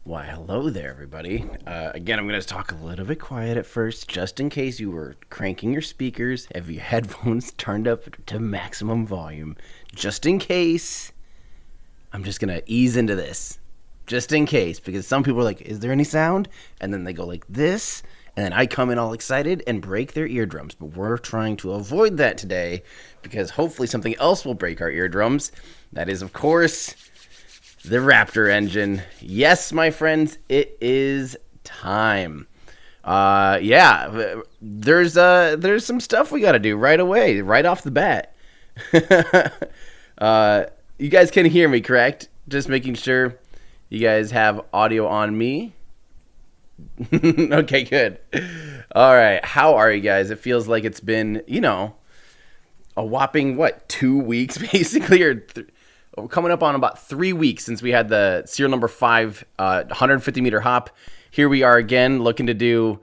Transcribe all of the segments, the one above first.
Why, hello there, everybody. Again, I'm going to talk a little bit quiet at first, just in case you were cranking your speakers, have your headphones turned up to maximum volume. Just in case, I'm just going to ease into this. Just in case, because some people are like, is there any sound? And then they go like this, and then I come in all excited and break their eardrums. But we're trying to avoid that today, because hopefully something else will break our eardrums. That is, of course, the Raptor engine. Yes, my friends, it is time. There's some stuff we got to do right away, right off the bat. You guys can hear me, correct? Just making sure you guys have audio on me. Okay, good. All right, how are you guys? It feels like it's been, a whopping, 2 weeks, basically, we're coming up on about 3 weeks since we had the serial number 5 150-meter hop. Here we are again looking to do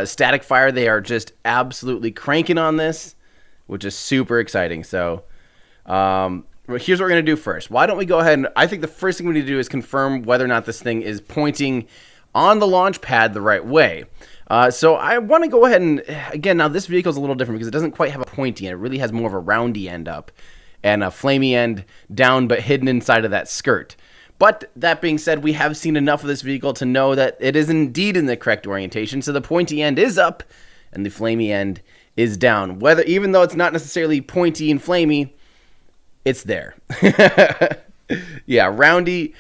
static fire. They are just absolutely cranking on this, which is super exciting. So here's what we're going to do first. Why don't we go ahead and I think the first thing we need to do is confirm whether or not this thing is pointing on the launch pad the right way. So I want to go ahead and, again, now this vehicle is a little different because it doesn't quite have a pointy end. It really has more of a roundy end up and a flamey end down but hidden inside of that skirt. But that being said, we have seen enough of this vehicle to know that it is indeed in the correct orientation. So the pointy end is up and the flamey end is down. Even though it's not necessarily pointy and flamey, it's there. Yeah, roundy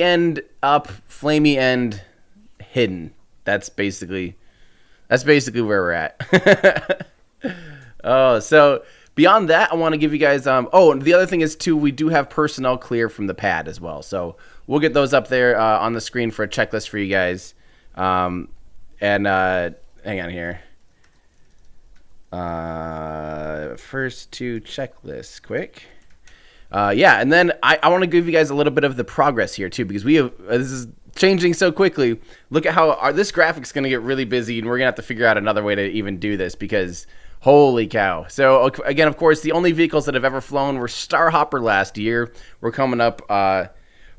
end up, flamey end hidden. That's basically where we're at. Oh, so beyond that, I want to give you guys, and the other thing is, too, we do have personnel clear from the pad as well. So we'll get those up there on the screen for a checklist for you guys. Hang on here. First two checklists, quick. And then I want to give you guys a little bit of the progress here, too, because this is changing so quickly. Look at how this graphic's going to get really busy, and we're going to have to figure out another way to even do this because holy cow. So again, of course, the only vehicles that have ever flown were Starhopper last year. We're coming up on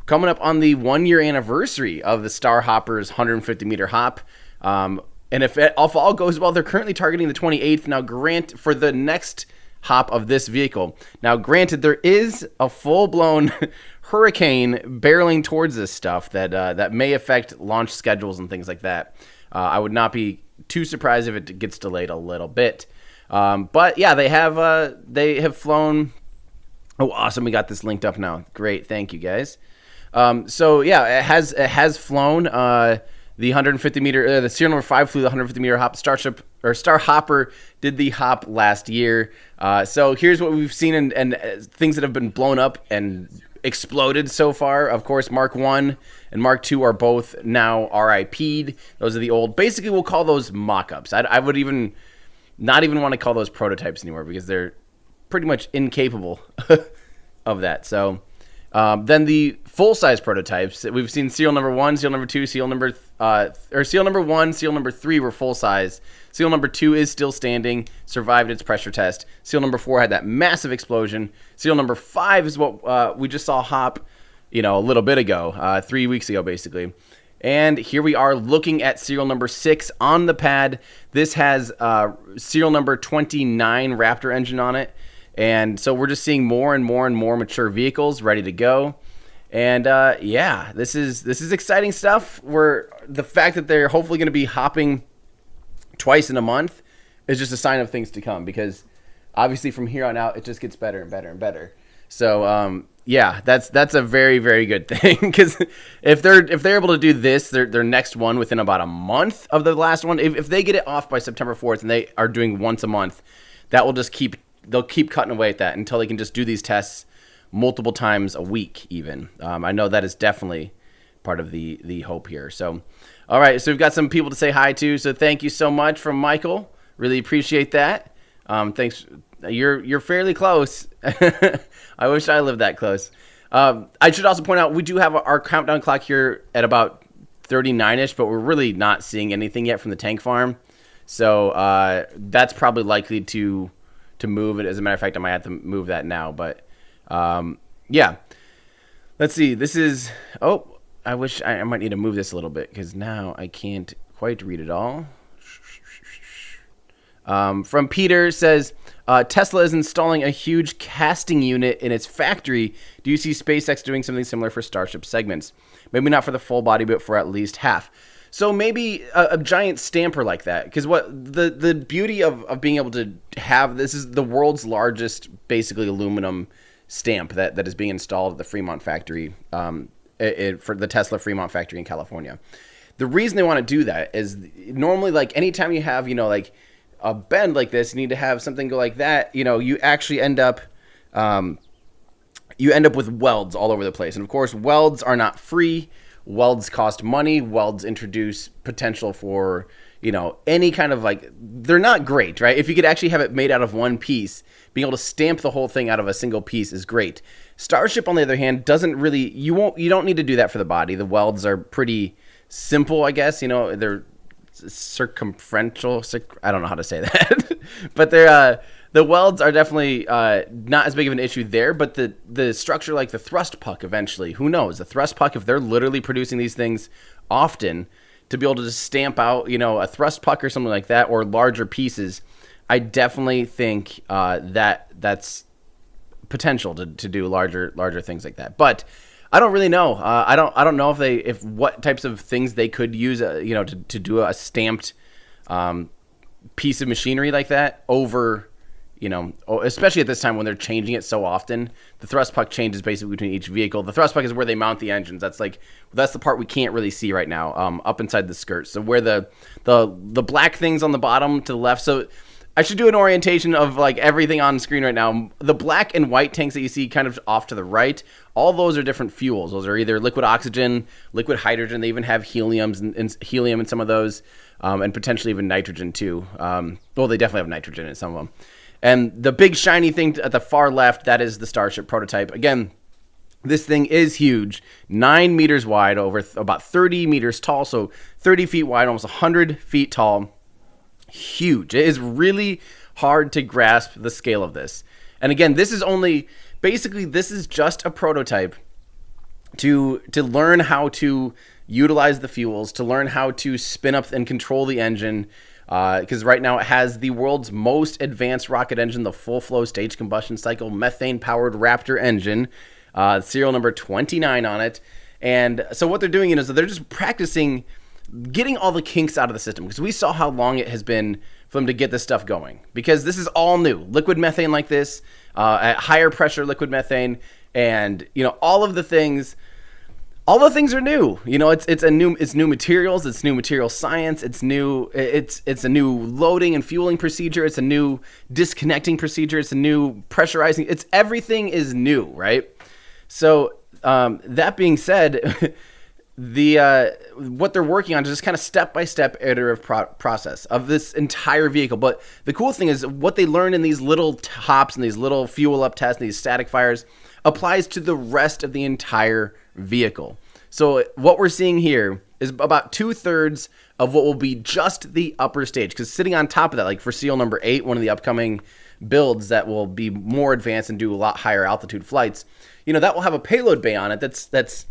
the 1-year anniversary of the Starhopper's 150-meter hop. And if all goes well, they're currently targeting the 28th. Now, for the next hop of this vehicle. Now, granted, there is a full-blown hurricane barreling towards this stuff that may affect launch schedules and things like that. I would not be too surprised if it gets delayed a little bit. But yeah, they have flown. Oh, awesome! We got this linked up now. Great, thank you guys. So yeah, it has flown the 150-meter. The serial number 5 flew the 150-meter hop. Starhopper did the hop last year. So here's what we've seen and things that have been blown up and exploded so far. Of course, Mark 1 and Mark 2 are both now RIP'd. Those are the old. Basically, we'll call those mock-ups. I would not even want to call those prototypes anymore because they're pretty much incapable of that. So then the full-size prototypes, we've seen serial number 1, serial number 2, serial number 1, serial number 3 were full-size. Serial number 2 is still standing, survived its pressure test. Serial number 4 had that massive explosion. Serial number 5 is what we just saw hop, a little bit ago, 3 weeks ago, basically. And here we are looking at serial number 6 on the pad. This has serial number 29 Raptor engine on it. And so we're just seeing more and more and more mature vehicles ready to go. And this is exciting stuff. The fact that they're hopefully going to be hopping twice in a month is just a sign of things to come, because obviously from here on out it just gets better and better and better. So that's a very, very good thing, because if they're able to do this, their next one within about a month of the last one, if they get it off by September 4th and they are doing once a month, that will just they'll keep cutting away at that until they can just do these tests multiple times a week even. I know that is definitely part of the hope here. So all right, so we've got some people to say hi to, so thank you so much from Michael. Really appreciate that. Thanks. You're fairly close. I wish I lived that close. I should also point out we do have our countdown clock here at about 39ish, but we're really not seeing anything yet from the tank farm. So that's probably likely to move it. As a matter of fact, I might have to move that now. But yeah, let's see. This is I wish I might need to move this a little bit because now I can't quite read it all. From Peter says, Tesla is installing a huge casting unit in its factory. Do you see SpaceX doing something similar for Starship segments? Maybe not for the full body, but for at least half. So maybe a giant stamper like that. Because what the beauty of being able to have, this is the world's largest, basically, aluminum stamp that is being installed at the Fremont factory, for the Tesla Fremont factory in California. The reason they want to do that is normally, like, anytime you have, like, a bend like this, you need to have something go like that. You actually end up with welds all over the place. And of course, welds are not free. Welds cost money. Welds introduce potential for, any kind of, like, they're not great, right? If you could actually have it made out of one piece, being able to stamp the whole thing out of a single piece is great. Starship, on the other hand, doesn't really, you don't need to do that for the body. The welds are pretty simple, I guess. They're circumferential. I don't know how to say that, but they're the welds are definitely not as big of an issue there. But the structure, like the thrust puck, eventually, who knows? The thrust puck, if they're literally producing these things often, to be able to just stamp out, a thrust puck or something like that, or larger pieces, I definitely think that's potential to do larger things like that. But I don't really know. I don't know if what types of things they could use, to do a stamped piece of machinery like that over, especially at this time when they're changing it so often. The thrust puck changes basically between each vehicle. The thrust puck is where they mount the engines. That's the part we can't really see right now, up inside the skirt. So where the black things on the bottom to the left. So I should do an orientation of, like, everything on screen right now. The black and white tanks that you see kind of off to the right, all those are different fuels. Those are either liquid oxygen, liquid hydrogen. They even have helium in some of those, and potentially even nitrogen too. Well, they definitely have nitrogen in some of them. And the big shiny thing at the far left, that is the Starship prototype. Again, this thing is huge, 9 meters wide, over about 30 meters tall, so 30 feet wide, almost 100 feet tall. Huge. It is really hard to grasp the scale of this. And again, this is just a prototype to learn how to utilize the fuels, to learn how to spin up and control the engine, because right now it has the world's most advanced rocket engine, the full flow stage combustion cycle methane powered Raptor engine, serial number 29 on it. And so what they're doing is they're just practicing getting all the kinks out of the system, because we saw how long it has been for them to get this stuff going, because this is all new. Liquid methane like this, at higher pressure liquid methane, and all the things are new. It's new materials, it's new material science, it's a new loading and fueling procedure, it's a new disconnecting procedure, it's a new pressurizing, everything is new, right? So that being said, what they're working on is just kind of step-by-step iterative process of this entire vehicle. But the cool thing is what they learn in these little hops and these little fuel up tests and these static fires applies to the rest of the entire vehicle. So what we're seeing here is about 2/3 of what will be just the upper stage, because sitting on top of that, like for serial number 8, one of the upcoming builds that will be more advanced and do a lot higher altitude flights, that will have a payload bay on it that's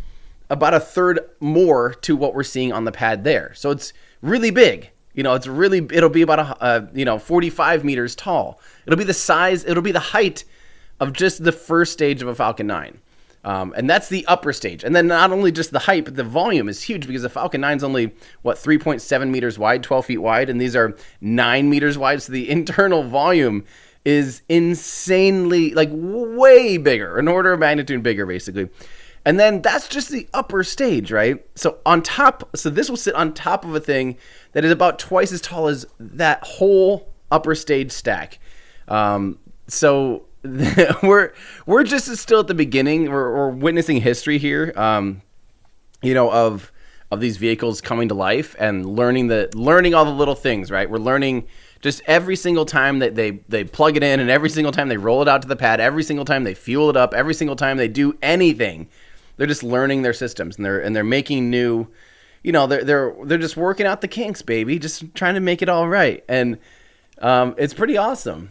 about 1/3 more to what we're seeing on the pad there. So it's really big. It'll be about 45 meters tall. It'll be the height of just the first stage of a Falcon 9. And that's the upper stage. And then not only just the height, but the volume is huge, because the Falcon 9 is only 3.7 meters wide, 12 feet wide, and these are 9 meters wide. So the internal volume is insanely, way bigger, an order of magnitude bigger, basically. And then that's just the upper stage, right? So this will sit on top of a thing that is about twice as tall as that whole upper stage stack. So we're just still at the beginning. We're witnessing history here, of these vehicles coming to life and learning all the little things, right? We're learning just every single time that they plug it in, and every single time they roll it out to the pad, every single time they fuel it up, every single time they do anything. They're just learning their systems, and they're making new, they're just working out the kinks, baby, just trying to make it all right. And it's pretty awesome.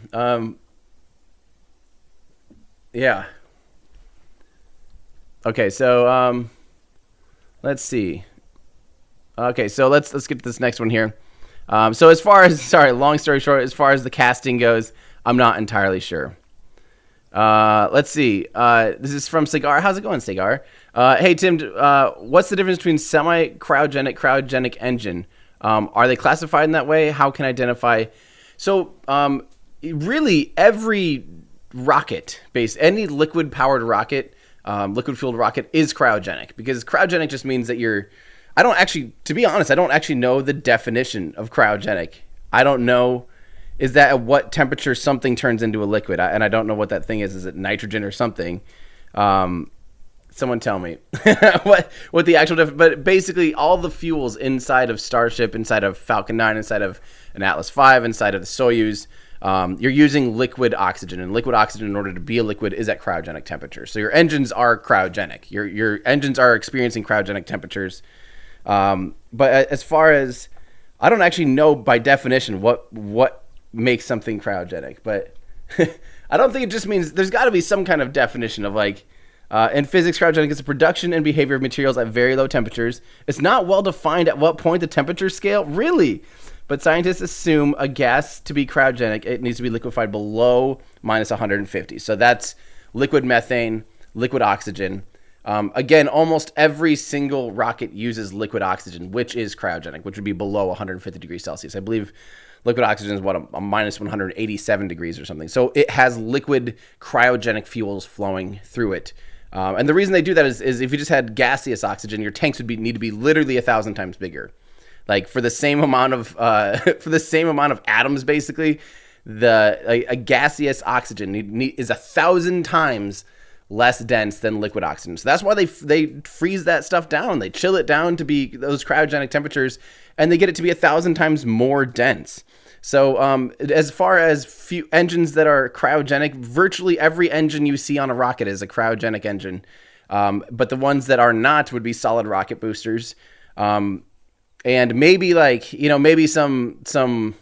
Yeah. Okay, so let's see. Okay, so let's get to this next one here. So as far as, sorry, long story short, as far as the casting goes, I'm not entirely sure. Let's see. This is from Cigar. How's it going, Cigar? Hey, Tim, what's the difference between semi-cryogenic, cryogenic engine? Are they classified in that way? How can I identify? So, really, every rocket any liquid-powered rocket, liquid-fueled rocket is cryogenic, because cryogenic just means that to be honest, I don't actually know the definition of cryogenic. I don't know, is that at what temperature something turns into a liquid? And I don't know what that thing is. Is it nitrogen or something? Someone tell me what the actual but basically all the fuels inside of Starship, inside of Falcon 9, inside of an Atlas V, inside of the Soyuz, you're using liquid oxygen, and liquid oxygen, in order to be a liquid, is at cryogenic temperature. So your engines are cryogenic. Your engines are experiencing cryogenic temperatures. But as far as, I don't actually know by definition what makes something cryogenic, but I don't think it just means, there's got to be some kind of definition of, like, in physics, cryogenic is the production and behavior of materials at very low temperatures. It's not well defined at what point the temperature scale, really, but scientists assume a gas to be cryogenic, it needs to be liquefied below minus 150. So that's liquid methane, liquid oxygen. Again, almost every single rocket uses liquid oxygen, which is cryogenic, which would be below 150 degrees Celsius. I believe liquid oxygen is a minus 187 degrees or something. So it has liquid cryogenic fuels flowing through it. And the reason they do that is if you just had gaseous oxygen, your tanks would need to be literally 1,000 times bigger. Like, for the same amount of atoms, basically, a gaseous oxygen is 1,000 times less dense than liquid oxygen. So that's why they freeze that stuff down. They chill it down to be those cryogenic temperatures, and they get it to be 1,000 times more dense. So as far as engines that are cryogenic, virtually every engine you see on a rocket is a cryogenic engine. But the ones that are not would be solid rocket boosters. And maybe, like, maybe some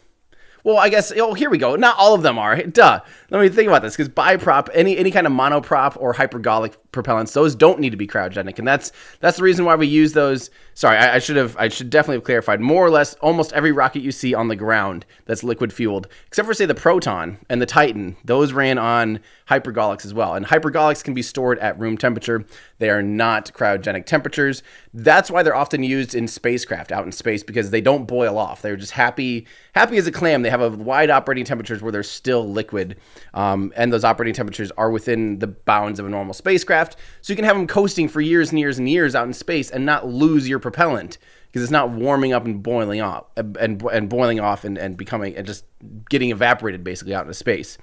well, I guess, here we go. Not all of them are. Duh. Let me think about this, because biprop, any kind of monoprop or hypergolic propellants, those don't need to be cryogenic, and that's the reason why we use those. Sorry, I should definitely have clarified. More or less, almost every rocket you see on the ground that's liquid fueled, except for, say, the Proton and the Titan, those ran on hypergolics as well. And hypergolics can be stored at room temperature. They are not cryogenic temperatures. That's why they're often used in spacecraft out in space, because they don't boil off. They're just happy as a clam. They have a wide operating temperatures where they're still liquid. And those operating temperatures are within the bounds of a normal spacecraft. So you can have them coasting for years and years and years out in space and not lose your propellant, because it's not warming up and boiling off and boiling off and becoming and just getting evaporated basically out into space.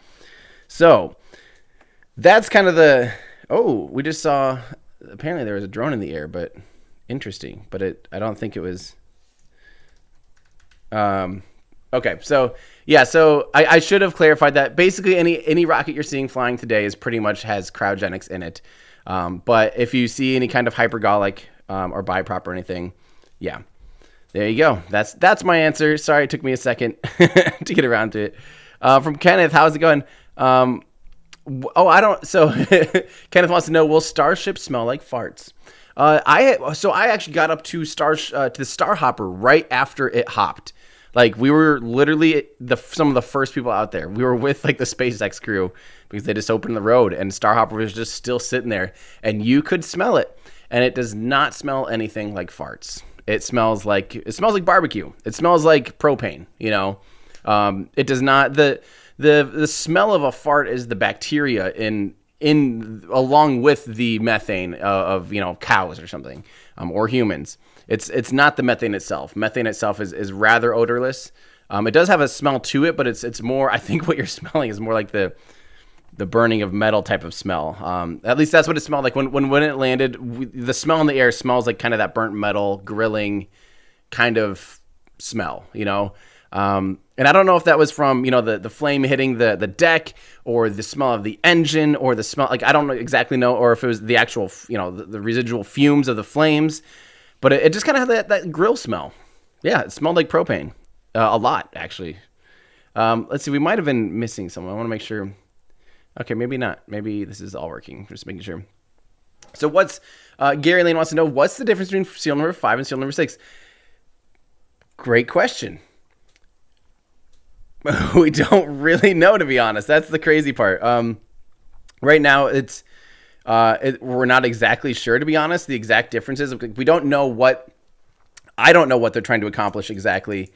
So that's kind of we just saw, apparently there was a drone in the air, but interesting, but I don't think it was, okay. So yeah, so I should have clarified that basically any rocket you're seeing flying today pretty much has cryogenics in it. But if you see any kind of hypergolic, or biprop or anything, yeah, there you go. That's my answer. Sorry, it took me a second to get around to it. From Kenneth, how's it going? So Kenneth wants to know, will starships smell like farts? I actually got up to the Starhopper right after it hopped. Like, we were literally some of the first people out there. We were with, like, the SpaceX crew, because they just opened the road, and Starhopper was just still sitting there, and you could smell it, and it does not smell anything like farts. It smells like barbecue. It smells like propane. It does not. The smell of a fart is the bacteria in along with the methane of cows or something, or humans. It's not the methane itself. Methane itself is rather odorless. It does have a smell to it, but it's more, I think what you're smelling is more like the burning of metal type of smell. At least that's what it smelled like when it landed. The smell in the air smells like kind of that burnt metal grilling kind of smell, and I don't know if that was from, the flame hitting the deck, or the smell of the engine, or the smell, like, I don't exactly know, or if it was the actual, the residual fumes of the flames, but it just kind of had that grill smell. Yeah, it smelled like propane. A lot, actually. Let's see, we might have been missing someone. I want to make sure. Okay, maybe not. Maybe this is all working. Just making sure. So Gary Lane wants to know, what's the difference between serial number 5 and serial number 6? Great question. We don't really know, to be honest. That's the crazy part. Right now, we're not exactly sure, to be honest, the exact differences. We don't know I don't know what they're trying to accomplish exactly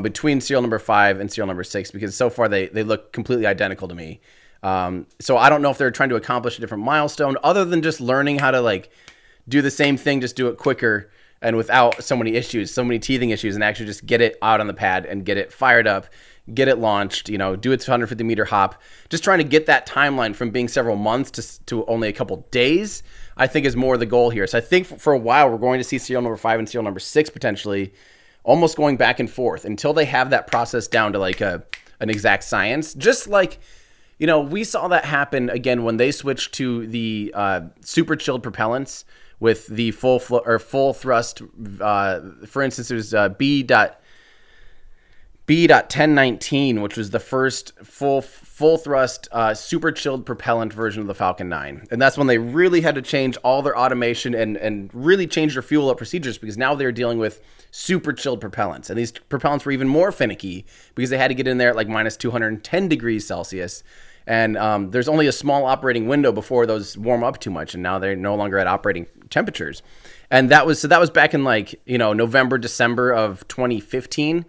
between serial number 5 and serial number 6, because so far they look completely identical to me. So I don't know if they're trying to accomplish a different milestone other than just learning how to like do the same thing, just do it quicker and without so many teething issues, and actually just get it out on the pad and get it fired up, get it launched, do its 150-meter hop. Just trying to get that timeline from being several months to only a couple days, I think, is more the goal here. So I think for a while we're going to see serial number 5 and serial number 6 potentially almost going back and forth until they have that process down to like an exact science. Just like, we saw that happen again when they switched to the super chilled propellants with the full thrust. For instance, it was B.1019, which was the first full thrust super chilled propellant version of the Falcon 9. And that's when they really had to change all their automation and really change their fuel up procedures, because now they're dealing with super chilled propellants. And these propellants were even more finicky because they had to get in there at like minus 210 degrees Celsius. And there's only a small operating window before those warm up too much, and now they're no longer at operating temperatures. And that was back in like November, December of 2015,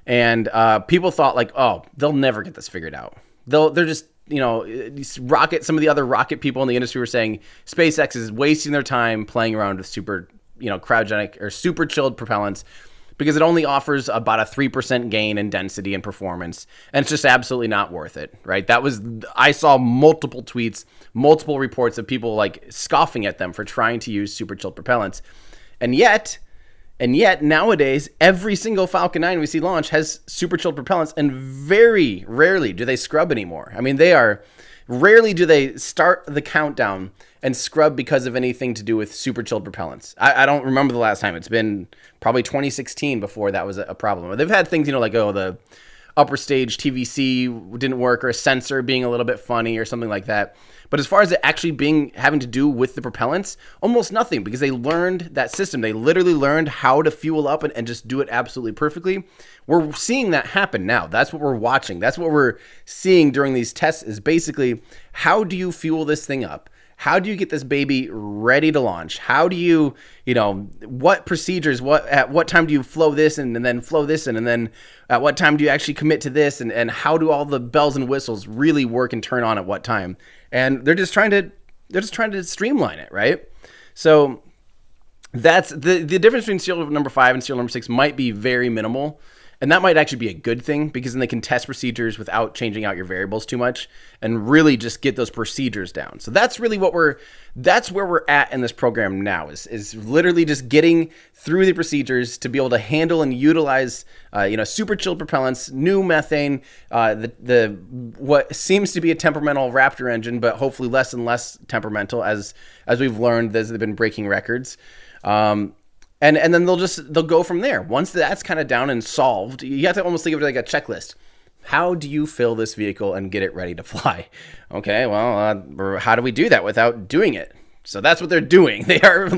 and people thought like, oh, they'll never get this figured out. They're just some of the other rocket people in the industry were saying SpaceX is wasting their time playing around with super cryogenic or super chilled propellants, because it only offers about a 3% gain in density and performance. And it's just absolutely not worth it, right? I saw multiple tweets, multiple reports of people like scoffing at them for trying to use super chilled propellants. And yet nowadays, every single Falcon 9 we see launch has super chilled propellants, and very rarely do they scrub anymore. I mean, rarely do they start the countdown and scrub because of anything to do with super chilled propellants. I don't remember the last time. It's been probably 2016 before that was a problem. They've had things, like, the upper stage TVC didn't work, or a sensor being a little bit funny or something like that. But as far as it actually having to do with the propellants, almost nothing, because they learned that system. They literally learned how to fuel up and just do it absolutely perfectly. We're seeing that happen now. That's what we're watching. That's what we're seeing during these tests, is basically, how do you fuel this thing up? How do you get this baby ready to launch? How do you, what procedures, at what time do you flow this in and then flow this in, and then at what time do you actually commit to this, and how do all the bells and whistles really work and turn on at what time? And they're just trying to streamline it, right? So that's the difference between serial number 5 and serial number 6 might be very minimal. And that might actually be a good thing, because then they can test procedures without changing out your variables too much and really just get those procedures down. So that's really that's where we're at in this program now, is literally just getting through the procedures to be able to handle and utilize, super chilled propellants, new methane, what seems to be a temperamental Raptor engine, but hopefully less and less temperamental as we've learned as they've been breaking records. And then they'll go from there. Once that's kind of down and solved, you have to almost think of it like a checklist. How do you fill this vehicle and get it ready to fly? Okay, well, how do we do that without doing it? So that's what they're doing. They're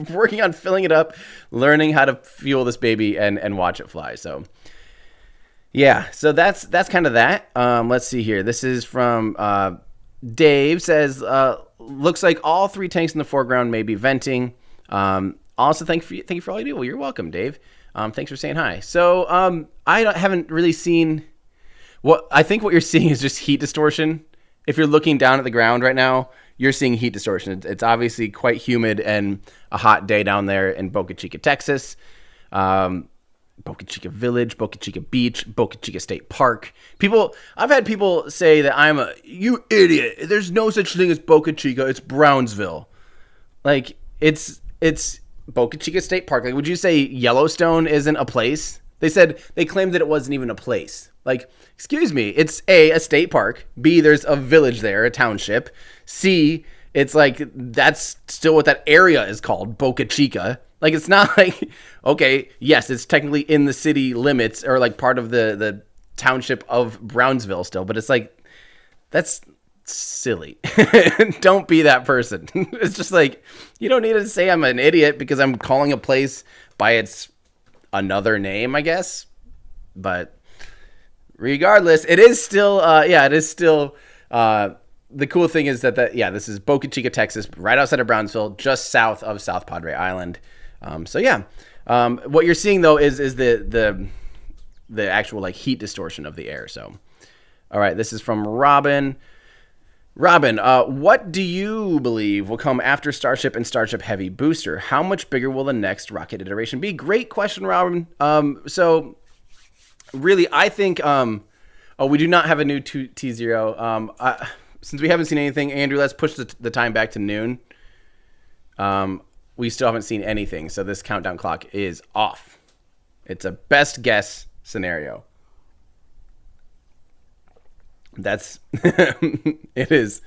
working on filling it up, learning how to fuel this baby and watch it fly. So yeah, so that's kind of that. Let's see here. This is from Dave. Says, looks like all 3 tanks in the foreground may be venting. Also, thank you for all you do. Well, you're welcome, Dave. Thanks for saying hi. So haven't really seen I think what you're seeing is just heat distortion. If you're looking down at the ground right now, you're seeing heat distortion. It's obviously quite humid and a hot day down there in Boca Chica, Texas. Boca Chica Village, Boca Chica Beach, Boca Chica State Park. I've had people say that you idiot. There's no such thing as Boca Chica. It's Brownsville. Like, it's Boca Chica State Park. Like, would you say Yellowstone isn't a place? They claimed that it wasn't even a place. Like, excuse me, it's A, state park. B, there's a village there, a township. C, it's like, that's still what that area is called, Boca Chica. Like, it's not like, okay, yes, it's technically in the city limits, or like part of the township of Brownsville still, but it's like, that's silly. Don't be that person. It's just like, you don't need to say I'm an idiot because I'm calling a place by its another name, I guess. But regardless, it is still, the cool thing is that, this is Boca Chica, Texas, right outside of Brownsville, just south of South Padre Island. What you're seeing though is the actual like heat distortion of the air. So, all right, this is from Robin. Robin, what do you believe will come after Starship and Starship Heavy booster? How much bigger will the next rocket iteration be? Great question, Robin. So really, I think, we do not have a new T0. Since we haven't seen anything, Andrew, let's push the time back to noon. We still haven't seen anything, so this countdown clock is off. It's a best guess scenario. That's it is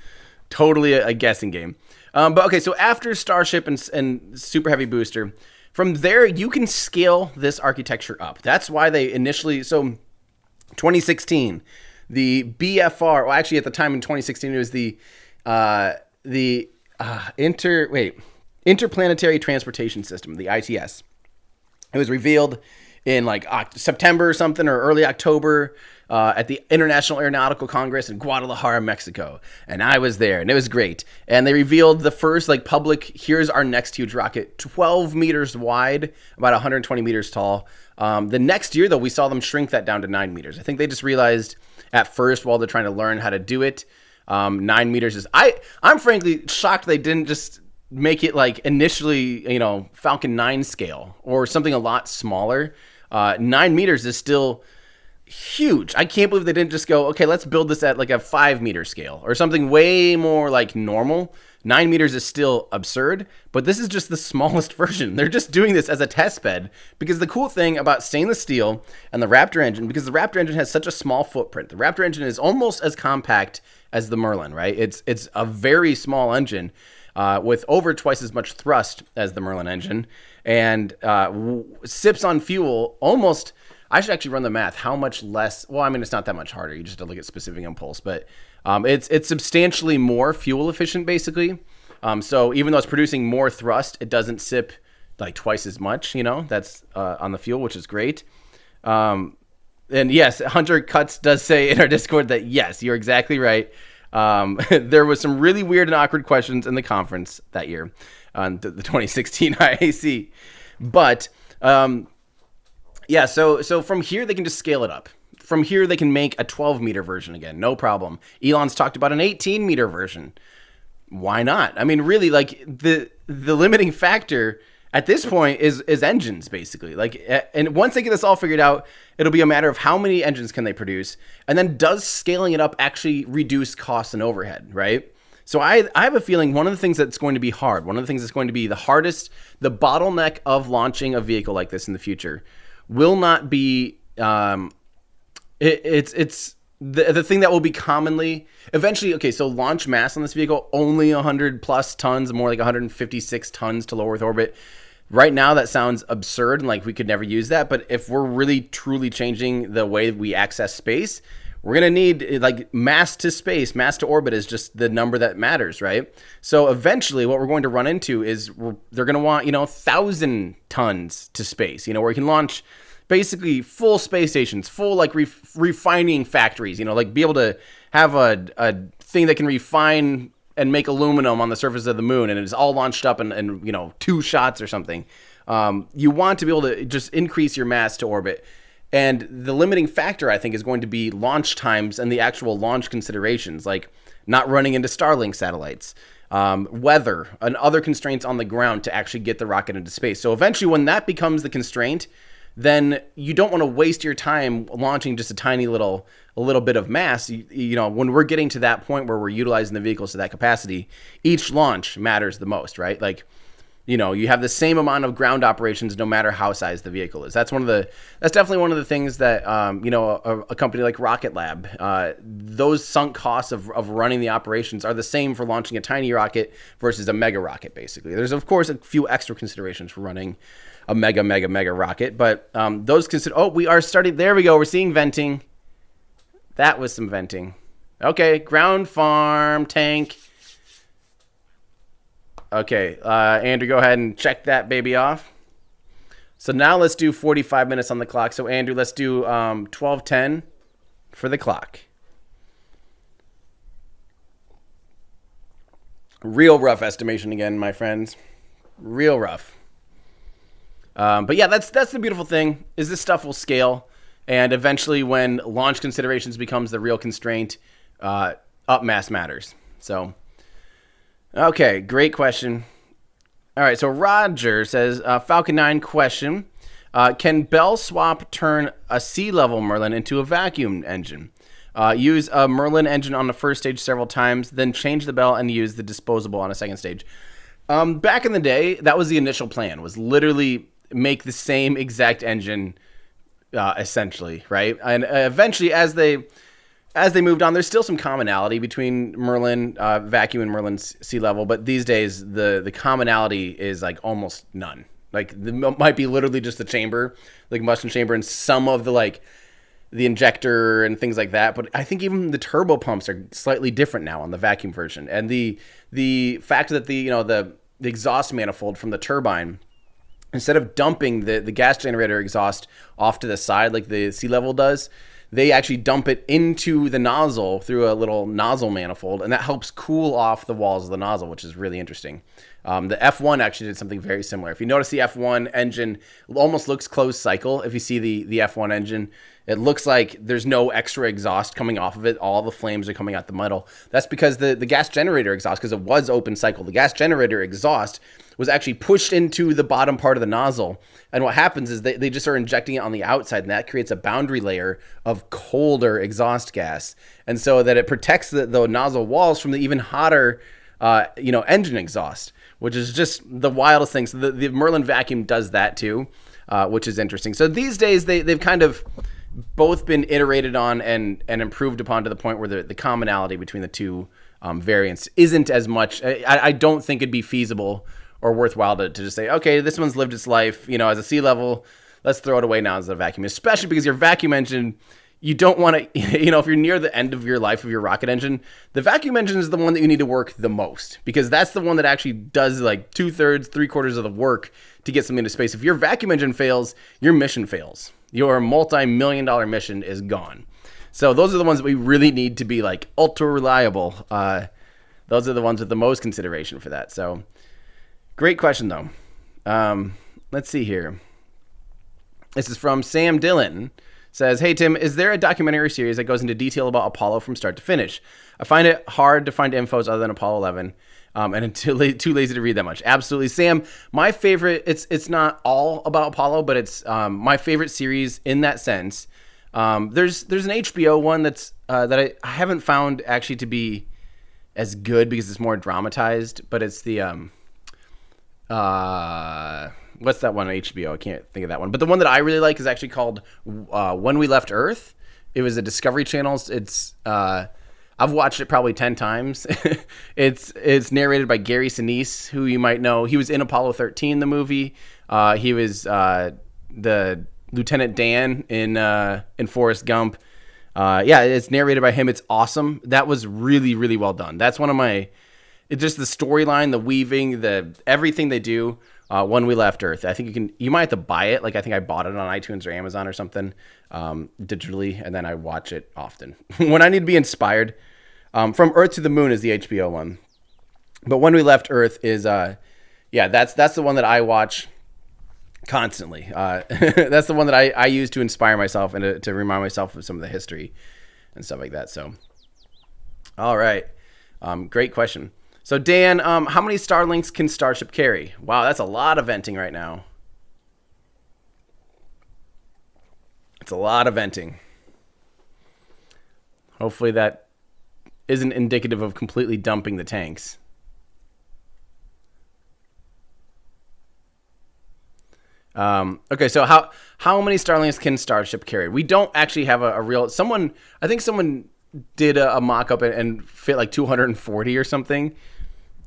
totally a guessing game. But okay, so after Starship and Super Heavy booster, from there you can scale this architecture up. That's why they initially 2016, the BFR. Well, actually, at the time in 2016, it was the Interplanetary Transportation System, the ITS. It was revealed in like September or something, or early October, at the International Aeronautical Congress in Guadalajara, Mexico. And I was there, and it was great. And they revealed the first like public, here's our next huge rocket, 12 meters wide, about 120 meters tall. The next year, though, we saw them shrink that down to 9 meters. I think they just realized at first, while they're trying to learn how to do it, 9 meters is... I'm frankly shocked they didn't just make it like initially, Falcon 9 scale or something a lot smaller. 9 meters is still huge. I can't believe they didn't just go, okay, let's build this at like a 5 meter scale or something way more like normal. 9 meters is still absurd, but this is just the smallest version. They're just doing this as a test bed because the cool thing about stainless steel and the Raptor engine, because the Raptor engine has such a small footprint, the Raptor engine is almost as compact as the Merlin, right? It's a very small engine with over twice as much thrust as the Merlin engine, and sips on fuel almost... I should actually run the math. How much less? Well, I mean, it's not that much harder. You just have to look at specific impulse, but it's substantially more fuel efficient, basically. So even though it's producing more thrust, it doesn't sip like twice as much. That's on the fuel, which is great. And yes, Hunter Cuts does say in our Discord that yes, you're exactly right. There was some really weird and awkward questions in the conference that year on the 2016 IAC, but. Yeah, so from here, they can just scale it up. From here, they can make a 12-meter version again, no problem. Elon's talked about an 18-meter version. Why not? I mean, really, like, the limiting factor at this point is engines, basically. Like, and once they get this all figured out, it'll be a matter of how many engines can they produce, and then does scaling it up actually reduce costs and overhead, right? So I have a feeling one of the things that's going to be hard, one of the things that's going to be the hardest, the bottleneck of launching a vehicle like this in the future will not be it's the thing that will be commonly eventually. Okay, so launch mass on this vehicle only 100 plus tons, more like 156 tons to low Earth orbit. Right now that sounds absurd and like we could never use that, but if we're really truly changing the way we access space, we're going to need like mass to space, mass to orbit is just the number that matters, right? So eventually what we're going to run into is they're going to want, 1,000 tons to space, where you can launch basically full space stations, full like refining factories, like be able to have a thing that can refine and make aluminum on the surface of the moon and it's all launched up in 2 shots or something. You want to be able to just increase your mass to orbit. And the limiting factor, I think, is going to be launch times and the actual launch considerations, like not running into Starlink satellites, weather, and other constraints on the ground to actually get the rocket into space. So eventually, when that becomes the constraint, then you don't want to waste your time launching just a little bit of mass. When we're getting to that point where we're utilizing the vehicles to that capacity, each launch matters the most, right? Like, you have the same amount of ground operations no matter how size the vehicle is. That's definitely one of the things that, a company like Rocket Lab, those sunk costs of running the operations are the same for launching a tiny rocket versus a mega rocket, basically. There's, of course, a few extra considerations for running a mega rocket, but we are starting, there we go, we're seeing venting. That was some venting. Okay, ground farm tank. Okay, Andrew, go ahead and check that baby off. So now let's do 45 minutes on the clock. So Andrew, let's do 12:10 for the clock. Real rough estimation again, my friends. Real rough. But yeah, that's the beautiful thing is this stuff will scale, and eventually, when launch considerations becomes the real constraint, up mass matters. So, okay, great question. All right, so Roger says, Falcon 9 question. Can Bell swap turn a sea level Merlin into a vacuum engine? Use a Merlin engine on the first stage several times, then change the Bell and use the disposable on a second stage. Back in the day, that was the initial plan, was literally make the same exact engine, essentially, right? And eventually, as they moved on, there's still some commonality between Merlin vacuum and Merlin sea level, but these days the commonality is like almost none. Like might be literally just the chamber, like combustion chamber, and some of the injector and things like that. But I think even the turbo pumps are slightly different now on the vacuum version, and the fact that the exhaust manifold from the turbine, instead of dumping the gas generator exhaust off to the side like the sea level does, they actually dump it into the nozzle through a little nozzle manifold, and that helps cool off the walls of the nozzle, which is really interesting. The F1 actually did something very similar. If you notice, the F1 engine almost looks closed cycle. If you see the F1 engine, it looks like there's no extra exhaust coming off of it. All the flames are coming out the metal. That's because the gas generator exhaust, because it was open cycle, the gas generator exhaust was actually pushed into the bottom part of the nozzle. And what happens is they just are injecting it on the outside, and that creates a boundary layer of colder exhaust gas. And so that it protects the nozzle walls from the even hotter engine exhaust, which is just the wildest thing. So the Merlin vacuum does that too, which is interesting. So these days they've kind of both been iterated on and improved upon to the point where the commonality between the two variants isn't as much. I don't think it'd be feasible or worthwhile to just say, okay, this one's lived its life, as a sea level, let's throw it away now as a vacuum, especially because your vacuum engine, you don't want to, if you're near the end of your life of your rocket engine, the vacuum engine is the one that you need to work the most, because that's the one that actually does like 2/3, 3/4 of the work to get something into space. If your vacuum engine fails, your mission fails. Your multi-million-dollar mission is gone. So those are the ones that we really need to be like ultra reliable. Those are the ones with the most consideration for that. So great question though. Let's see here. This is from Sam Dillon. Says, hey, Tim, is there a documentary series that goes into detail about Apollo from start to finish? I find it hard to find infos other than Apollo 11, and I'm too lazy to read that much. Absolutely. Sam, my favorite, it's not all about Apollo, but it's my favorite series in that sense. There's an HBO one that I haven't found actually to be as good because it's more dramatized, but it's the what's that one on HBO? I can't think of that one. But the one that I really like is actually called When We Left Earth. It was a Discovery Channel. It's I've watched it probably 10 times. It's narrated by Gary Sinise, who you might know. He was in Apollo 13, the movie. He was the Lieutenant Dan in Forrest Gump. Yeah, it's narrated by him. It's awesome. That was really, really well done. That's one of my... It's just the storyline, the weaving, everything they do. When We Left Earth, I think you might have to buy it. Like I think I bought it on iTunes or Amazon or something, digitally, and then I watch it often when I need to be inspired. From Earth to the Moon is the HBO one, but When We Left Earth is that's the one that I watch constantly. That's the one that I use to inspire myself and to remind myself of some of the history and stuff like that. So, all right, great question. So, Dan, how many Starlinks can Starship carry? Wow, that's a lot of venting right now. It's a lot of venting. Hopefully that isn't indicative of completely dumping the tanks. Okay, so how many Starlinks can Starship carry? We don't actually have a real... I think someone did a mock-up and fit like 240 or something.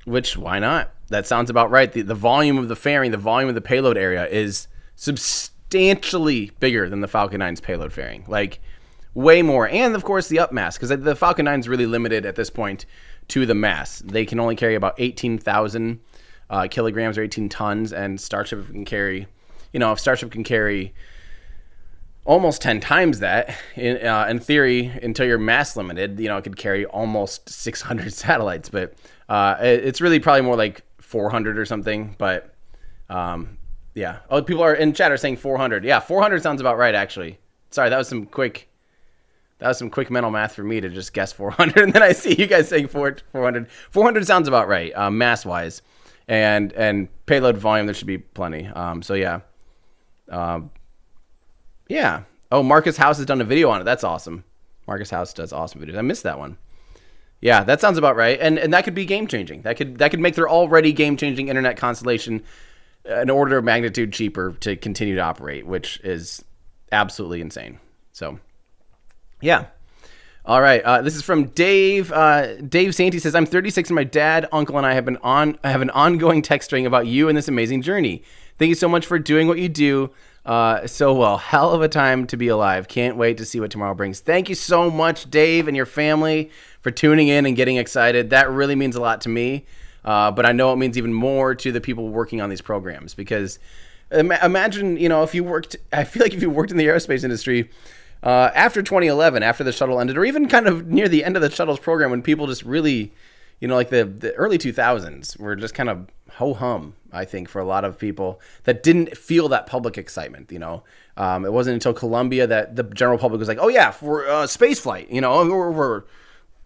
Which, why not? That sounds about right. The volume of the fairing, the volume of the payload area is substantially bigger than the Falcon 9's payload fairing. Like, way more. And of course the up mass, because the Falcon 9 is really limited at this point to the mass. They can only carry about 18,000 kilograms or 18 tons, and Starship can carry, if Starship can carry almost 10 times that, in theory, until you're mass limited, it could carry almost 600 satellites, but it's really probably more like 400 or something. But yeah. Oh, people are in chat are saying 400. Yeah, 400 sounds about right, actually. Sorry, that was some quick mental math for me to just guess 400, and then I see you guys saying 400. 400 sounds about right, mass wise, and payload volume. There should be plenty. So yeah, yeah. Oh, Marcus House has done a video on it. That's awesome. Marcus House does awesome videos. I missed that one. Yeah, that sounds about right, and that could be game changing. That could make their already game changing internet constellation an order of magnitude cheaper to continue to operate, which is absolutely insane. So, yeah. All right. This is from Dave. Dave Santy says, "I'm 36 and my dad, uncle, and I have an ongoing text string about you and this amazing journey. Thank you so much for doing what you do so well. Hell of a time to be alive. Can't wait to see what tomorrow brings." Thank you so much, Dave, and your family for tuning in and getting excited. That really means a lot to me. But I know it means even more to the people working on these programs, because imagine, if you worked, I feel like if you worked in the aerospace industry after 2011, after the shuttle ended, or even kind of near the end of the shuttle's program, when people just really, like the early 2000s were just kind of ho-hum, I think, for a lot of people that didn't feel that public excitement. It wasn't until Columbia that the general public was like, oh yeah, for space flight,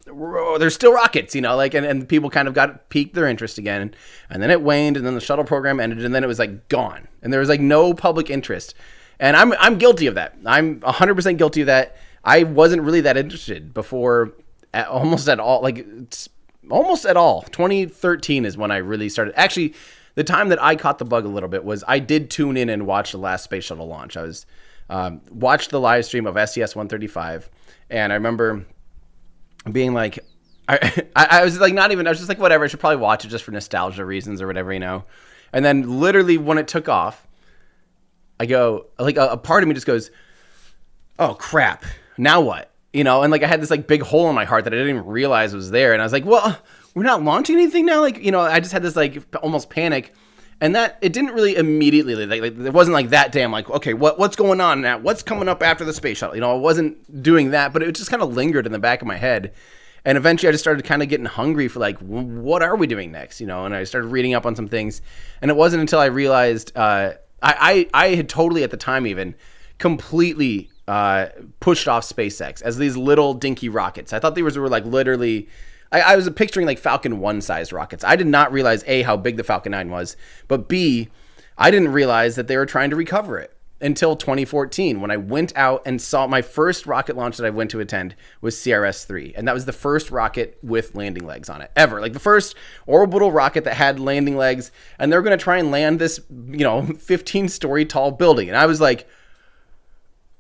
there's still rockets, and people kind of piqued their interest again, and then it waned, and then the shuttle program ended, and then it was like gone, and there was like no public interest, and I'm guilty of that. I'm 100% guilty of that. I wasn't really that interested before, almost at all. 2013 is when I really started. Actually, the time that I caught the bug a little bit was I did tune in and watch the last space shuttle launch. I was watched the live stream of SES-135, and I remember being like, I was like, I was just like, whatever, I should probably watch it just for nostalgia reasons or whatever, And then literally when it took off, I go, like, a part of me just goes, oh crap, now what? And like I had this like big hole in my heart that I didn't even realize was there. And I was like, well, we're not launching anything now. Like, I just had this like almost panic. And that it didn't really immediately, like it wasn't like that damn, like, okay, what's going on now? What's coming up after the space shuttle? I wasn't doing that, but it just kind of lingered in the back of my head. And eventually I just started kind of getting hungry for like, what are we doing next? And I started reading up on some things. And it wasn't until I realized, I had totally at the time even completely pushed off SpaceX as these little dinky rockets. I thought these were like literally, I was picturing like Falcon 1 sized rockets. I did not realize A, how big the Falcon 9 was, but B, I didn't realize that they were trying to recover it until 2014 when I went out and saw my first rocket launch that I went to attend was CRS-3. And that was the first rocket with landing legs on it ever. Like the first orbital rocket that had landing legs, and they were going to try and land this, 15-story tall building. And I was like,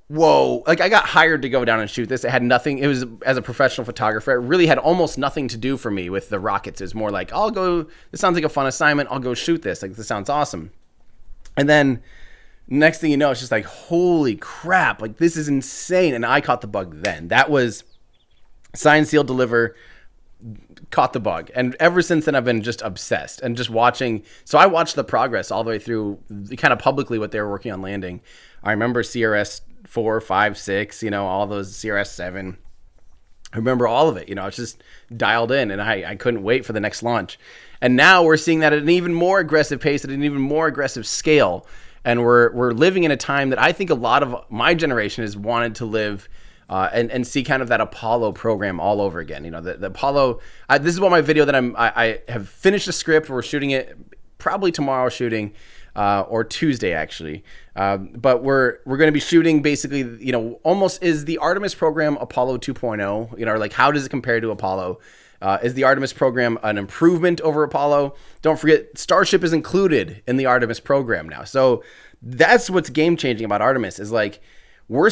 whoa, like I got hired to go down and shoot this. It had nothing. It was, as a professional photographer, it really had almost nothing to do for me with the rockets. It was more like, this sounds like a fun assignment. I'll go shoot this. Like, this sounds awesome. And then next thing you know, it's just like, holy crap, like this is insane. And I caught the bug then. That was sign, seal, deliver, caught the bug. And ever since then, I've been just obsessed and just watching. So I watched the progress all the way through, kind of publicly, what they were working on landing. I remember CRS-4, 5, 6, all those, CRS-7. I remember all of it. It's just dialed in, and I couldn't wait for the next launch. And now we're seeing that at an even more aggressive pace, at an even more aggressive scale. And we're living in a time that I think a lot of my generation has wanted to live and see kind of that Apollo program all over again. The Apollo. This is what my video that I have finished the script. We're shooting it probably tomorrow, or Tuesday actually. But we're going to be shooting basically, almost is the Artemis program Apollo 2.0, like how does it compare to Apollo? Is the Artemis program an improvement over Apollo? Don't forget, Starship is included in the Artemis program now. So that's what's game changing about Artemis is like, we're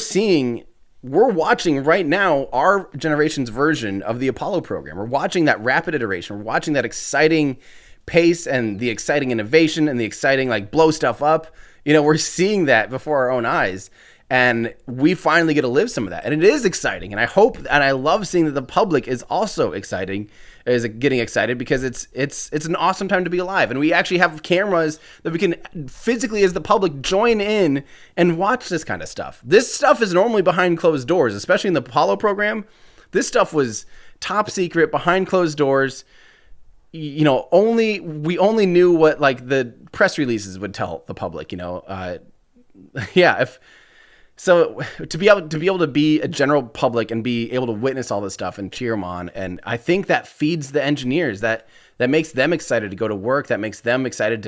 watching right now our generation's version of the Apollo program. We're watching that rapid iteration. We're watching that exciting pace and the exciting innovation and the exciting, like, blow stuff up. We're seeing that before our own eyes. And we finally get to live some of that. And it is exciting. And I hope, and I love seeing that the public is also getting excited, because it's an awesome time to be alive. And we actually have cameras that we can physically, as the public, join in and watch this kind of stuff. This stuff is normally behind closed doors, especially in the Apollo program. This stuff was top secret, behind closed doors. You know, we only knew what like the press releases would tell the public, you know. So to be able to be a general public and be able to witness all this stuff and cheer them on, and I think that feeds the engineers, that makes them excited to go to work, that makes them excited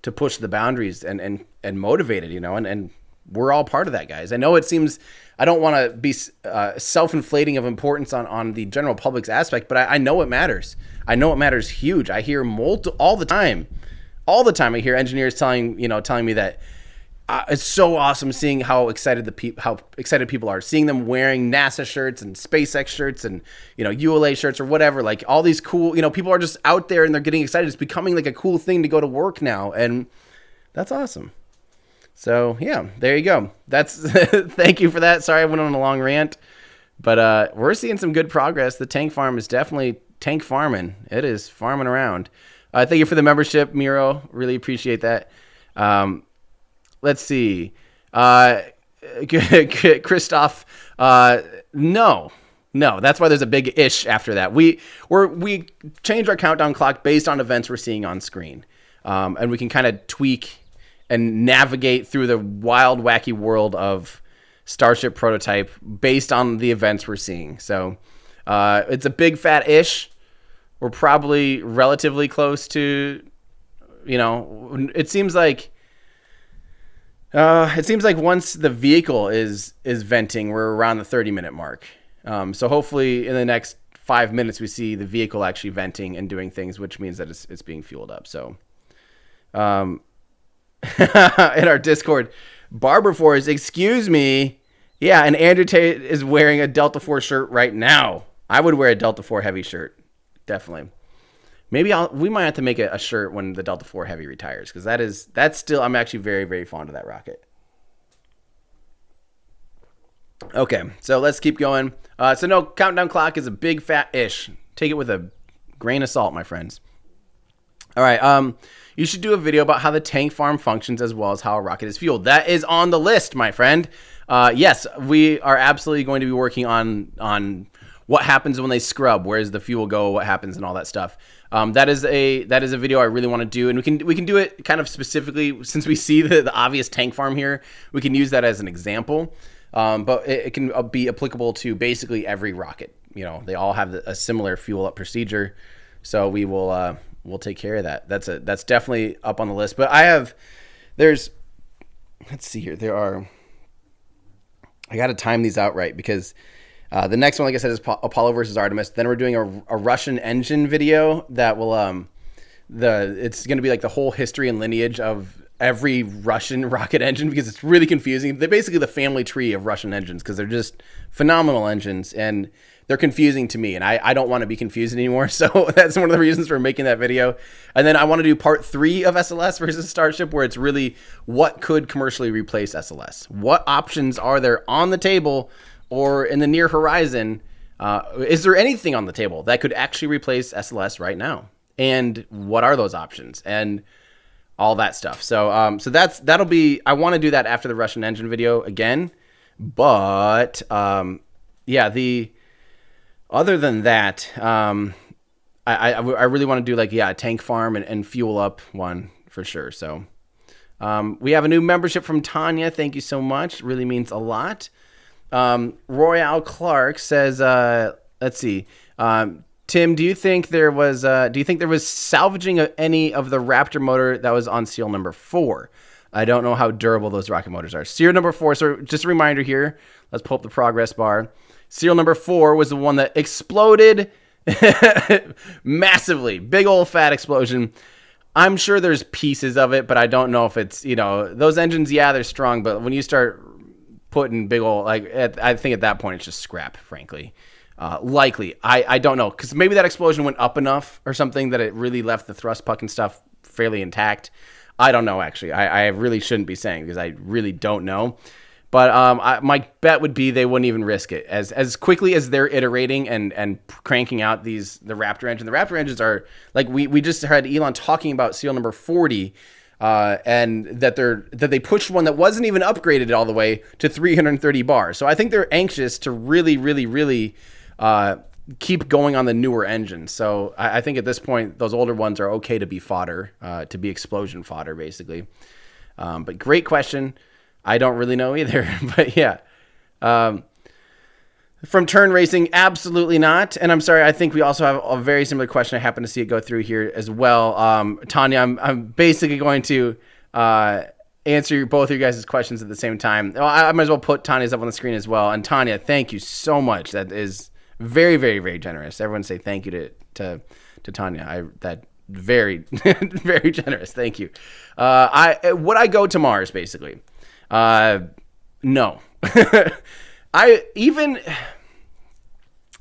to push the boundaries and motivated, you know, and we're all part of that, guys. I know it seems, I don't want to be self-inflating of importance on the general public's aspect, but I know it matters. I know it matters huge. I hear all the time I hear engineers telling me that it's so awesome seeing how excited people are, seeing them wearing NASA shirts and SpaceX shirts and, you know, ULA shirts or whatever, like all these cool, you know, people are just out there and they're getting excited. It's becoming like a cool thing to go to work now. And that's awesome. So yeah, there you go. That's thank you for that. Sorry, I went on a long rant, but we're seeing some good progress. The tank farm is definitely tank farming. It is farming around. Thank you for the membership, Miro. Really appreciate that. Let's see. Christoph, no. That's why there's a big ish after that. We change our countdown clock based on events we're seeing on screen. And we can kind of tweak and navigate through the wild, wacky world of Starship prototype based on the events we're seeing. So it's a big fat ish. We're probably relatively close to, you know, it seems like once the vehicle is venting, we're around the 30-minute mark. So hopefully in the next 5 minutes, we see the vehicle actually venting and doing things, which means that it's being fueled up. So in our Discord, Barber Force, excuse me. Yeah, and Andrew Tate is wearing a Delta 4 shirt right now. I would wear a Delta 4 Heavy shirt. Definitely. Maybe we might have to make a shirt when the Delta 4 Heavy retires, because that's still, I'm actually very, very fond of that rocket. Okay, so let's keep going. So no, countdown clock is a big fat ish. Take it with a grain of salt, my friends. All right, you should do a video about how the tank farm functions as well as how a rocket is fueled. That is on the list, my friend. Yes, we are absolutely going to be working on what happens when they scrub, where does the fuel go, what happens, and all that stuff. That is a video I really want to do, and we can do it kind of specifically, since we see the obvious tank farm here. We can use that as an example, but it can be applicable to basically every rocket. You know, they all have a similar fuel up procedure, so we'll take care of that. That's definitely up on the list. But let's see here. I got to time these out right, because the next one, like I said, is Apollo versus Artemis. Then we're doing a Russian engine video that will it's going to be like the whole history and lineage of every Russian rocket engine, because it's really confusing. They're basically the family tree of Russian engines, because they're just phenomenal engines, and they're confusing to me, and I don't want to be confused anymore. So that's one of the reasons for making that video. And then I want to do part 3 of SLS versus Starship, where it's really what could commercially replace SLS. What options are there on the table or in the near horizon? Is there anything on the table that could actually replace SLS right now? And what are those options? And all that stuff. So that'll be, I want to do that after the Russian engine video again. But other than that, I really want to do a tank farm and fuel up one for sure. So we have a new membership from Tanya. Thank you so much. Really means a lot. Royale Clark says, let's see. Tim, do you think there was salvaging of any of the Raptor motor that was on serial number 4? I don't know how durable those rocket motors are. Serial number 4. So just a reminder here. Let's pull up the progress bar. Serial number 4 was the one that exploded massively. Big old fat explosion. I'm sure there's pieces of it, but I don't know if it's, those engines, yeah, they're strong, but when you start putting big old, I think at that point it's just scrap, frankly. Likely. I don't know, because maybe that explosion went up enough or something that it really left the thrust puck and stuff fairly intact. I don't know, actually. I really shouldn't be saying, because I really don't know. But my bet would be they wouldn't even risk it as quickly as they're iterating and cranking out the Raptor engine. The Raptor engines are like we just had Elon talking about serial number 40, and that they pushed one that wasn't even upgraded all the way to 330 bars. So I think they're anxious to really, really, really keep going on the newer engines. So I think at this point those older ones are okay to be fodder, to be explosion fodder, basically. But great question. I don't really know either, but yeah. From Turn Racing, absolutely not. And I'm sorry, I think we also have a very similar question. I happen to see it go through here as well. Tanya, I'm basically going to answer both of you guys' questions at the same time. Well, I might as well put Tanya's up on the screen as well. And Tanya, thank you so much. That is very, very, very generous. Everyone say thank you to Tanya. That very, very generous. Thank you. Would I go to Mars, basically? No.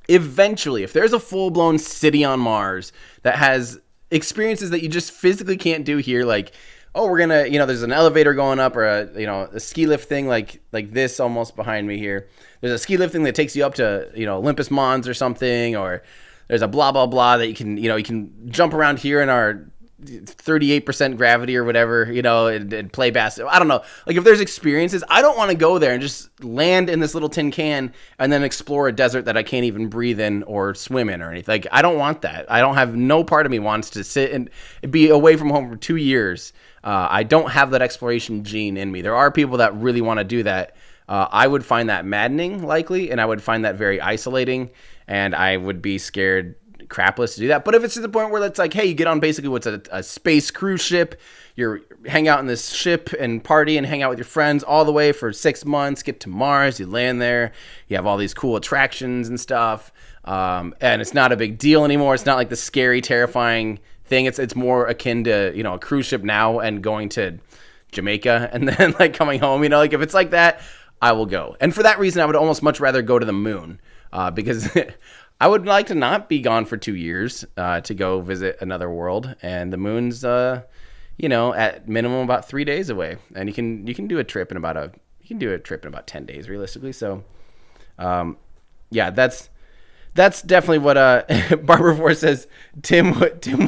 Eventually, if there's a full-blown city on Mars that has experiences that you just physically can't do here, like, oh, we're gonna, there's an elevator going up, or a ski lift thing like this almost behind me here. There's a ski lift thing that takes you up to, Olympus Mons or something, or there's a blah blah blah that you can jump around here in our 38% gravity or whatever, and play basketball. I don't know. Like, if there's experiences, I don't want to go there and just land in this little tin can and then explore a desert that I can't even breathe in or swim in or anything. Like, I don't want that. No part of me wants to sit and be away from home for 2 years. I don't have that exploration gene in me. There are people that really want to do that. I would find that maddening, likely, and I would find that very isolating, and I would be scared crapless to do that. But if it's to the point where it's like, hey, you get on basically what's a space cruise ship, you hang out in this ship and party and hang out with your friends all the way for 6 months, get to Mars, you land there, you have all these cool attractions and stuff, and it's not a big deal anymore. It's not like the scary, terrifying thing. It's more akin to, a cruise ship now and going to Jamaica and then like coming home, like if it's like that, I will go. And for that reason, I would almost much rather go to the moon, because I would like to not be gone for 2 years to go visit another world, and the moon's at minimum about 3 days away, and you can do a trip in about 10 days realistically. So, yeah, that's definitely what Barbara Force says. Tim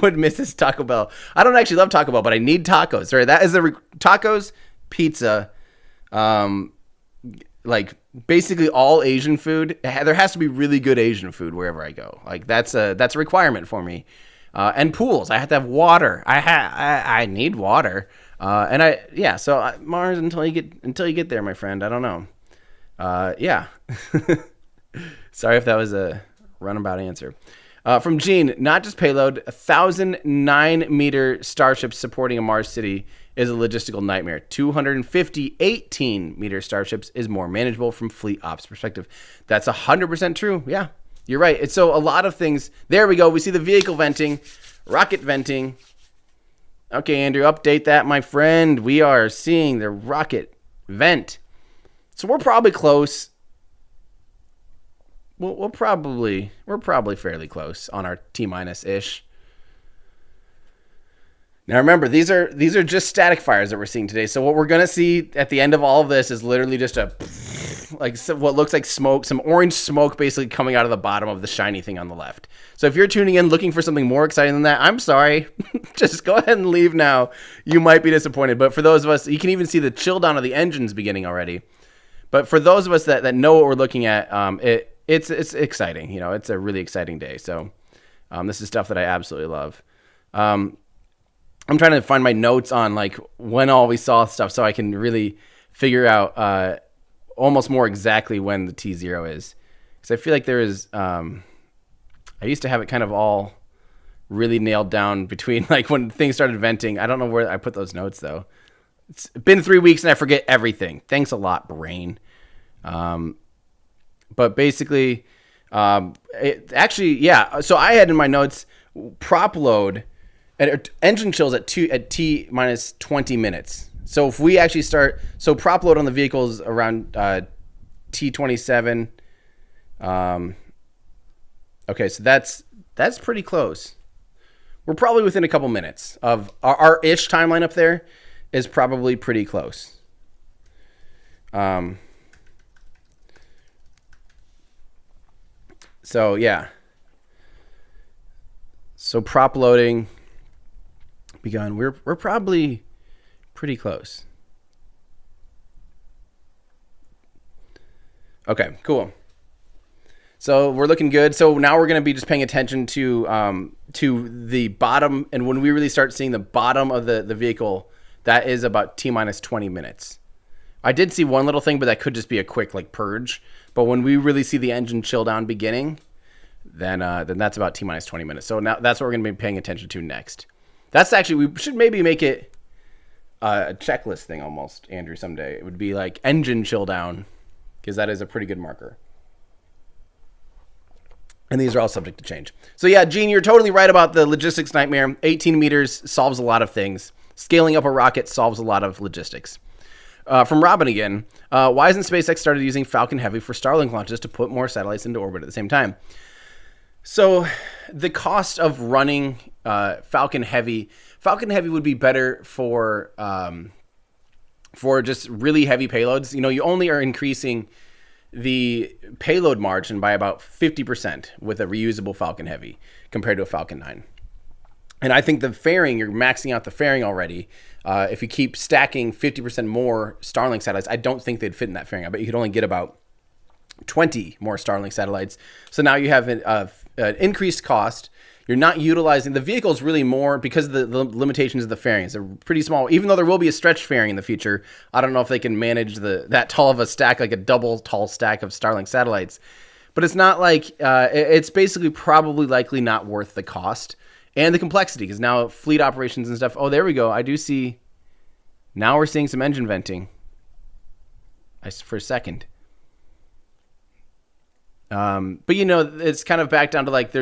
would miss his Taco Bell. I don't actually love Taco Bell, but I need tacos. Right, that is tacos, pizza, like basically all Asian food. There has to be really good Asian food wherever I go. Like that's a requirement for me. And pools. I have to have water. I need water. So Mars until you get there, my friend. I don't know. Yeah. Sorry if that was a runabout answer. From Gene, not just payload, 1,009-meter starships supporting a Mars city is a logistical nightmare. 250 18-meter starships is more manageable from fleet ops perspective. That's 100% true. Yeah, you're right. It's so a lot of things. There we go. We see the vehicle venting, rocket venting. Okay, Andrew, update that, my friend. We are seeing the rocket vent. So we're probably close. We're probably fairly close on our T-ish. Now remember, these are just static fires that we're seeing today. So what we're gonna see at the end of all of this is literally just what looks like smoke, some orange smoke basically coming out of the bottom of the shiny thing on the left. So if you're tuning in looking for something more exciting than that, I'm sorry. Just go ahead and leave now. You might be disappointed. But for those of us, you can even see the chill down of the engines beginning already. But for those of us that know what we're looking at, it's exciting. It's a really exciting day. So this is stuff that I absolutely love. I'm trying to find my notes on like when all we saw stuff so I can really figure out almost more exactly when the T0 is. Because I feel like there is, I used to have it kind of all really nailed down between like when things started venting. I don't know where I put those notes though. It's been 3 weeks and I forget everything. Thanks a lot, brain. But basically, so I had in my notes prop load and engine chills at T minus 20 minutes. So if we actually start, so prop load on the vehicles around T27. Okay, so that's pretty close. We're probably within a couple minutes of our ish timeline up there is probably pretty close. So yeah. So prop loading begun. We're probably pretty close. Okay, cool. So we're looking good. So now we're going to be just paying attention to the bottom, and when we really start seeing the bottom of the vehicle, that is about T-minus 20 minutes. I did see one little thing, but that could just be a quick like purge. But when we really see the engine chill down beginning, then that's about T-minus 20 minutes. So now that's what we're going to be paying attention to next. That's actually, we should maybe make it a checklist thing almost, Andrew, someday. It would be like engine chill down, because that is a pretty good marker. And these are all subject to change. So yeah, Gene, you're totally right about the logistics nightmare. 18 meters solves a lot of things. Scaling up a rocket solves a lot of logistics. From Robin again, why hasn't SpaceX started using Falcon Heavy for Starlink launches to put more satellites into orbit at the same time? So the cost of running Falcon Heavy would be better for just really heavy payloads. You know, you only are increasing the payload margin by about 50% with a reusable Falcon Heavy compared to a Falcon 9. And I think the fairing, you're maxing out the fairing already. If you keep stacking 50% more Starlink satellites, I don't think they'd fit in that fairing. I bet you could only get about 20 more Starlink satellites. So now you have an increased cost. You're not utilizing the vehicles really more because of the limitations of the fairings. They're pretty small, even though there will be a stretch fairing in the future. I don't know if they can manage that tall of a stack, like a double tall stack of Starlink satellites. But it's not like, it's basically probably likely not worth the cost and the complexity, because now fleet operations and stuff. Oh, there we go. I do see, now we're seeing some engine venting for a second. But you know, it's kind of back down to like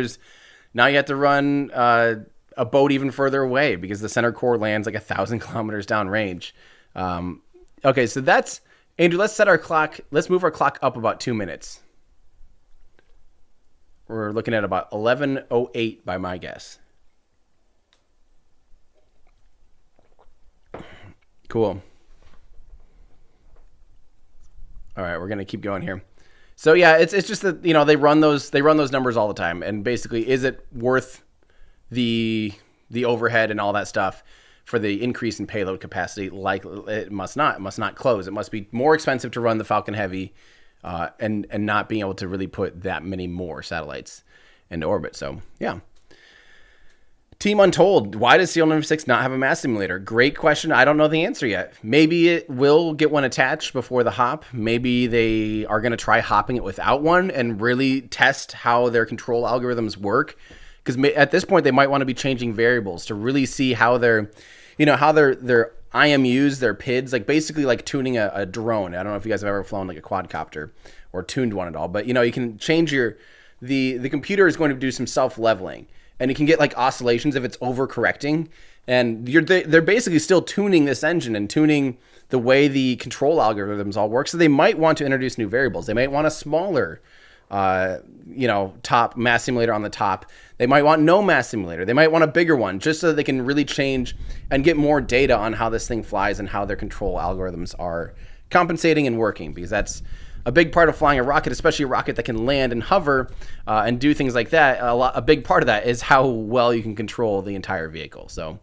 now you have to run a boat even further away because the center core lands like 1,000 kilometers downrange. Okay, so that's, Andrew, let's set our clock. Let's move our clock up about 2 minutes. We're looking at about 11:08 by my guess. Cool. All right, we're going to keep going here. So yeah, it's just that, you know, they run those numbers all the time, and basically, is it worth the overhead and all that stuff for the increase in payload capacity? Like, it must not. It must not close. It must be more expensive to run the Falcon Heavy, and not being able to really put that many more satellites into orbit. So yeah. Team Untold, why does Serial Number 6 not have a mass simulator? Great question. I don't know the answer yet. Maybe it will get one attached before the hop. Maybe they are going to try hopping it without one and really test how their control algorithms work. Because at this point, they might want to be changing variables to really see how their IMUs, their PIDs, like basically like tuning a drone. I don't know if you guys have ever flown like a quadcopter or tuned one at all, but you know, you can change the computer is going to do some self-leveling. And you can get like oscillations if it's overcorrecting, and they're basically still tuning this engine and tuning the way the control algorithms all work. So they might want to introduce new variables. They might want a smaller, top mass simulator on the top. They might want no mass simulator. They might want a bigger one, just so that they can really change and get more data on how this thing flies and how their control algorithms are compensating and working, because that's a big part of flying a rocket, especially a rocket that can land and hover and do things like that. A big part of that is how well you can control the entire vehicle. So,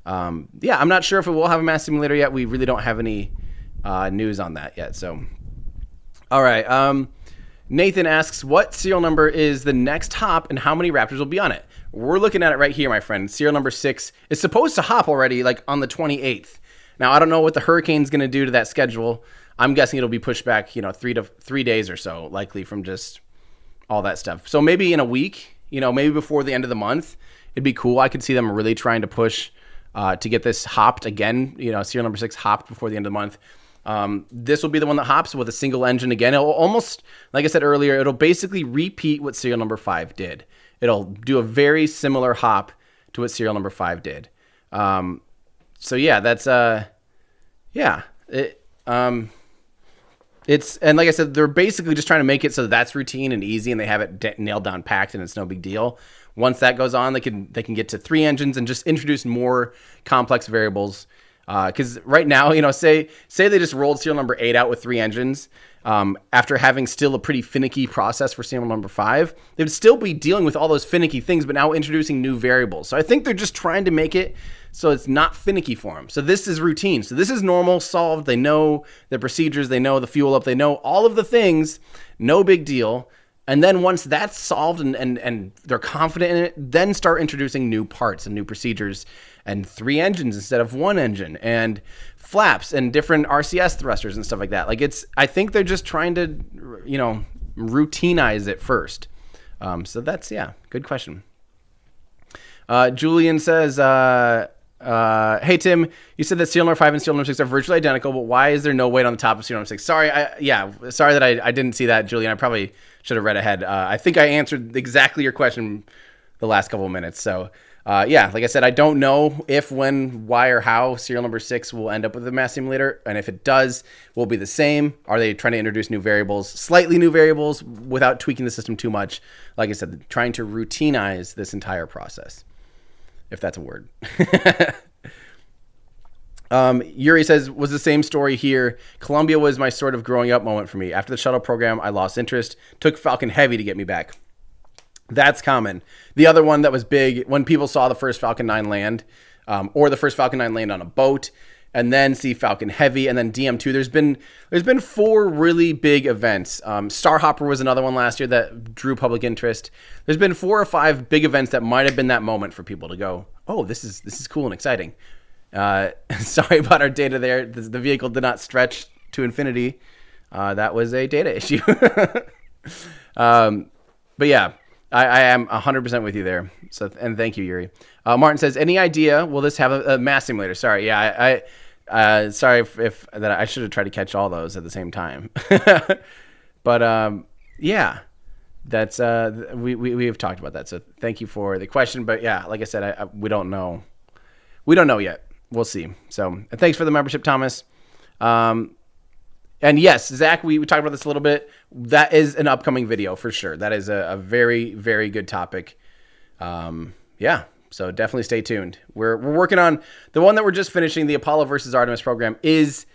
yeah, I'm not sure if it will have a mass simulator yet. We really don't have any news on that yet. So, all right. Nathan asks, what serial number is the next hop and how many Raptors will be on it? We're looking at it right here, my friend. Serial number 6 is supposed to hop already, like on the 28th. Now, I don't know what the hurricane's going to do to that schedule. I'm guessing it'll be pushed back, 3 days or so, likely from just all that stuff. So maybe in a week, maybe before the end of the month, it'd be cool. I could see them really trying to push to get this hopped again, serial number 6 hopped before the end of the month. This will be the one that hops with a single engine again. It'll almost, like I said earlier, it'll basically repeat what serial number 5 did. It'll do a very similar hop to what serial number 5 did. So yeah, that's, and like I said, they're basically just trying to make it so that's routine and easy, and they have it nailed down, packed, and it's no big deal. Once that goes on, they can get to 3 engines and just introduce more complex variables Because right now, say they just rolled serial number 8 out with 3 engines, after having still a pretty finicky process for serial number 5, they would still be dealing with all those finicky things, but now introducing new variables. So I think they're just trying to make it so it's not finicky for them. So this is routine. So this is normal, solved. They know the procedures. They know the fuel up. They know all of the things. No big deal. And then once that's solved and they're confident in it, then start introducing new parts and new procedures and 3 engines instead of 1 engine and flaps and different RCS thrusters and stuff like that. I think they're just trying to, routinize it first. So that's, good question. Julian says, hey, Tim, you said that serial number 5 and serial number 6 are virtually identical, but why is there no weight on the top of serial number 6? Sorry that I didn't see that, Julian. I probably should have read ahead. I think I answered exactly your question the last couple of minutes. So, like I said, I don't know if, when, why, or how serial number 6 will end up with a mass simulator. And if it does, will it be the same? Are they trying to introduce new variables, slightly new variables, without tweaking the system too much? Like I said, trying to routinize this entire process, if that's a word. Yuri says, was the same story here. Columbia was my sort of growing up moment for me. After the shuttle program, I lost interest. Took Falcon Heavy to get me back. That's common. The other one that was big, when people saw the first Falcon 9 land, or the first Falcon 9 land on a boat, and then see Falcon Heavy, and then DM2. There's been 4 really big events. Starhopper was another one last year that drew public interest. There's been 4 or 5 big events that might have been that moment for people to go, oh, this is cool and exciting. Sorry about our data there. The vehicle did not stretch to infinity. That was a data issue. But yeah, I am 100% with you there. So, and thank you, Yuri. Martin says, any idea, will this have a mass simulator? Sorry. Yeah. Sorry if that I should have tried to catch all those at the same time. But, yeah, that's, we have talked about that. So thank you for the question. But yeah, like I said, we don't know. We don't know yet. We'll see. So, and thanks for the membership, Thomas. And yes, Zach, we talked about this a little bit. That is an upcoming video for sure. That is a very, very good topic. Yeah, so definitely stay tuned. We're working on the one that we're just finishing. The Apollo versus Artemis program is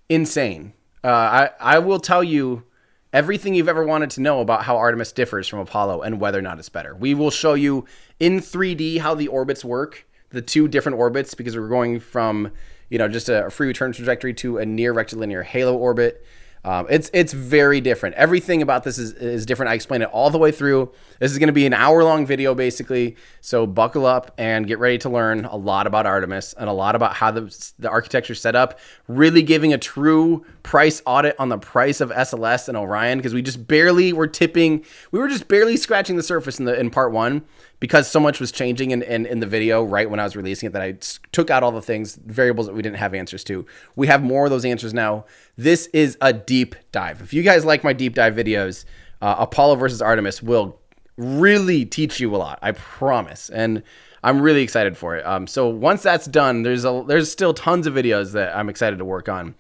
insane. I will tell you everything you've ever wanted to know about how Artemis differs from Apollo and whether or not it's better. We will show you in 3D how the orbits work, the 2 different orbits, because we're going from, just a free return trajectory to a near rectilinear halo orbit. It's very different. Everything about this is different. I explain it all the way through. This is going to be an hour-long video, basically. So buckle up and get ready to learn a lot about Artemis and a lot about how the architecture is set up, really giving a true price audit on the price of SLS and Orion, because we were just barely scratching the surface in part 1, because so much was changing in the video right when I was releasing it that I took out all the variables that we didn't have answers to. We have more of those answers now. This is a deep dive. If you guys like my deep dive videos, Apollo versus Artemis will really teach you a lot, I promise. And I'm really excited for it. So once that's done, there's still tons of videos that I'm excited to work on.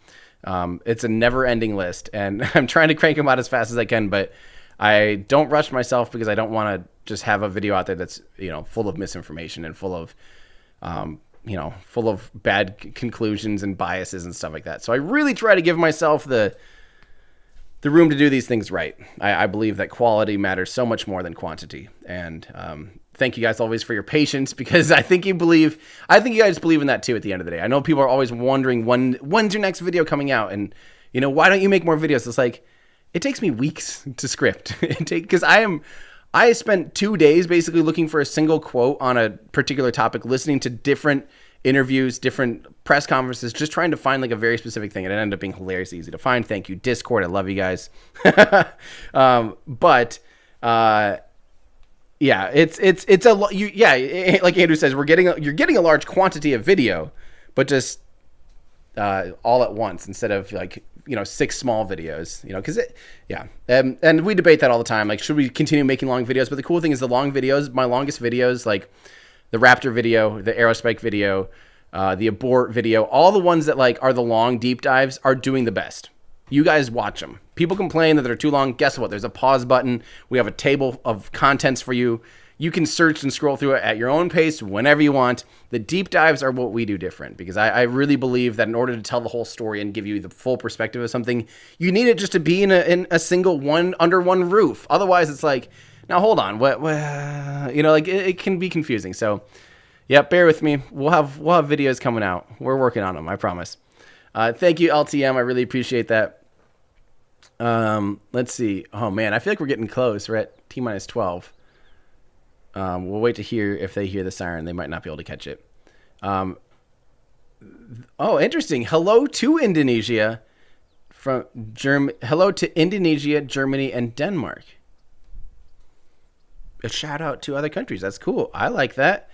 It's a never-ending list, and I'm trying to crank them out as fast as I can, but I don't rush myself because I don't want to just have a video out there that's, full of misinformation and full of bad conclusions and biases and stuff like that. So I really try to give myself the room to do these things right. I believe that quality matters so much more than quantity. And thank you guys always for your patience, because I think you guys believe in that too at the end of the day. I know people are always wondering when's your next video coming out, and why don't you make more videos? It's like, it takes me weeks to script. Because I spent 2 days basically looking for a single quote on a particular topic, listening to different interviews, different press conferences, just trying to find like a very specific thing. And it ended up being hilariously easy to find. Thank you, Discord. I love you guys. Yeah, like Andrew says, you're getting a large quantity of video, but just all at once instead of 6 small videos, because and we debate that all the time. Like, should we continue making long videos? But the cool thing is the long videos, my longest videos, like the Raptor video, the Aerospike video, the Abort video, all the ones that are the long deep dives are doing the best. You guys watch them. People complain that they're too long. Guess what? There's a pause button. We have a table of contents for you. you can search and scroll through it at your own pace whenever you want. The deep dives are what we do different, because I really believe that in order to tell the whole story and give you the full perspective of something, you need it just to be in a single one, under one roof. Otherwise, it's like, now hold on, what like it can be confusing. So, yeah, bear with me. We'll have videos coming out. We're working on them, I promise. Thank you, LTM. I really appreciate that. Let's see. Oh man, I feel like we're getting close. We're at T-minus 12. We'll wait to hear if they hear the siren. They might not be able to catch it. Oh, interesting. Hello to Indonesia from Hello to Indonesia, Germany, and Denmark. A shout out to other countries. That's cool. I like that.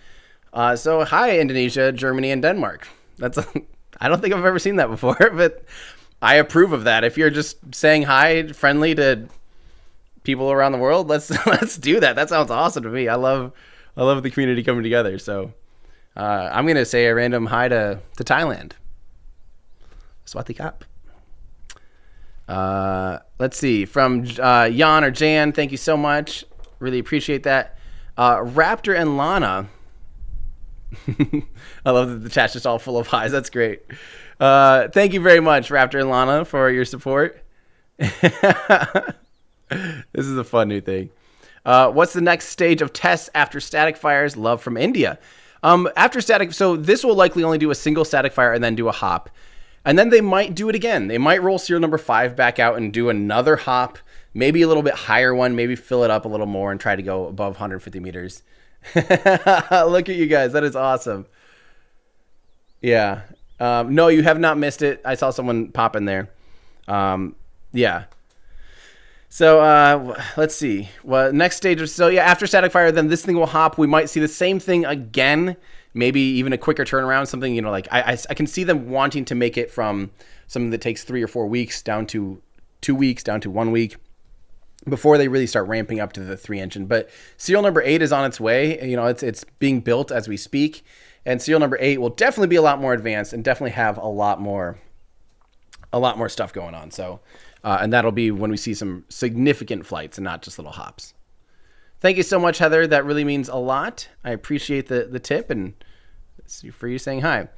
So hi, Indonesia, Germany, and Denmark. That's I don't think I've ever seen that before, but I approve of that. If you're just saying hi, friendly to people around the world, let's do that. That sounds awesome to me. I love the community coming together. So I'm gonna say a random hi to Thailand. Swati Kap. Let's see, from Jan or Jan. Thank you so much. Really appreciate that. Raptor and Lana. I love that the chat's just all full of highs. That's great. Thank you very much, Raptor and Lana, for your support. This is a fun new thing. What's the next stage of tests after static fires? Love from India. After static, so this will likely only do a single static fire and then do a hop. And then they might do it again. They might roll serial number 5 back out and do another hop, maybe a little bit higher one, maybe fill it up a little more and try to go above 150 meters. Look at you guys. That is awesome. Yeah. No, you have not missed it. I saw someone pop in there. Yeah. So let's see. Well, next stage of, so yeah, after static fire, then this thing will hop. We might see the same thing again, maybe even a quicker turnaround, something, like I can see them wanting to make it from something that takes 3 or 4 weeks down to 2 weeks, down to 1 week, before they really start ramping up to the 3 engine. But serial number 8 is on its way. It's being built as we speak. And serial number 8 will definitely be a lot more advanced and definitely have a lot more stuff going on. So, and that'll be when we see some significant flights and not just little hops. Thank you so much, Heather. That really means a lot. I appreciate the tip and for you saying hi.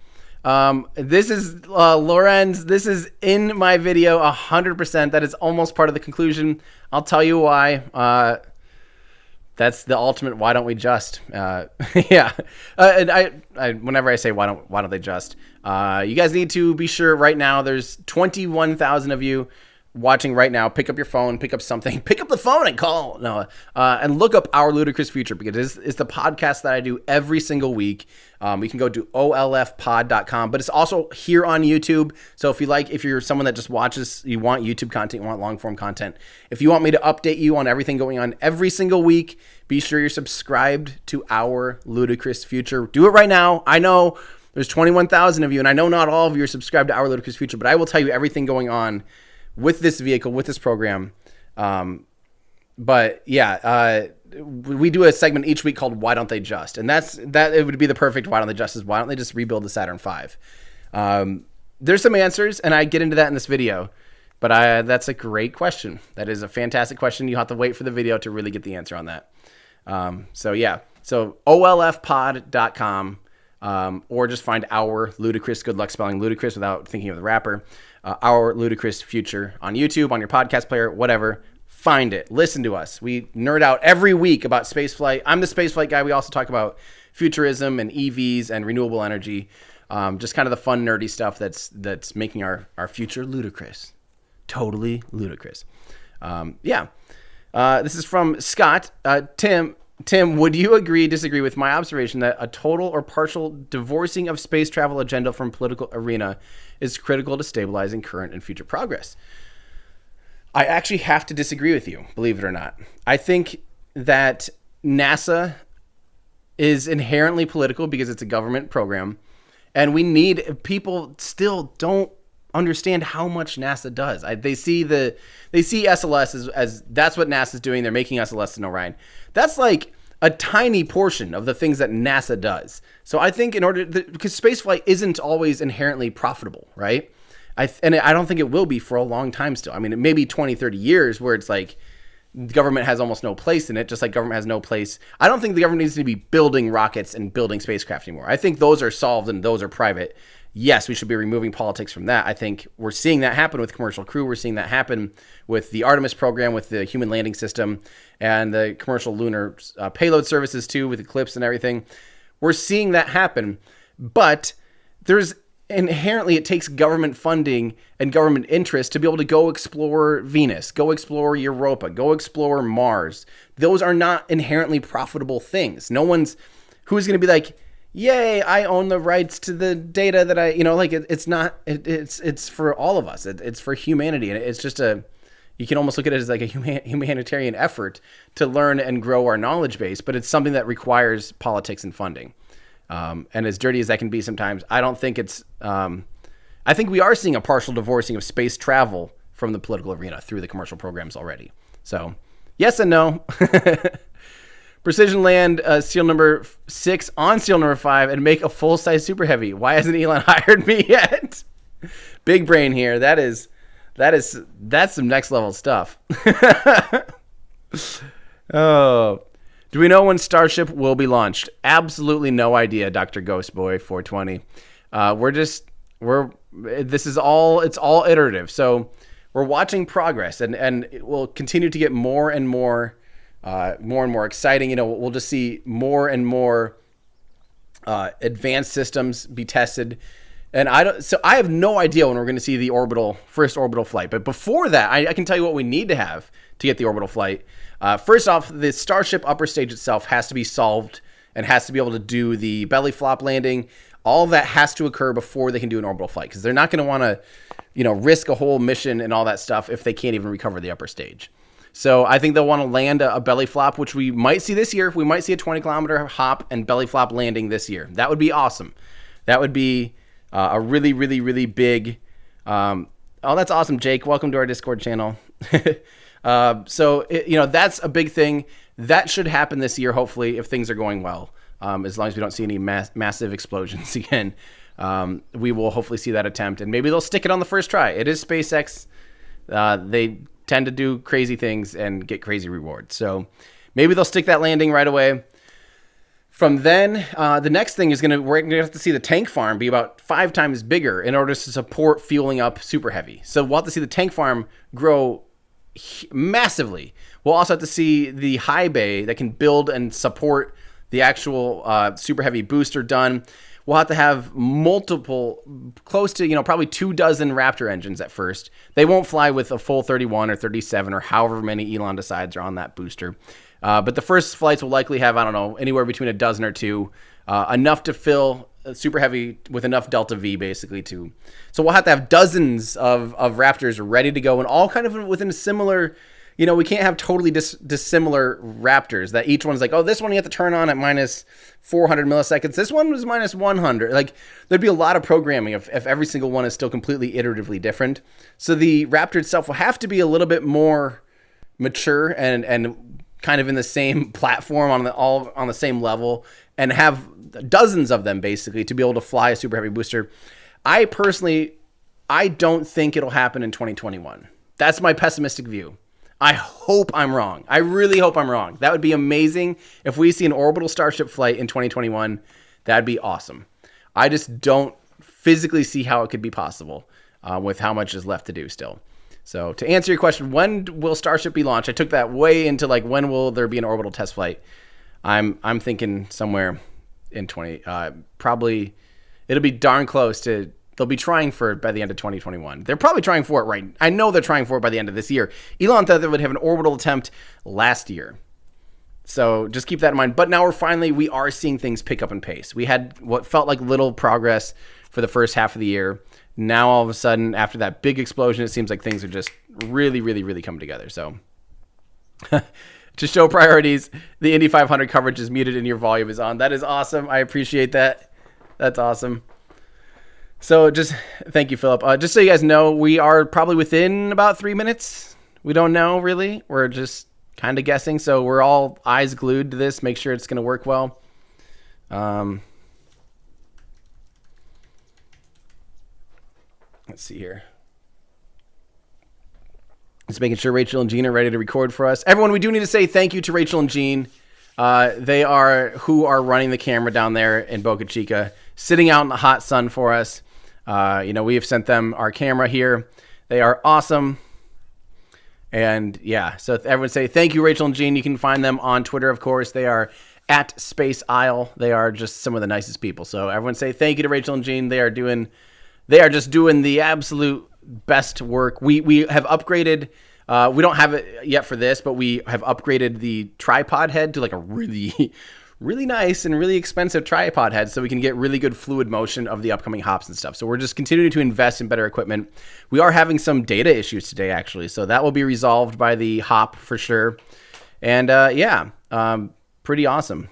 This is Lorenz. This is in my video 100%. That is almost part of the conclusion. I'll tell you why. That's the ultimate. Why don't we just? Yeah. And I whenever I say why don't they just? You guys need to be sure right now. There's 21,000 of you watching right now. Pick up your phone. Pick up something. Pick up the phone and call. No, and look up Our Ludicrous Future, because it's the podcast that I do every single week. You can go to olfpod.com, but it's also here on YouTube. So if you're someone that just watches, you want YouTube content, you want long form content, if you want me to update you on everything going on every single week, be sure you're subscribed to Our Ludicrous Future. Do it right now. I know there's 21,000 of you, and I know not all of you are subscribed to Our Ludicrous Future, but I will tell you everything going on with this vehicle, with this program. But yeah, we do a segment each week called Why Don't They Just? And it would be the perfect Why Don't They Just is why don't they just rebuild the Saturn V? There's some answers, and I get into that in this video, but that's a great question. That is a fantastic question. You have to wait for the video to really get the answer on that. So yeah, so olfpod.com, or just find Our Ludicrous, good luck spelling ludicrous without thinking of the rapper, Our Ludicrous Future on YouTube, on your podcast player, whatever. Find it. Listen to us. We nerd out every week about spaceflight. I'm the spaceflight guy. We also talk about futurism and EVs and renewable energy. Just kind of the fun, nerdy stuff that's making our future ludicrous. Totally ludicrous. Yeah. This is from Scott. Tim, would you disagree with my observation that a total or partial divorcing of space travel agenda from political arena is critical to stabilizing current and future progress? I actually have to disagree with you, believe it or not. I think that NASA is inherently political because it's a government program, and people still don't understand how much NASA does. They see SLS as that's what NASA's doing. They're making SLS to Orion. That's like a tiny portion of the things that NASA does. So I think because spaceflight isn't always inherently profitable, right? And I don't think it will be for a long time still. I mean, it may be 20, 30 years where it's like government has almost no place in it, just like government has no place. I don't think the government needs to be building rockets and building spacecraft anymore. I think those are solved and those are private. Yes, we should be removing politics from that. I think we're seeing that happen with Commercial Crew. We're seeing that happen with the Artemis program, with the human landing system, and the commercial lunar payload services too, with Eclipse and everything. We're seeing that happen, but there's inherently, it takes government funding and government interest to be able to go explore Venus, go explore Europa, go explore Mars. Those are not inherently profitable things. No one's who's going to be like, yay, I own the rights to the data that I, like it's not, it's for all of us. It's for humanity. And it's just you can almost look at it as like a humanitarian effort to learn and grow our knowledge base, but it's something that requires politics and funding. And as dirty as that can be sometimes, I don't think it's, I think we are seeing a partial divorcing of space travel from the political arena through the commercial programs already. So yes and no. Precision land seal number 6 on seal number 5 and make a full-size Super Heavy. Why hasn't Elon hired me yet? Big brain here. That's some next level stuff. Oh, do we know when Starship will be launched? Absolutely no idea, Dr. Ghostboy 420. It's all iterative. So we're watching progress and it will continue to get more and more exciting. We'll just see more and more advanced systems be tested. And I have no idea when we're going to see the first orbital flight. But before that, I can tell you what we need to have to get the orbital flight. First off, the Starship upper stage itself has to be solved and has to be able to do the belly flop landing. All of that has to occur before they can do an orbital flight, because they're not going to want to, risk a whole mission and all that stuff if they can't even recover the upper stage. So I think they'll want to land a belly flop, which we might see this year. We might see a 20-kilometer hop and belly flop landing this year. That would be awesome. That would be a really, really, really big. Oh, that's awesome, Jake. Welcome to our Discord channel. So that's a big thing that should happen this year, hopefully, if things are going well. As long as we don't see any massive explosions again, we will hopefully see that attempt, and maybe they'll stick it on the first try. It is SpaceX. They tend to do crazy things and get crazy rewards. So maybe they'll stick that landing right away. From then, the next thing is we're going to have to see the tank farm be about 5 times bigger in order to support fueling up Super Heavy. So we'll have to see the tank farm grow massively. We'll also have to see the high bay that can build and support the actual Super Heavy booster done. We'll have to have multiple, close to, probably 24 Raptor engines at first. They won't fly with a full 31 or 37 or however many Elon decides are on that booster. But the first flights will likely have, anywhere between a dozen or two, enough to fill Super Heavy with enough Delta V, basically, too. So we'll have to have dozens of Raptors ready to go, and all kind of within a similar, we can't have totally dissimilar Raptors, that each one's like, oh, this one you have to turn on at minus 400 milliseconds. This one was minus 100. Like, there'd be a lot of programming if every single one is still completely iteratively different. So the Raptor itself will have to be a little bit more mature and kind of in the same platform on the same level, and have dozens of them basically to be able to fly a Super Heavy booster. I don't think it'll happen in 2021. That's my pessimistic view. I hope I'm wrong. I really hope I'm wrong. That would be amazing if we see an orbital Starship flight in 2021. That'd be awesome. I just don't physically see how it could be possible with how much is left to do still. So to answer your question, when will Starship be launched? I took that way into when will there be an orbital test flight? I'm thinking somewhere in probably it'll be darn close to. They'll be trying for it by the end of 2021. They're probably trying for it right. I know they're trying for it by the end of this year. Elon thought they would have an orbital attempt last year. So just keep that in mind. But now we are seeing things pick up in pace. We had what felt like little progress for the first half of the year. Now all of a sudden, after that big explosion, it seems like things are just really, really, really coming together. So to show priorities, the Indy 500 coverage is muted and your volume is on. That is awesome. I appreciate that. That's awesome. So just thank you, Philip. Just so you guys know, we are probably within about 3 minutes. We don't know really. We're just kind of guessing. So we're all eyes glued to this. Make sure it's going to work well. Let's see here. Just making sure Rachel and Jean are ready to record for us. Everyone, we do need to say thank you to Rachel and Jean. They are who are running the camera down there in Boca Chica, sitting out in the hot sun for us. We have sent them our camera here. They are awesome. And yeah, so everyone say thank you, Rachel and Jean. You can find them on Twitter, of course. They are at Space Isle. They are just some of the nicest people. So everyone say thank you to Rachel and Jean. They are just doing the absolute best work. We have upgraded. We don't have it yet for this, but we have upgraded the tripod head to like a really, really nice and really expensive tripod head so we can get really good fluid motion of the upcoming hops and stuff. So we're just continuing to invest in better equipment. We are having some data issues today, actually, so that will be resolved by the hop for sure. And pretty awesome.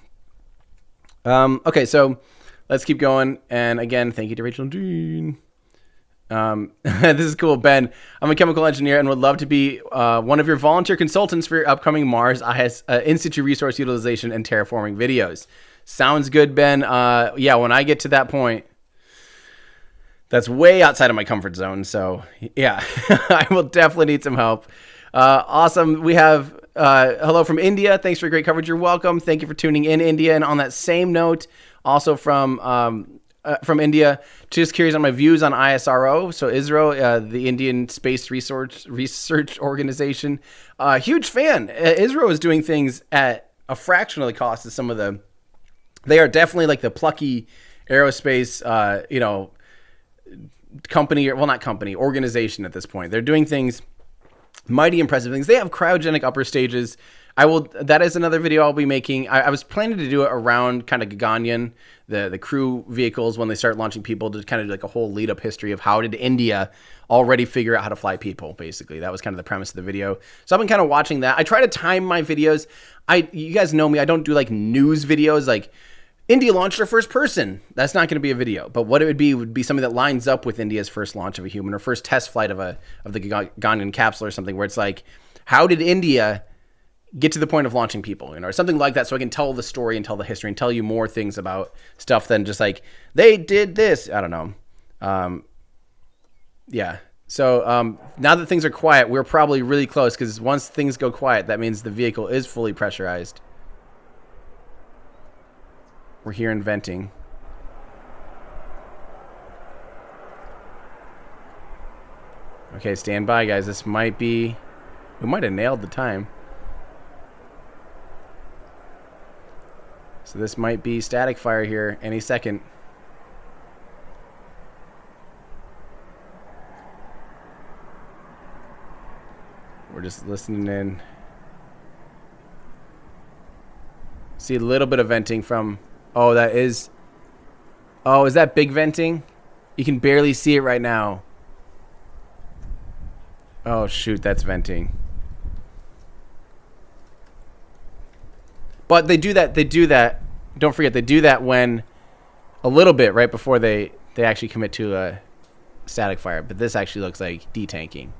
Okay, so let's keep going. And again, thank you to Rachel and Jean. This is cool, Ben. I'm a chemical engineer and would love to be one of your volunteer consultants for your upcoming Mars IS in-situ resource utilization and terraforming videos. Sounds good, Ben. Yeah, when I get to that point, that's way outside of my comfort zone. So yeah, I will definitely need some help. Awesome. We have hello from India. Thanks for great coverage. You're welcome. Thank you for tuning in, India. And on that same note, also from India, just curious on my views on ISRO. So ISRO, the Indian Space Research Organization, huge fan. ISRO is doing things at a fraction of the cost of some of the. They are definitely like the plucky aerospace, company, well, not company, organization at this point. They're doing things, mighty impressive things. They have cryogenic upper stages. That is another video I'll be making. I was planning to do it around kind of Gaganyaan, the crew vehicles, when they start launching people, to kind of do like a whole lead up history of how did India already figure out how to fly people, basically. That was kind of the premise of the video. So I've been kind of watching that. I try to time my videos. You guys know me. I don't do like news videos like India launched their first person. That's not going to be a video. But what it would be something that lines up with India's first launch of a human or first test flight of the Gaganyaan capsule or something, where it's like, how did India get to the point of launching people, or something like that, so I can tell the story and tell the history and tell you more things about stuff than just like, they did this. I don't know. Yeah. So now that things are quiet, we're probably really close, because once things go quiet, that means the vehicle is fully pressurized. We're hearing venting. Okay, stand by, guys. This might be... We might have nailed the time. So this might be static fire here any second. We're just listening in. See a little bit of venting from... Oh, that is... Oh, is that big venting? You can barely see it right now. Oh, shoot, that's venting. But they do that. Don't forget, they do that when a little bit right before they actually commit to a static fire. But this actually looks like detanking.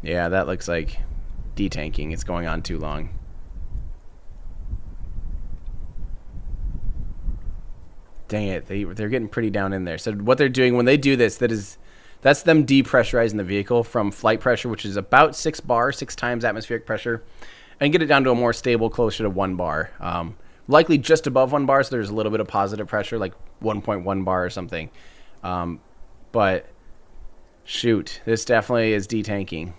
Yeah, that looks like detanking. It's going on too long. Dang it, they're getting pretty down in there. So what they're doing when they do this, that's them depressurizing the vehicle from flight pressure, which is about 6 bar, 6 times atmospheric pressure, and get it down to a more stable, closer to 1 bar. Likely just above 1 bar, so there's a little bit of positive pressure, like 1.1 bar or something. But shoot, this definitely is detanking.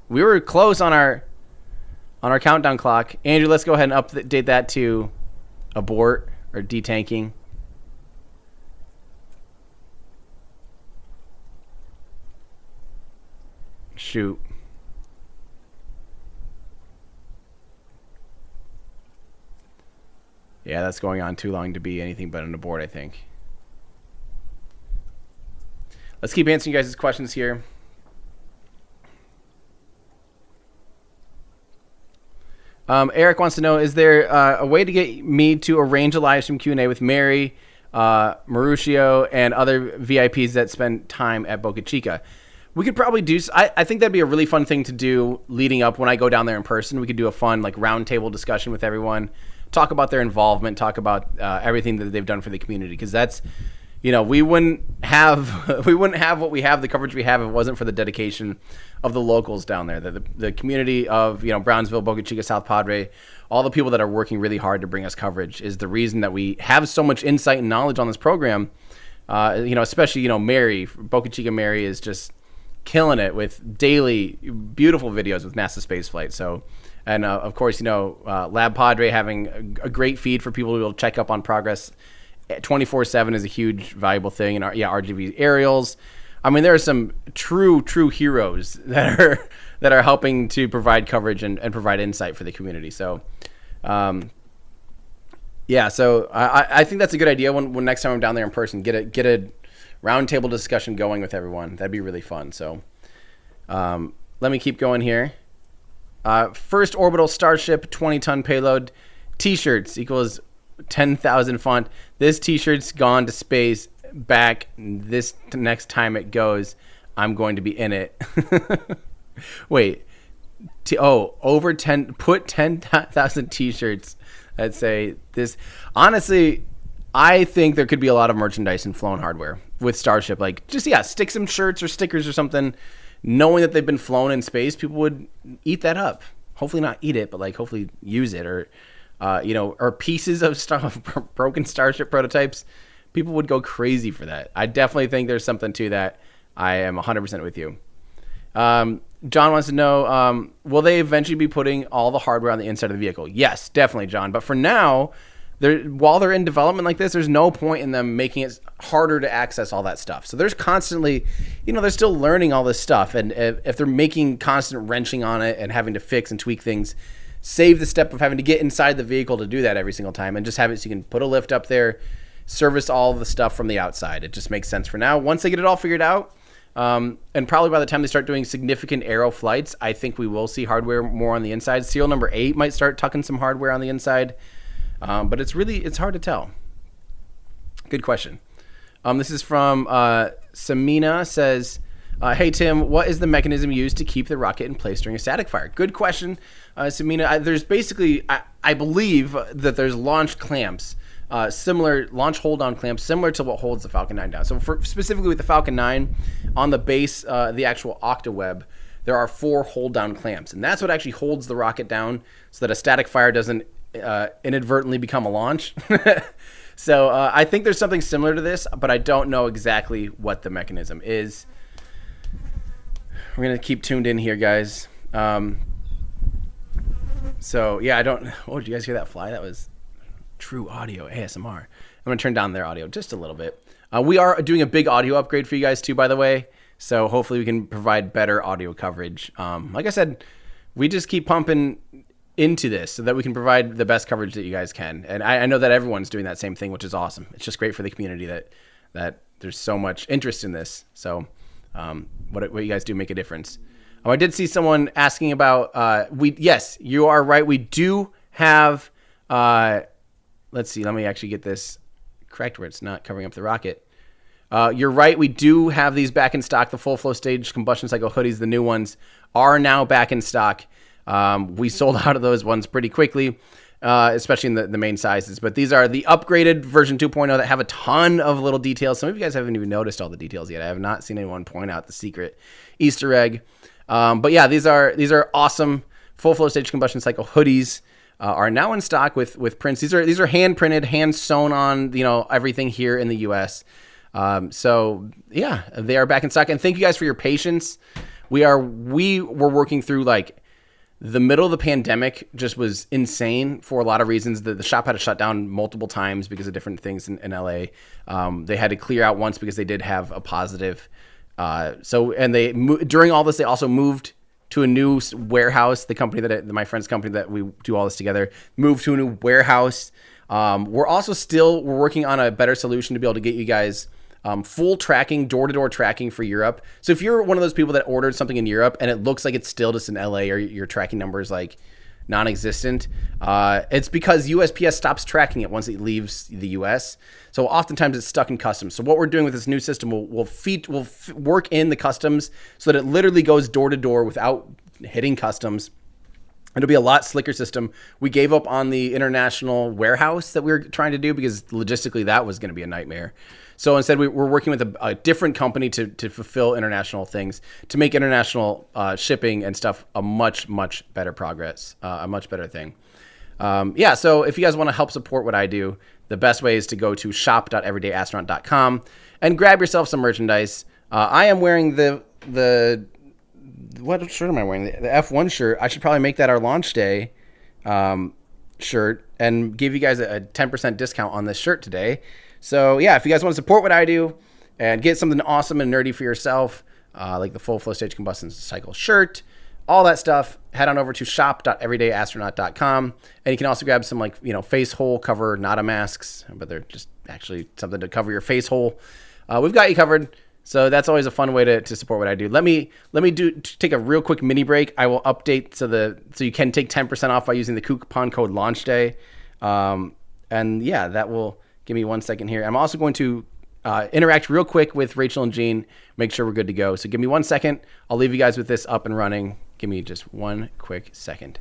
We were close on our countdown clock. Andrew, let's go ahead and update that to abort or detanking. Shoot. Yeah, that's going on too long to be anything but an abort, I think. Let's keep answering you guys' questions here. Eric wants to know, is there a way to get me to arrange a live stream Q&A with Mary, Mauricio, and other VIPs that spend time at Boca Chica? We could probably do... I think that'd be a really fun thing to do leading up when I go down there in person. We could do a fun like roundtable discussion with everyone. talk about their involvement, talk about everything that they've done for the community, because that's, we wouldn't have what we have, the coverage we have, if it wasn't for the dedication of the locals down there, the community of Brownsville, Boca Chica, South Padre, all the people that are working really hard to bring us coverage is the reason that we have so much insight and knowledge on this program. Especially Mary, Boca Chica Mary is just killing it with daily beautiful videos with NASA spaceflight. So, and of course, Lab Padre having a great feed for people to be able to check up on progress 24/7 is a huge valuable thing. And RGV aerials. I mean, there are some true heroes that are helping to provide coverage and provide insight for the community. So, so I think that's a good idea. When next time I'm down there in person, get a roundtable discussion going with everyone. That'd be really fun. So, let me keep going here. First orbital Starship 20-ton payload. T-shirts equals 10,000 font. This T-shirt's gone to space. Back this next time it goes, I'm going to be in it. Wait. Over 10. Put 10,000 T-shirts that say this. Honestly, I think there could be a lot of merchandise and flown hardware with Starship. Like, just stick some shirts or stickers or something. Knowing that they've been flown in space, people would eat that up. Hopefully not eat it, but hopefully use it, or or pieces of stuff, broken Starship prototypes. People would go crazy for that. I definitely think there's something to that. I am 100% with you. John wants to know, will they eventually be putting all the hardware on the inside of the vehicle? Yes, definitely, John. But for now, while they're in development like this, there's no point in them making it harder to access all that stuff. So there's constantly, they're still learning all this stuff. And if they're making constant wrenching on it and having to fix and tweak things, save the step of having to get inside the vehicle to do that every single time, and just have it so you can put a lift up there, service all the stuff from the outside. It just makes sense for now. Once they get it all figured out, and probably by the time they start doing significant aero flights, I think we will see hardware more on the inside. Serial number 8 might start tucking some hardware on the inside, but it's hard to tell. Good question. This is from Samina, says, hey Tim, what is the mechanism used to keep the rocket in place during a static fire? Good question, Samina. There's basically, I believe that there's launch clamps, similar launch hold-on clamps, similar to what holds the Falcon 9 down. So specifically with the Falcon 9, on the base, the actual octaweb, there are 4 hold-down clamps, and that's what actually holds the rocket down so that a static fire doesn't inadvertently become a launch. So I think there's something similar to this, but I don't know exactly what the mechanism is. We're going to keep tuned in here, guys. So, yeah, I don't... Oh, did you guys hear that fly? That was true audio, ASMR. I'm going to turn down their audio just a little bit. We are doing a big audio upgrade for you guys, too, by the way. So hopefully we can provide better audio coverage. Like I said, we just keep pumping into this so that we can provide the best coverage that you guys can. And I know that everyone's doing that same thing, which is awesome. It's just great for the community that there's so much interest in this. So what you guys do make a difference. I did see someone asking about, yes, you are right. We do have, let's see, let me actually get this correct where it's not covering up the rocket. You're right. We do have these back in stock. The full flow stage combustion cycle hoodies, the new ones, are now back in stock. We sold out of those ones pretty quickly, especially in the main sizes. But these are the upgraded version 2.0 that have a ton of little details. Some of you guys haven't even noticed all the details yet. I have not seen anyone point out the secret Easter egg. But yeah, these are awesome full flow stage combustion cycle hoodies. Are now in stock with prints. These are hand printed, hand sewn on, everything here in the U.S. So yeah, they are back in stock. And thank you guys for your patience. We were working through the middle of the pandemic just was insane for a lot of reasons. The shop had to shut down multiple times because of different things in LA. They had to clear out once because they did have a positive. During all this, they also moved to a new warehouse. The company my friend's company that we do all this together, moved to a new warehouse. We're working on a better solution to be able to get you guys full tracking, door-to-door tracking for Europe. So if you're one of those people that ordered something in Europe and it looks like it's still just in LA or your tracking number is non-existent, it's because USPS stops tracking it once it leaves the US. So oftentimes it's stuck in customs. So what we're doing with this new system, we'll work in the customs so that it literally goes door to door without hitting customs. It'll be a lot slicker system. We gave up on the international warehouse that we were trying to do because logistically that was going to be a nightmare. So instead, we're working with a different company to fulfill international things, to make international shipping and stuff a much better progress, a much better thing. Yeah, so if you guys want to help support what I do, the best way is to go to shop.everydayastronaut.com and grab yourself some merchandise. I am wearing the what shirt am I wearing? The F1 shirt. I should probably make that our launch day shirt and give you guys a 10% discount on this shirt today. So yeah, if you guys want to support what I do and get something awesome and nerdy for yourself, like the full flow stage combustion cycle shirt, all that stuff, head on over to shop.everydayastronaut.com. And you can also grab some face hole cover Nada masks, but they're just actually something to cover your face hole. We've got you covered. So that's always a fun way to support what I do. Let me take a real quick mini break. I will update so you can take 10% off by using the coupon code launch day. And yeah, that will give me 1 second here. I'm also going to interact real quick with Rachel and Jean, make sure we're good to go. So give me 1 second. I'll leave you guys with this up and running. Give me just 1 quick second.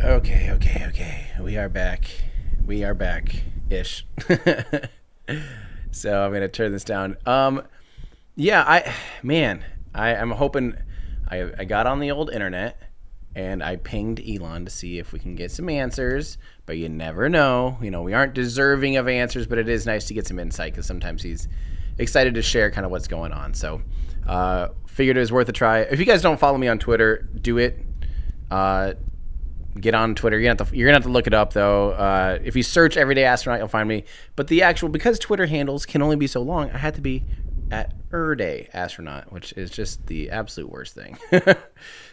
Okay. We are back. We are back-ish. So I'm going to turn this down. Yeah, I'm hoping I got on the old internet and I pinged Elon to see if we can get some answers, but you never know. You know, we aren't deserving of answers, but it is nice to get some insight because sometimes he's excited to share kind of what's going on. So figured it was worth a try. If you guys don't follow me on Twitter, do it. Get on Twitter. You're gonna have to look it up though. If you search Everyday Astronaut, you'll find me. But because Twitter handles can only be so long, I had to be at Day Astronaut, which is just the absolute worst thing.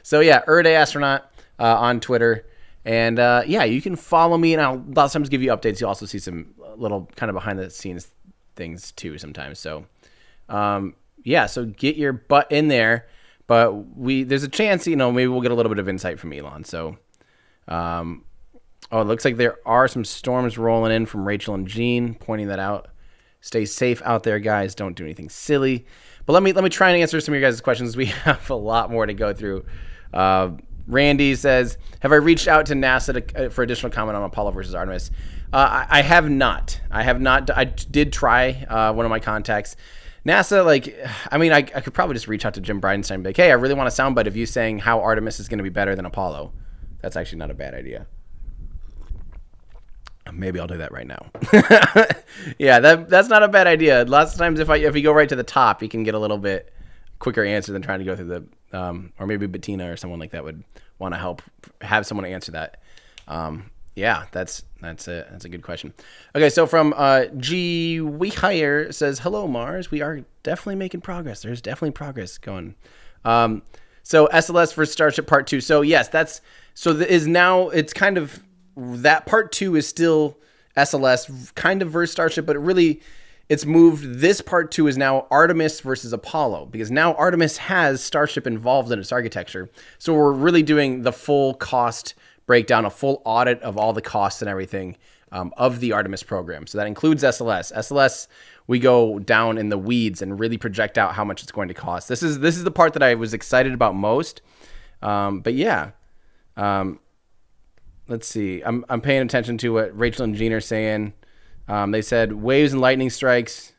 So yeah, Day Astronaut on Twitter, and yeah, you can follow me, and I'll a lot of times give you updates. You'll also see some little kind of behind the scenes things too sometimes. So yeah, so get your butt in there. But there's a chance, maybe we'll get a little bit of insight from Elon. So. It looks like there are some storms rolling in from Rachel and Jean, pointing that out. Stay safe out there, guys. Don't do anything silly. But let me try and answer some of your guys' questions. We have a lot more to go through. Randy says, have I reached out to NASA for additional comment on Apollo versus Artemis? I have not. I did try one of my contacts. NASA, I could probably just reach out to Jim Bridenstine and be like, hey, I really want a soundbite of you saying how Artemis is going to be better than Apollo. That's actually not a bad idea. Maybe I'll do that right now. Yeah, that's not a bad idea. Lots of times if you go right to the top, you can get a little bit quicker answer than trying to go through the or maybe Bettina or someone like that would want to have someone answer that. Yeah, that's a good question. Okay, so from G We Hire says, hello Mars. We are definitely making progress. There's definitely progress going. So SLS for Starship Part 2. So yes, it's kind of that Part 2 is still SLS kind of versus Starship, but it's moved. This Part 2 is now Artemis versus Apollo because now Artemis has Starship involved in its architecture. So we're really doing the full cost breakdown, a full audit of all the costs and everything of the Artemis program. So that includes SLS. SLS, we go down in the weeds and really project out how much it's going to cost. This is the part that I was excited about most. But yeah, let's see. I'm paying attention to what Rachel and Jean are saying. They said waves and lightning strikes.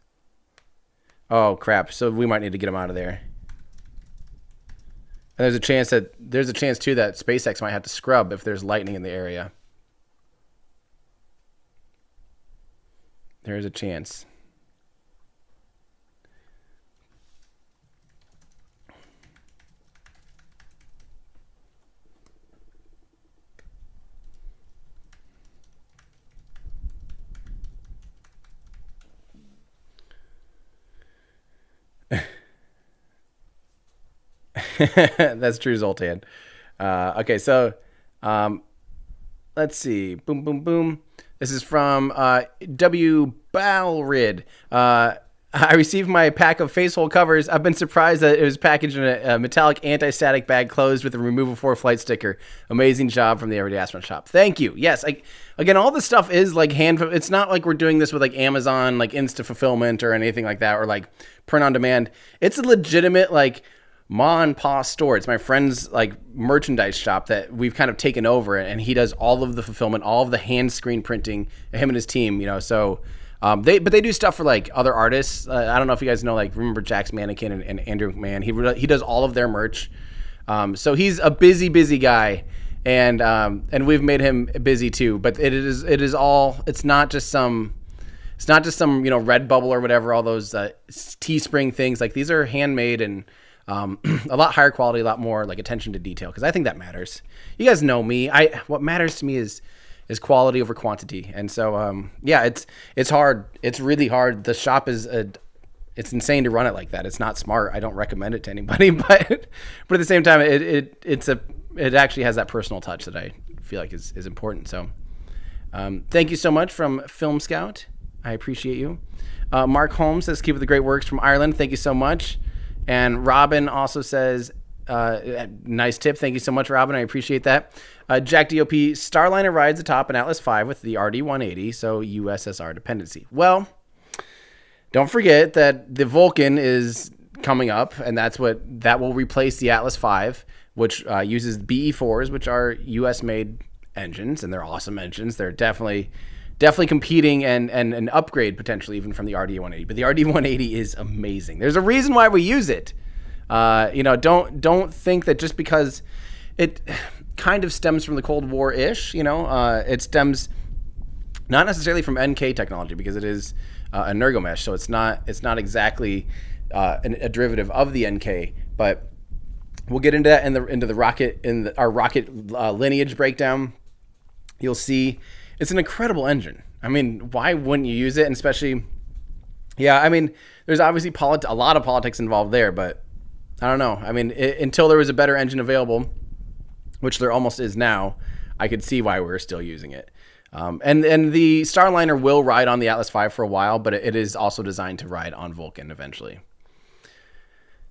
Oh crap! So we might need to get them out of there. And there's a chance too that SpaceX might have to scrub if there's lightning in the area. There is a chance. That's true, Zoltan. Okay, so let's see. Boom, boom, boom. This is from W. Balrid. I received my pack of facehole covers. I've been surprised that it was packaged in a metallic anti-static bag closed with a removable for flight sticker. Amazing job from the Everyday Astronaut shop. Thank you. Yes, again, all this stuff is hand. It's not like we're doing this with Amazon, Insta fulfillment or anything like that, or print on demand. It's a legitimate ma and pa store. It's my friend's merchandise shop that we've kind of taken over, and he does all of the fulfillment, all of the hand screen printing. Him and his team, so they do stuff for other artists. I don't know if you guys know, remember Jack's Mannequin and Andrew McMahon. He does all of their merch. So he's a busy guy, and we've made him busy too. But it is all. It's not just some Redbubble or whatever. All those Teespring things. These are handmade and. A lot higher quality, a lot more attention to detail, because I think that matters. You guys know me. What matters to me is quality over quantity, and so yeah, it's hard. It's really hard. The shop it's insane to run it like that. It's not smart. I don't recommend it to anybody, but at the same time, it actually has that personal touch that I feel like is important. So thank you so much from Film Scout. I appreciate you. Mark Holmes says keep up the great works from Ireland. Thank you so much. And Robin also says, nice tip. Thank you so much, Robin. I appreciate that. Jack DOP, Starliner rides atop an Atlas V with the RD-180, so USSR dependency. Well, don't forget that the Vulcan is coming up, and that will replace the Atlas V, which uses BE-4s, which are US-made engines, and they're awesome engines. They're definitely competing and an upgrade potentially even from the RD-180. But the RD-180 is amazing. There's a reason why we use it. Don't think that just because it kind of stems from the Cold War-ish, it stems not necessarily from NK technology, because it is a Energomesh, so it's not exactly a derivative of the NK. But we'll get into that into the rocket our rocket lineage breakdown. You'll see it's an incredible engine. I mean, why wouldn't you use it? And especially, I mean, there's obviously a lot of politics involved there, but I don't know. I mean, until there was a better engine available, which there almost is now, I could see why we're still using it. And the Starliner will ride on the Atlas V for a while, but it is also designed to ride on Vulcan eventually.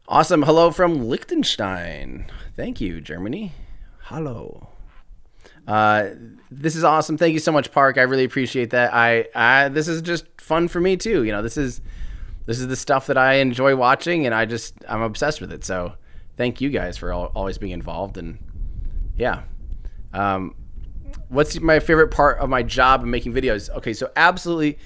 Awesome. Hello from Liechtenstein. Thank you, Germany. Hello. This is awesome. Thank you so much, Park. I really appreciate that. This is just fun for me too. This is the stuff that I enjoy watching, and I'm obsessed with it. So thank you guys for always being involved. And yeah. What's my favorite part of my job in making videos? Okay, so absolutely.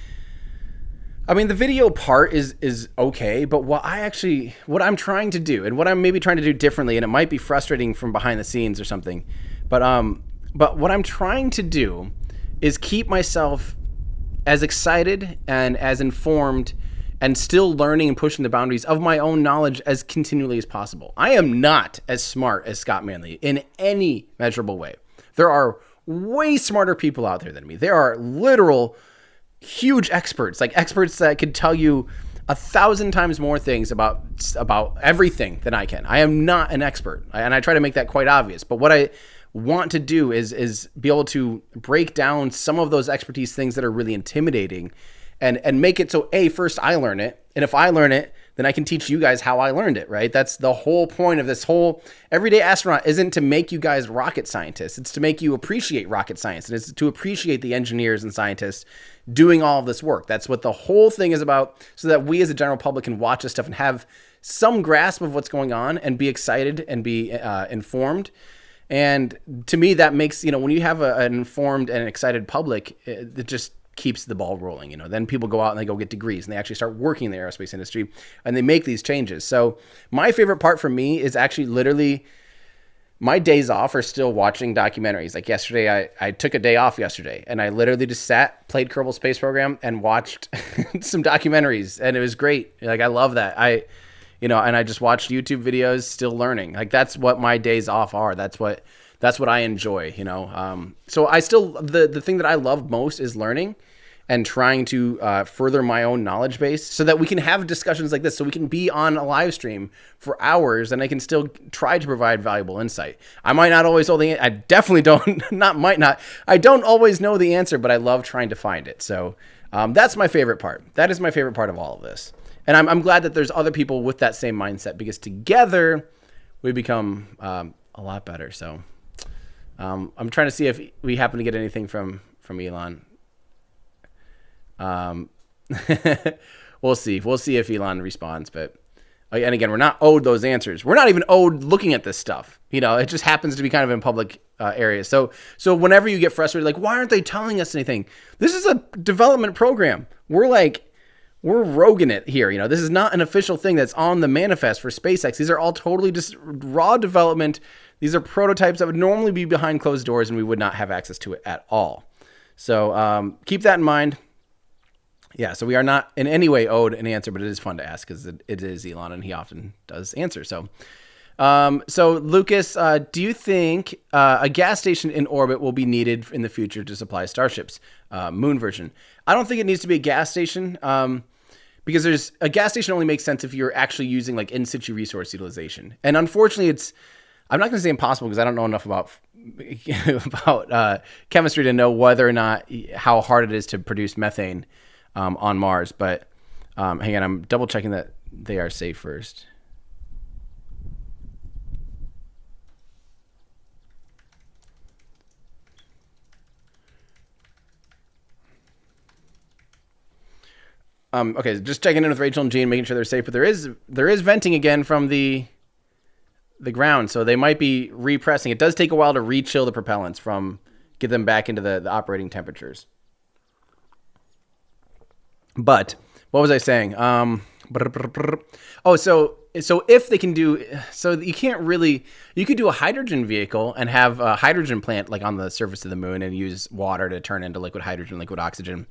I mean, the video part is okay, but what I'm trying to do, and what I'm maybe trying to do differently, and it might be frustrating from behind the scenes or something, but what I'm trying to do is keep myself as excited and as informed and still learning and pushing the boundaries of my own knowledge as continually as possible. I am not as smart as Scott Manley in any measurable way. There are way smarter people out there than me. There are literal huge experts, like experts that could tell you 1,000 times more things about everything than I can. I am not an expert, and I try to make that quite obvious. But what I want to do is be able to break down some of those expertise things that are really intimidating, and make it so first I learn it, and if I learn it, then I can teach you guys how I learned it, right? That's the whole point of this whole Everyday Astronaut. Isn't to make you guys rocket scientists. It's to make you appreciate rocket science, and it's to appreciate the engineers and scientists doing all of this work. That's what the whole thing is about, so that we as a general public can watch this stuff and have some grasp of what's going on and be excited and be informed. And to me, that makes, when you have an informed and excited public, it just keeps the ball rolling. Then people go out and they go get degrees and they actually start working in the aerospace industry and they make these changes. So my favorite part for me is actually literally my days off are still watching documentaries. Like yesterday, I took a day off yesterday and I literally just played Kerbal Space Program and watched some documentaries, and it was great. Like, I love that. And I just watched YouTube videos, still learning. Like, that's what my days off are. That's what I enjoy, So I still, the thing that I love most is learning and trying to further my own knowledge base so that we can have discussions like this, so we can be on a live stream for hours and I can still try to provide valuable insight. I might not always know I definitely don't, I don't always know the answer, but I love trying to find it. So that's my favorite part. That is my favorite part of all of this. And I'm glad that there's other people with that same mindset, because together we become a lot better. So I'm trying to see if we happen to get anything from Elon. We'll see if Elon responds, but and again, we're not owed those answers. We're not even owed looking at this stuff. It just happens to be kind of in public areas. So whenever you get frustrated, like, why aren't they telling us anything? This is a development program. We're roguing it here. This is not an official thing that's on the manifest for SpaceX. These are all totally just raw development. These are prototypes that would normally be behind closed doors and we would not have access to it at all. So keep that in mind. Yeah, so we are not in any way owed an answer, but it is fun to ask because it is Elon and he often does answer. So Lucas, do you think a gas station in orbit will be needed in the future to supply Starships, moon version? I don't think it needs to be a gas station because a gas station only makes sense if you're actually using like in situ resource utilization. And unfortunately, I'm not going to say impossible because I don't know enough about chemistry to know whether or not how hard it is to produce methane on Mars. But hang on, I'm double checking that they are safe first. Okay, just checking in with Rachel and Gene, making sure they're safe. But there is venting again from the ground, so they might be repressing. It does take a while to re-chill the propellants from get them back into the operating temperatures. But what was I saying? Oh, so if they can do, so you can't really, you could do a hydrogen vehicle and have a hydrogen plant like on the surface of the moon and use water to turn into liquid hydrogen, liquid oxygen.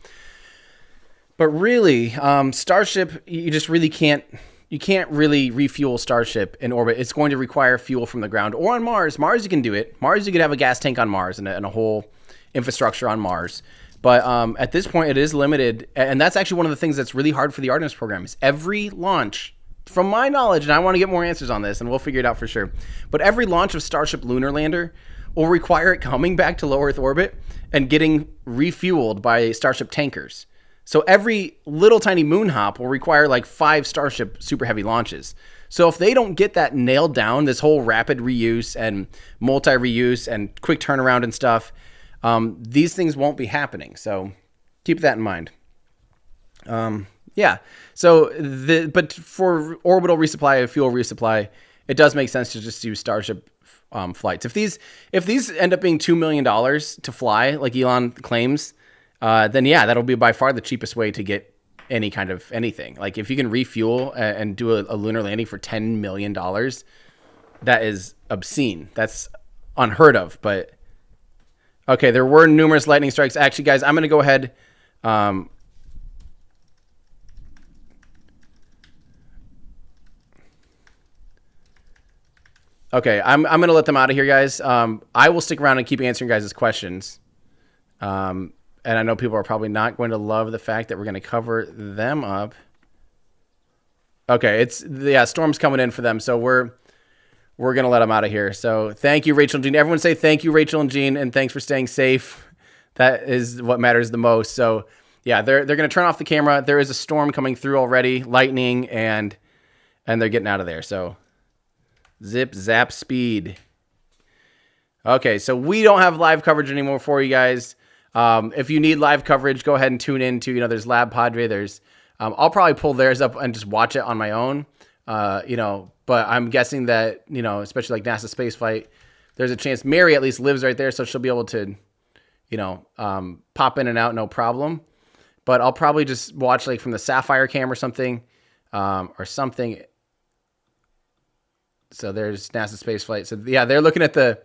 But really, Starship, you just really can't, you can't really refuel Starship in orbit. It's going to require fuel from the ground or on Mars. Mars, you can do it. Mars, you could have a gas tank on Mars and a whole infrastructure on Mars. But at this point, it is limited. And that's actually one of the things that's really hard for the Artemis program is every launch, from my knowledge, and I want to get more answers on this, and we'll figure it out for sure. But every launch of Starship Lunar Lander will require it coming back to low Earth orbit and getting refueled by Starship tankers. So every little tiny moon hop will require like 5 Starship super heavy launches. So if they don't get that nailed down, this whole rapid reuse and multi-reuse and quick turnaround and stuff, these things won't be happening. So keep that in mind. Yeah. So but for orbital resupply, fuel resupply, it does make sense to just use Starship flights. If these end up being $2 million to fly, like Elon claims, then yeah, that'll be by far the cheapest way to get any kind of anything. Like if you can refuel and do a lunar landing for $10 million, that is obscene. That's unheard of. But okay, there were numerous lightning strikes. Actually, guys, I'm going to go ahead. Okay, I'm going to let them out of here, guys. I will stick around and keep answering guys' questions. And I know people are probably not going to love the fact that we're going to cover them up. Okay, storm's coming in for them, so we're going to let them out of here. So thank you, Rachel and Jean. Everyone say thank you, Rachel and Jean, and thanks for staying safe. That is what matters the most. So yeah, they're going to turn off the camera. There is a storm coming through already, lightning, and they're getting out of there. So zip, zap, speed. Okay, so we don't have live coverage anymore for you guys. If you need live coverage, go ahead and tune in to, there's Lab Padre. There's, I'll probably pull theirs up and just watch it on my own, but I'm guessing that, especially like NASA spaceflight, there's a chance Mary at least lives right there. So she'll be able to, pop in and out, no problem. But I'll probably just watch like from the Sapphire cam or something. So there's NASA spaceflight. So yeah, they're looking at the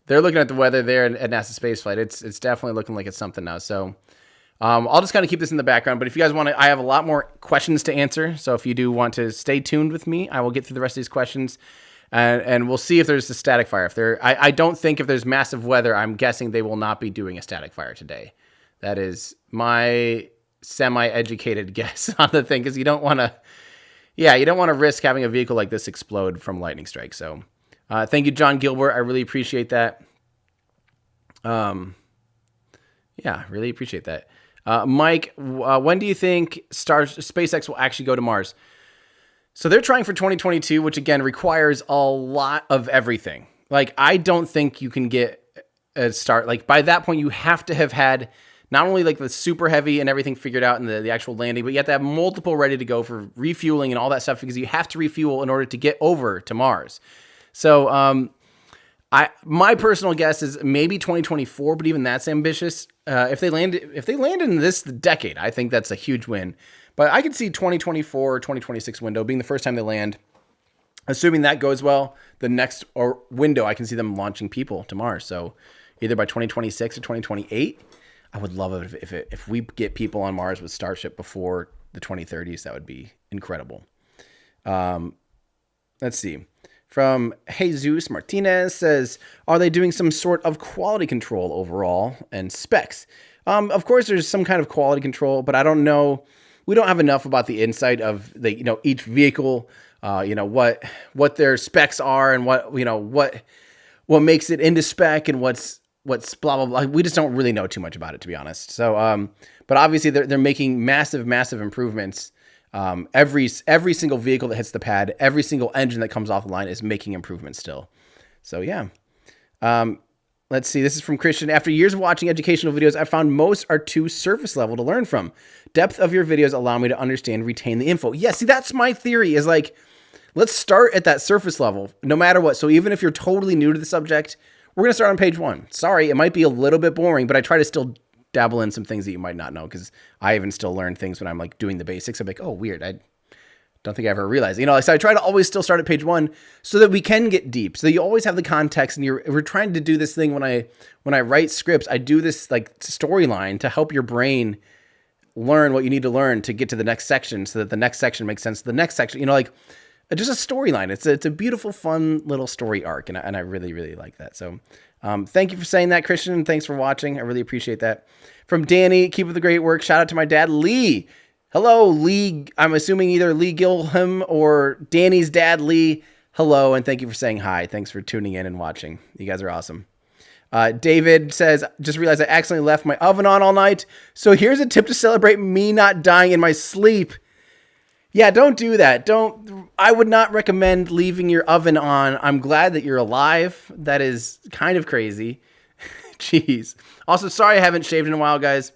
weather there at NASA spaceflight. It's definitely looking like it's something now. So I'll just kind of keep this in the background. But if you guys want to, I have a lot more questions to answer. So if you do want to stay tuned with me, I will get through the rest of these questions, and we'll see if there's a static fire. I don't think if there's massive weather, I'm guessing they will not be doing a static fire today. That is my semi-educated guess on the thing, because you don't want to risk having a vehicle like this explode from lightning strike. So thank you, John Gilbert. I really appreciate that. Really appreciate that. Mike, when do you think SpaceX will actually go to Mars? So they're trying for 2022, which again requires a lot of everything. Like, I don't think you can get a start. Like, by that point, you have to have had not only like the super heavy and everything figured out in the actual landing, but you have to have multiple ready to go for refueling and all that stuff, because you have to refuel in order to get over to Mars. So my personal guess is maybe 2024, but even that's ambitious. If they land in this decade, I think that's a huge win. But I could see 2024 or 2026 window being the first time they land. Assuming that goes well, the next window, I can see them launching people to Mars. So either by 2026 or 2028. I would love it if we get people on Mars with Starship before the 2030s. That would be incredible. Let's see. From Jesus Martinez says, are they doing some sort of quality control overall and specs? Of course, there's some kind of quality control, but I don't know. We don't have enough about the insight of each vehicle, what their specs are and what makes it into spec and what's blah, blah, blah. We just don't really know too much about it, to be honest. So, but obviously they're making massive improvements. Every single vehicle that hits the pad, every single engine that comes off the line is making improvements still. So yeah. Let's see. This is from Christian. After years of watching educational videos, I found most are too surface level to learn from. Depth of your videos allow me to understand, retain the info. Yeah, see, that's my theory, is like, let's start at that surface level, no matter what. So even if you're totally new to the subject, we're going to start on page 1. Sorry, it might be a little bit boring, but I try to still dabble in some things that you might not know, because I even still learn things when I'm like doing the basics. I'm like, oh, weird. I don't think I ever realized, so I try to always still start at page 1 so that we can get deep. So you always have the context, and we're trying to do this thing when I write scripts. I do this like storyline to help your brain learn what you need to learn to get to the next section, so that the next section makes sense to the next section. Just a storyline. It's a beautiful, fun little story arc, and I really, really like that. So thank you for saying that, Christian, and thanks for watching. I really appreciate that. From Danny, keep up the great work. Shout out to my dad, Lee. Hello, Lee. I'm assuming either Lee Gilham or Danny's dad, Lee. Hello, and thank you for saying hi. Thanks for tuning in and watching. You guys are awesome. David says, just realized I accidentally left my oven on all night. So here's a tip to celebrate me not dying in my sleep. Yeah, don't do that. I would not recommend leaving your oven on. I'm glad that you're alive. That is kind of crazy. Jeez. Also, sorry I haven't shaved in a while, guys.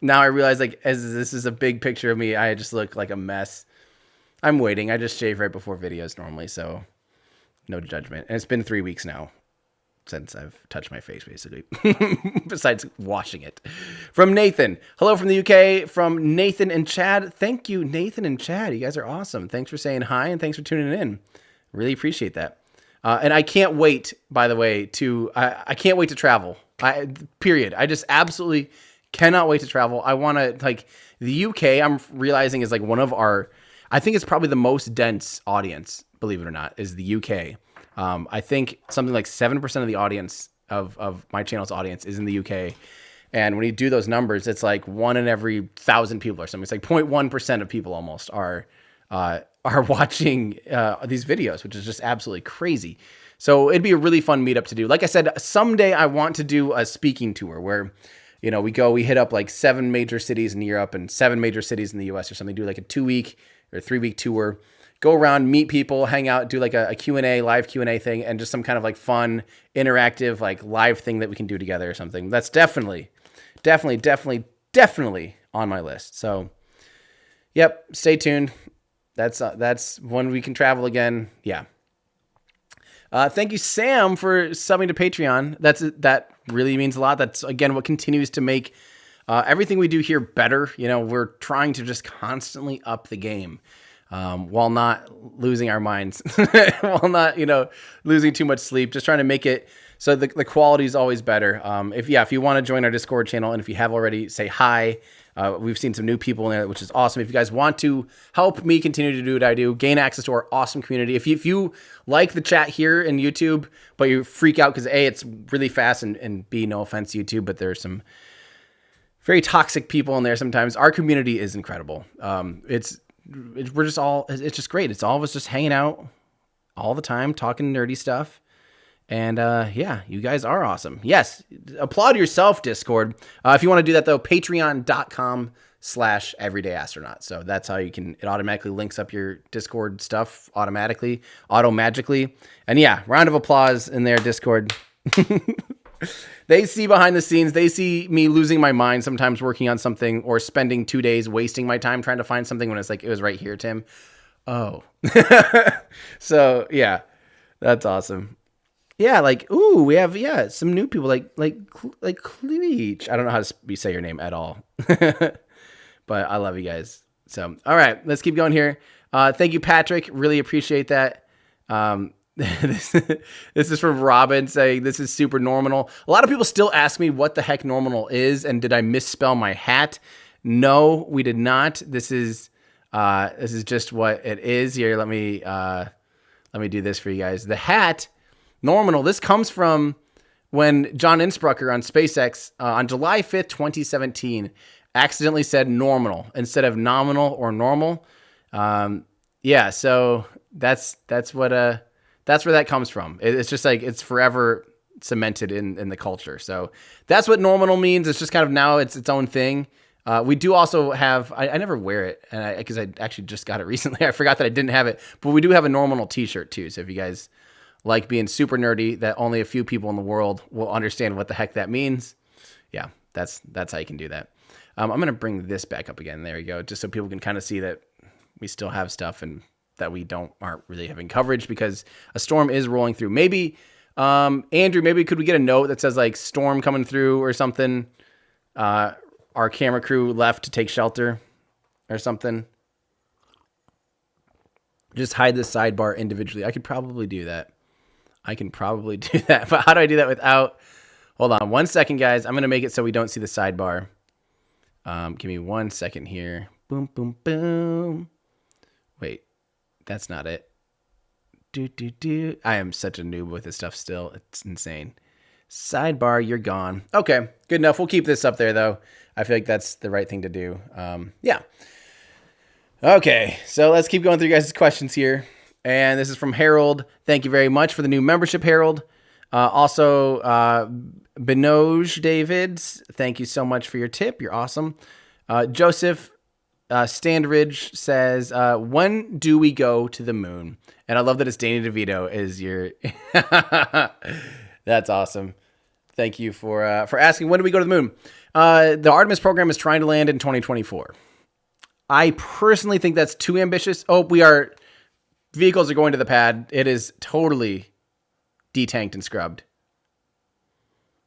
Now I realize, as this is a big picture of me, I just look like a mess. I'm waiting. I just shave right before videos normally, so no judgment. And it's been 3 weeks now since I've touched my face, basically, besides washing it. From Nathan. Hello from the UK, from Nathan and Chad. Thank you, Nathan and Chad. You guys are awesome. Thanks for saying hi, and thanks for tuning in. Really appreciate that. And I can't wait, by the way, I can't wait to travel. Period. I just absolutely cannot wait to travel. I want to, the UK, I'm realizing, is one of our, I think it's probably the most dense audience, believe it or not, is the UK. I think something like 7% of the audience of my channel's audience is in the UK. And when you do those numbers, it's like 1 in every 1,000 people or something. It's like 0.1% of people almost are watching these videos, which is just absolutely crazy. So it'd be a really fun meetup to do. Like I said, someday I want to do a speaking tour where, we hit up 7 major cities in Europe and 7 major cities in the US or something, do a 2-week or 3-week tour, go around, meet people, hang out, do a Q&A, live Q&A thing, and just some kind of fun, interactive, live thing that we can do together or something. That's definitely on my list. So, yep, stay tuned. That's when we can travel again. Yeah. Thank you, Sam, for subbing to Patreon. That really means a lot. That's, again, what continues to make everything we do here better. We're trying to just constantly up the game while not losing our minds, while not, losing too much sleep, just trying to make it so the quality is always better. If you want to join our Discord channel, and if you have already, say hi. We've seen some new people in there, which is awesome. If you guys want to help me continue to do what I do, gain access to our awesome community. If you like the chat here in YouTube, but you freak out because A, it's really fast, and B, no offense, YouTube, but there's some very toxic people in there sometimes. Our community is incredible. It's just great. It's all of us just hanging out all the time, talking nerdy stuff. And you guys are awesome. Yes, applaud yourself, Discord. If you want to do that, though, patreon.com/everydayastronaut. So that's how it automatically links up your Discord stuff auto-magically. And yeah, round of applause in there, Discord. They see behind the scenes. They see me losing my mind sometimes working on something, or spending 2 days wasting my time trying to find something when it's it was right here, Tim. Oh. So yeah, that's awesome. Yeah, we have some new people like Cleach. I don't know how to say your name at all, but I love you guys. So, all right, let's keep going here. Thank you, Patrick. Really appreciate that. This is from Robin saying this is super normal. A lot of people still ask me what the heck normal is, and did I misspell my hat? No, we did not. This is just what it is. Here, let me do this for you guys. The hat. Normal. This comes from when John Insprucker on SpaceX on July 5th, 2017, accidentally said normal instead of nominal or normal. So that's where that comes from. It's just it's forever cemented in the culture. So that's what normal means. It's just kind of now it's its own thing. We do also have, I never wear it, and because I actually just got it recently. I forgot that I didn't have it, but we do have a normal t-shirt too. So if you guys like being super nerdy, that only a few people in the world will understand what the heck that means. Yeah, that's how you can do that. I'm going to bring this back up again. There you go. Just so people can kind of see that we still have stuff and that we aren't really having coverage because a storm is rolling through. Maybe Andrew, maybe could we get a note that says like storm coming through or something? Our camera crew left to take shelter or something. Just hide the sidebar individually. I could probably do that. But how do I do that without... Hold on 1 second, guys. I'm going to make it so we don't see the sidebar. Give me 1 second here. Boom, boom, boom. Wait, that's not it. I am such a noob with this stuff still. It's insane. Sidebar, you're gone. Okay, good enough. We'll keep this up there, though. I feel like that's the right thing to do. Yeah. Okay, so let's keep going through you guys' questions here. And this is from Harold. Thank you very much for the new membership, Harold. Also, Benoj Davids, thank you so much for your tip. You're awesome. Joseph Standridge says, when do we go to the moon? And I love that it's Danny DeVito is your... That's awesome. Thank you for asking, when do we go to the moon? The Artemis program is trying to land in 2024. I personally think that's too ambitious. Oh, vehicles are going to the pad. It is totally detanked and scrubbed.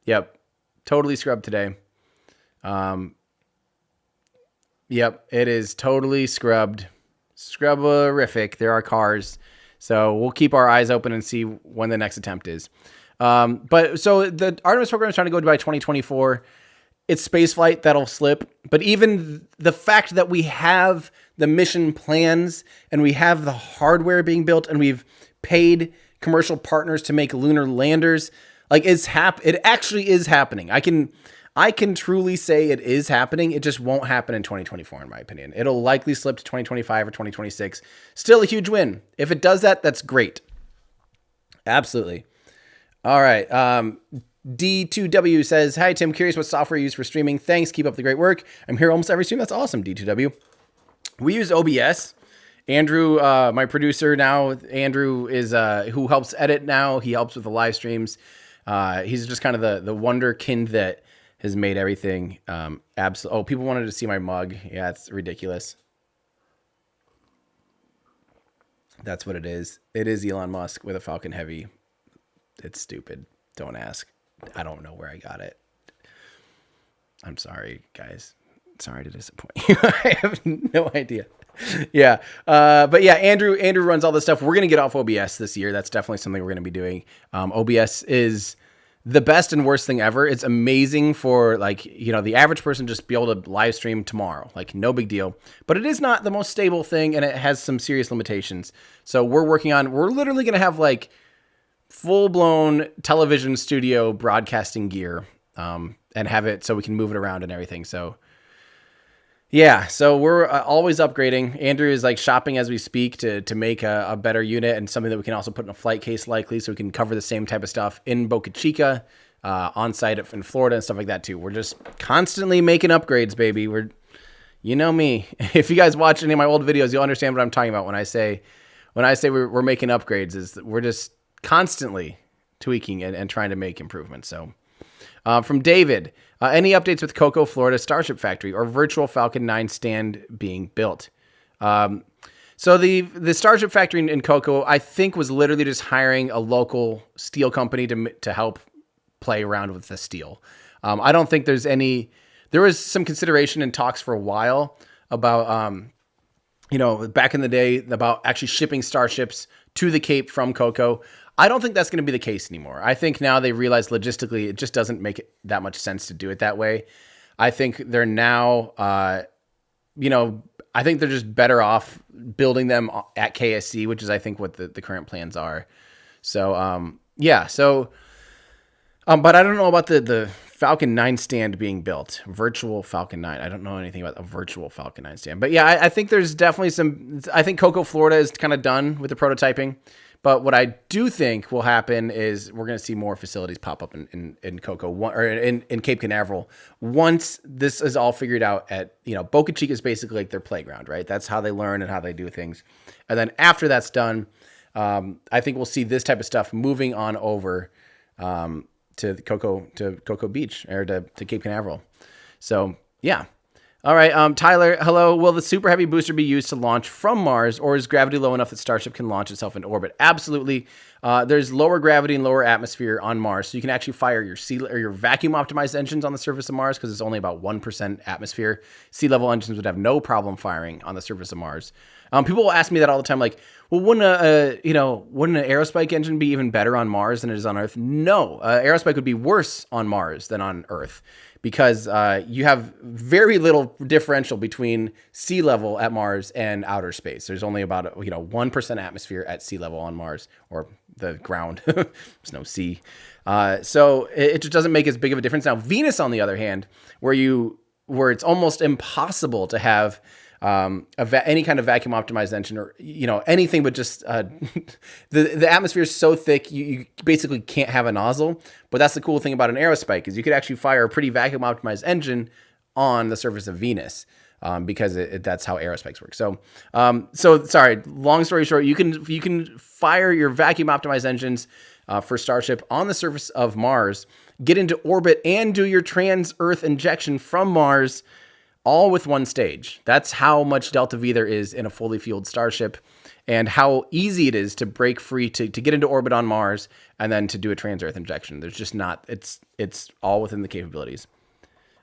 Yep. Totally scrubbed today. Yep. It is totally scrubbed. Scrubberific. There are cars. So we'll keep our eyes open and see when the next attempt is. But so the Artemis program is trying to go by 2024. It's space flight that'll slip. But even the fact that we have the mission plans and we have the hardware being built and we've paid commercial partners to make lunar landers, like it actually is happening. I can truly say it is happening. It just won't happen in 2024, in my opinion. It'll likely slip to 2025 or 2026. Still a huge win. If it does that, that's great. Absolutely. All right. D2W says, hi, Tim. Curious what software you use for streaming. Thanks. Keep up the great work. I'm here almost every stream. That's awesome, D2W. We use OBS. Andrew, my producer now, Andrew is who helps edit now. He helps with the live streams. He's just kind of the wonderkind that has made everything absolute. Oh, people wanted to see my mug. Yeah, it's ridiculous. That's what it is. It is Elon Musk with a Falcon Heavy. It's stupid. Don't ask. I don't know where I got it. I'm sorry, guys. Sorry to disappoint you. I have no idea. Yeah. But yeah, Andrew runs all this stuff. We're going to get off OBS this year. That's definitely something we're going to be doing. OBS is the best and worst thing ever. It's amazing for the average person just be able to live stream tomorrow. Like no big deal, but it is not the most stable thing and it has some serious limitations. So we're literally going to have like full-blown television studio broadcasting gear and have it so we can move it around and everything. So yeah, so we're always upgrading. Andrew is like shopping as we speak to make a better unit and something that we can also put in a flight case likely so we can cover the same type of stuff in Boca Chica, on site in Florida and stuff like that too. We're just constantly making upgrades, baby. You know me. If you guys watch any of my old videos, you'll understand what I'm talking about when I say we're making upgrades. Is we're just constantly tweaking and trying to make improvements. So from David, any updates with Cocoa, Florida Starship Factory or virtual Falcon 9 stand being built? So the Starship Factory in Cocoa, I think, was literally just hiring a local steel company to help play around with the steel. I don't think there was some consideration in talks for a while about, back in the day about actually shipping Starships to the Cape from Cocoa. I don't think that's going to be the case anymore. I think now they realize logistically it just doesn't make it that much sense to do it that way. I think they're now, I think they're just better off building them at KSC, which is I think what the current plans are. So, yeah. So, but I don't know about the Falcon 9 stand being built, virtual Falcon 9. I don't know anything about a virtual Falcon 9 stand, but yeah, I think there's definitely I think Cocoa, Florida is kind of done with the prototyping. But what I do think will happen is we're going to see more facilities pop up in Cocoa or in Cape Canaveral once this is all figured out. Boca Chica is basically like their playground, right? That's how they learn and how they do things. And then after that's done, I think we'll see this type of stuff moving on over to Cocoa Beach or to Cape Canaveral. So yeah. All right, Tyler, hello. Will the Super Heavy booster be used to launch from Mars, or is gravity low enough that Starship can launch itself into orbit? Absolutely. There's lower gravity and lower atmosphere on Mars, so you can actually fire your vacuum optimized engines on the surface of Mars because it's only about 1% atmosphere. Sea level engines would have no problem firing on the surface of Mars. People will ask me that all the time, like, well, wouldn't an aerospike engine be even better on Mars than it is on Earth? No, aerospike would be worse on Mars than on Earth because you have very little differential between sea level at Mars and outer space. There's only about 1% atmosphere at sea level on Mars, or the ground. There's no sea, so it just doesn't make as big of a difference. Now, Venus, on the other hand, where it's almost impossible to have any kind of vacuum optimized engine or anything but just the atmosphere is so thick you basically can't have a nozzle. But that's the cool thing about an aerospike is you could actually fire a pretty vacuum optimized engine on the surface of Venus because that's how aerospikes work. So sorry, long story short, you can fire your vacuum optimized engines for Starship on the surface of Mars, get into orbit, and do your trans-Earth injection from Mars, all with one stage. That's how much Delta V there is in a fully fueled Starship, and how easy it is to break free to get into orbit on Mars and then to do a trans-Earth injection. There's just not, it's all within the capabilities.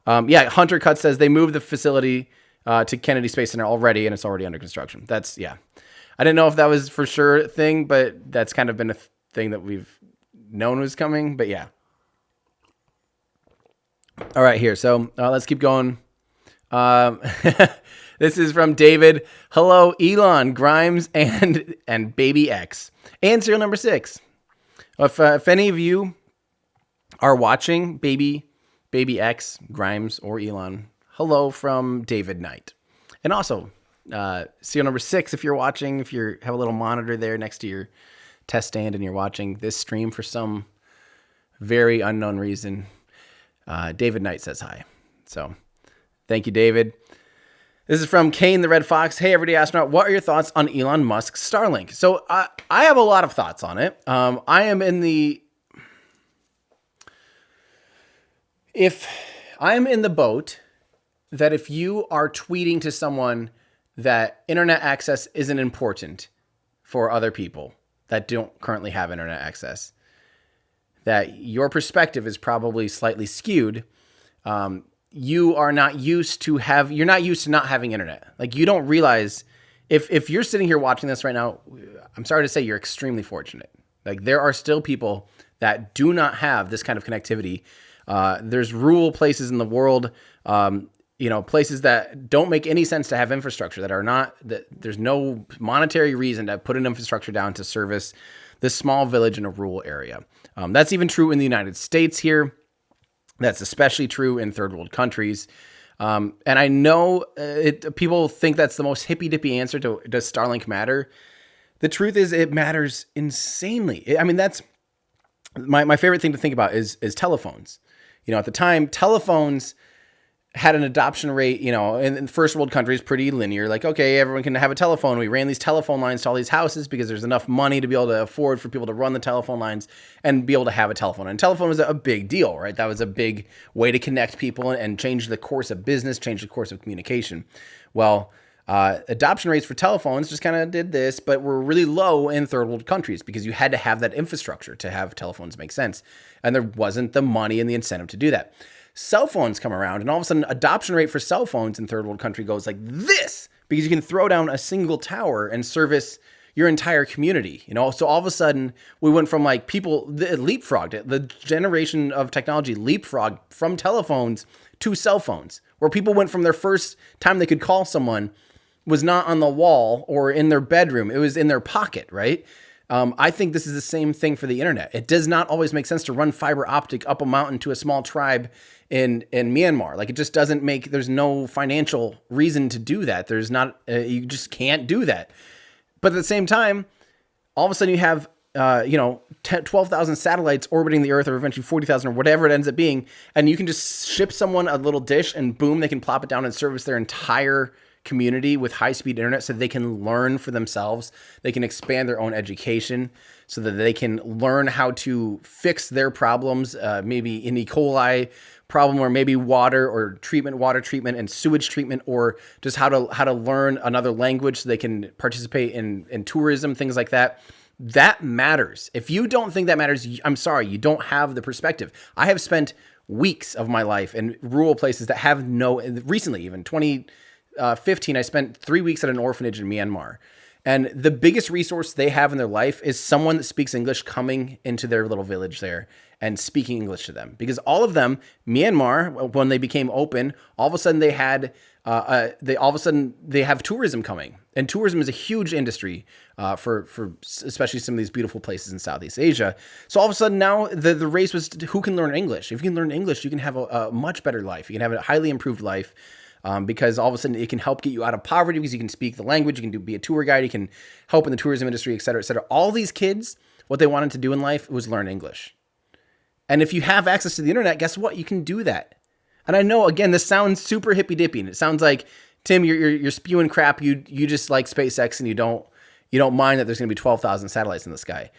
Hunter Cut says they moved the facility to Kennedy Space Center already, and it's already under construction. I didn't know if that was for sure a thing, but that's kind of been a thing that we've known was coming, but yeah. All right, here. So let's keep going. This is from David. Hello, Elon, Grimes, and Baby X, and serial number 6. If any of you are watching, Baby X, Grimes, or Elon, hello from David Knight. And also, serial number 6, if you're watching, if you have a little monitor there next to your test stand and you're watching this stream for some very unknown reason, David Knight says hi. So thank you, David. This is from Kane the Red Fox. Hey, Everyday Astronaut, what are your thoughts on Elon Musk's Starlink? So I have a lot of thoughts on it. If I'm in the boat that if you are tweeting to someone that internet access isn't important for other people that don't currently have internet access, that your perspective is probably slightly skewed. You're not used to not having internet. Like, you don't realize if you're sitting here watching this right now, I'm sorry to say you're extremely fortunate. Like, there are still people that do not have this kind of connectivity. There's rural places in the world, places that don't make any sense to have infrastructure that there's no monetary reason to put an infrastructure down to service this small village in a rural area. That's even true in the United States here. That's especially true in third world countries. And I know people think that's the most hippy-dippy answer to, does Starlink matter? The truth is it matters insanely. I mean, that's my favorite thing to think about is telephones. At the time, telephones had an adoption rate, in first world countries, pretty linear. Like, okay, everyone can have a telephone. We ran these telephone lines to all these houses because there's enough money to be able to afford for people to run the telephone lines and be able to have a telephone. And telephone was a big deal, right? That was a big way to connect people and change the course of business, change the course of communication. Well, adoption rates for telephones just kind of did this, but were really low in third world countries because you had to have that infrastructure to have telephones make sense. And there wasn't the money and the incentive to do that. Cell phones come around, and all of a sudden, adoption rate for cell phones in third world country goes like this, because you can throw down a single tower and service your entire community. So all of a sudden, we went from leapfrogged. The generation of technology leapfrogged from telephones to cell phones, where people went from their first time they could call someone was not on the wall or in their bedroom; it was in their pocket, right? I think this is the same thing for the internet. It does not always make sense to run fiber optic up a mountain to a small tribe in Myanmar. Like, it just doesn't there's no financial reason to do that. There's not, you just can't do that. But at the same time, all of a sudden you have, 12,000 satellites orbiting the Earth, or eventually 40,000 or whatever it ends up being. And you can just ship someone a little dish and boom, they can plop it down and service their entire community with high-speed internet so they can learn for themselves. They can expand their own education so that they can learn how to fix their problems, maybe an E. coli problem, or maybe water treatment and sewage treatment, or just how to learn another language so they can participate in tourism, things like that. That matters. If you don't think that matters, I'm sorry, you don't have the perspective. I have spent weeks of my life in rural places that have no, recently, even 2015, I spent 3 weeks at an orphanage in Myanmar. And the biggest resource they have in their life is someone that speaks English coming into their little village there and speaking English to them. Because all of them, Myanmar, when they became open, all of a sudden they have tourism coming. And tourism is a huge industry for especially some of these beautiful places in Southeast Asia. So all of a sudden now the race was who can learn English. If you can learn English, you can have a much better life. You can have a highly improved life. Because all of a sudden it can help get you out of poverty because you can speak the language, you can be a tour guide, you can help in the tourism industry, et cetera, et cetera. All these kids, what they wanted to do in life was learn English. And if you have access to the internet, guess what? You can do that. And I know, again, this sounds super hippy dippy, and it sounds like, Tim, you're spewing crap. You just like SpaceX and you don't mind that there's going to be 12,000 satellites in the sky.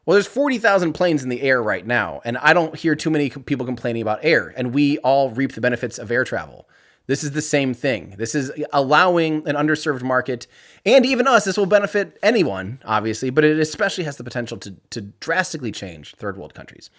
Well, there's 40,000 planes in the air right now, and I don't hear too many people complaining about air, and we all reap the benefits of air travel. This is the same thing. This is allowing an underserved market, and even us, this will benefit anyone, obviously, but it especially has the potential to drastically change third world countries.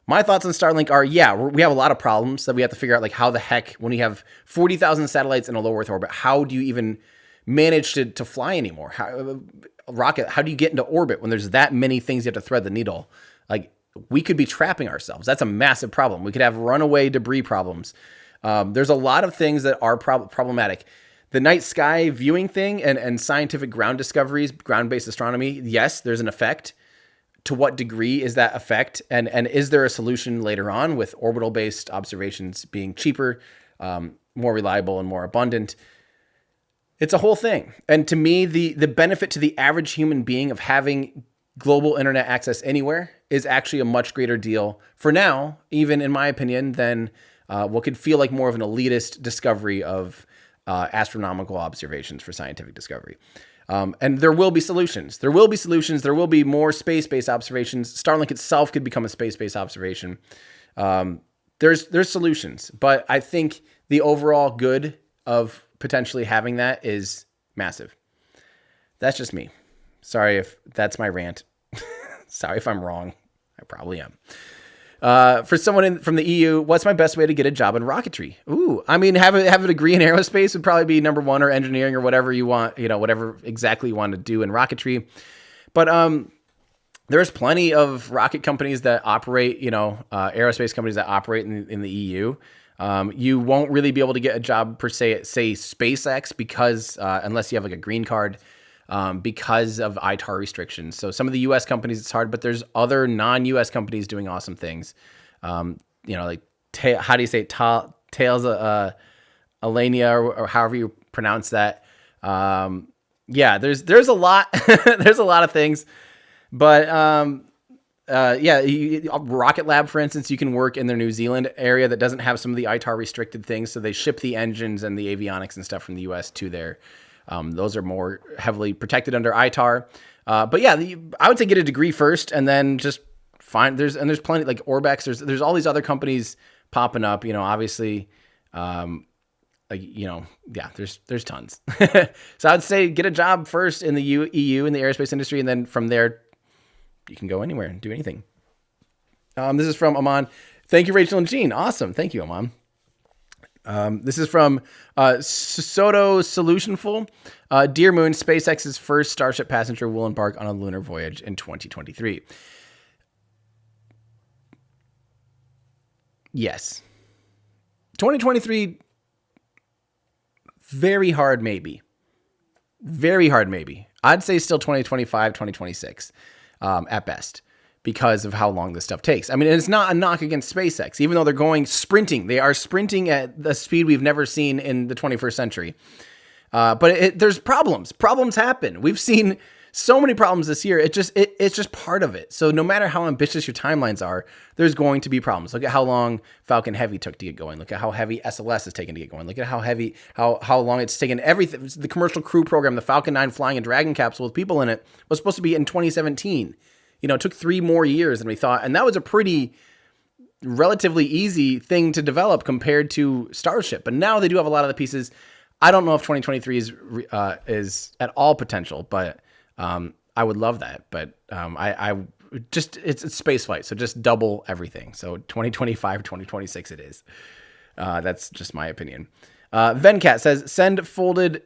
My thoughts on Starlink are, we have a lot of problems that we have to figure out, like how the heck, when you have 40,000 satellites in a low Earth orbit, how do you even manage to fly anymore? How do you get into orbit when there's that many things you have to thread the needle? Like, we could be trapping ourselves. That's a massive problem. We could have runaway debris problems. There's a lot of things that are problematic. The night sky viewing thing and scientific ground discoveries, ground-based astronomy, yes, there's an effect. To what degree is that effect? And is there a solution later on with orbital-based observations being cheaper, more reliable, and more abundant? It's a whole thing. And to me, the benefit to the average human being of having global internet access anywhere is actually a much greater deal for now, even in my opinion, than what could feel like more of an elitist discovery of astronomical observations for scientific discovery. And there will be solutions. There will be more space-based observations. Starlink itself could become a space-based observation. There's solutions, but I think the overall good of potentially having that is massive. That's just me. Sorry if that's my rant. Sorry if I'm wrong. I probably am. For someone from the EU, what's my best way to get a job in rocketry? Ooh, I mean, have a degree in aerospace would probably be number one, or engineering, or whatever you want, whatever exactly you want to do in rocketry. But there's plenty of rocket companies that operate, aerospace companies that operate in the EU. You won't really be able to get a job per se at, say, SpaceX because unless you have like a green card. Because of ITAR restrictions. So some of the U.S. companies, it's hard, but there's other non-U.S. companies doing awesome things. Like, how do you say it? Tails, Alania, or however you pronounce that. There's a lot, there's a lot of things, but, Rocket Lab, for instance, you can work in their New Zealand area that doesn't have some of the ITAR restricted things. So they ship the engines and the avionics and stuff from the U.S. to there. Those are more heavily protected under ITAR. I would say get a degree first and then just find there's plenty like Orbex. There's all these other companies popping up, obviously, there's tons. So I'd say get a job first in the EU in the aerospace industry. And then from there you can go anywhere and do anything. This is from Aman. Thank you, Rachel and Jean. Awesome. Thank you, Aman. This is from Soto Solutionful. Dear Moon, SpaceX's first Starship passenger will embark on a lunar voyage in 2023. Yes. 2023, very hard maybe. Very hard maybe. I'd say still 2025, 2026 at best, because of how long this stuff takes. I mean, it's not a knock against SpaceX, even though they're going sprinting. They are sprinting at the speed we've never seen in the 21st century. But there's problems. Problems happen. We've seen so many problems this year. It's just part of it. So no matter how ambitious your timelines are, there's going to be problems. Look at how long Falcon Heavy took to get going. Look at how heavy SLS has taken to get going. Look at how long it's taken everything. The commercial crew program, the Falcon 9 flying a Dragon capsule with people in it, was supposed to be in 2017. It took 3 more years than we thought. And that was a pretty relatively easy thing to develop compared to Starship. But now they do have a lot of the pieces. I don't know if 2023 is at all potential, but I would love that, but I just it's space flight, so just double everything. So 2025, 2026 it is. That's just my opinion. Venkat says send folded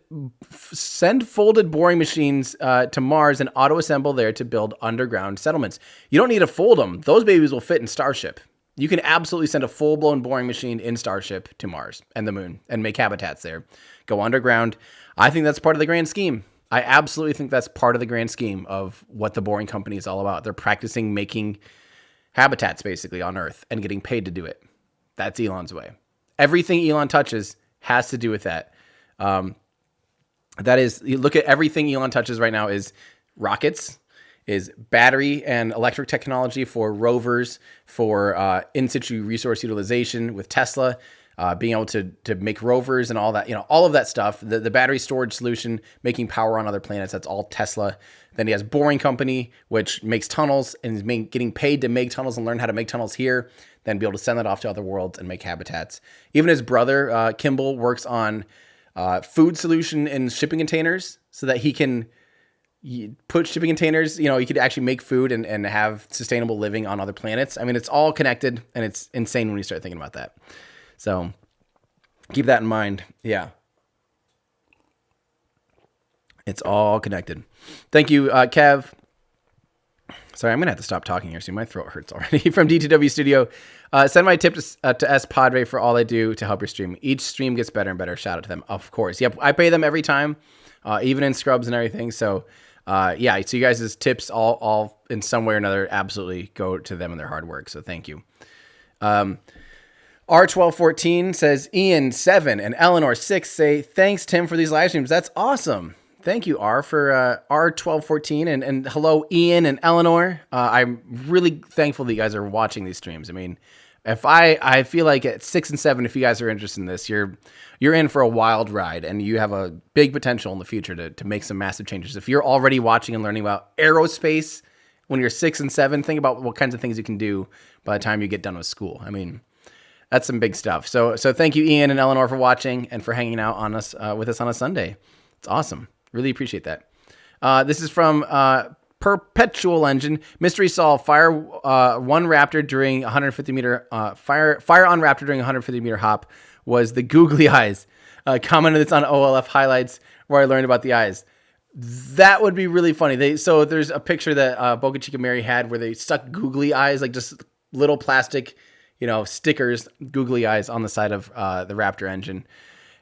boring machines to Mars and auto assemble there to build underground settlements. You don't need to fold them; those babies will fit in Starship. You can absolutely send a full blown boring machine in Starship to Mars and the moon and make habitats there. Go underground. I think that's part of the grand scheme. I absolutely think that's part of the grand scheme of what the Boring Company is all about. They're practicing making habitats basically on Earth and getting paid to do it. That's Elon's way. Everything Elon touches has to do with that. That is, you look at everything Elon touches right now is rockets, is battery and electric technology for rovers, for in situ resource utilization with Tesla. Being able to make rovers and all that, all of that stuff, the battery storage solution, making power on other planets, that's all Tesla. Then he has Boring Company, which makes tunnels and is getting paid to make tunnels and learn how to make tunnels here, then be able to send that off to other worlds and make habitats. Even his brother, Kimball, works on food solution in shipping containers so that he can put shipping containers, he could actually make food and have sustainable living on other planets. I mean, it's all connected and it's insane when you start thinking about that. So keep that in mind. Yeah. It's all connected. Thank you, Kev. Sorry, I'm going to have to stop talking here soon. My throat hurts already. From DTW Studio. Send my tip to Spadre for all they do to help your stream. Each stream gets better and better. Shout out to them. Of course. Yep. I pay them every time, even in scrubs and everything. So, yeah. So you guys' tips all in some way or another absolutely go to them and their hard work. So thank you. R1214 says, Ian 7 and Eleanor 6 say, thanks, Tim, for these live streams. That's awesome. Thank you, R, for R1214. And hello, Ian and Eleanor. I'm really thankful that you guys are watching these streams. I mean, if I feel like at 6 and 7, if you guys are interested in this, you're in for a wild ride and you have a big potential in the future to make some massive changes. If you're already watching and learning about aerospace when you're 6 and 7, think about what kinds of things you can do by the time you get done with school. I mean, that's some big stuff. So thank you, Ian and Eleanor, for watching and for hanging out on us with us on a Sunday. It's awesome. Really appreciate that. This is from Perpetual Engine. Mystery solved. Fire one Raptor during 150 meter fire on Raptor during 150 meter hop was the googly eyes. Commented this on OLF highlights where I learned about the eyes. That would be really funny. So there's a picture that Boca Chica Mary had where they stuck googly eyes, like just little plastic stickers, googly eyes on the side of the Raptor engine.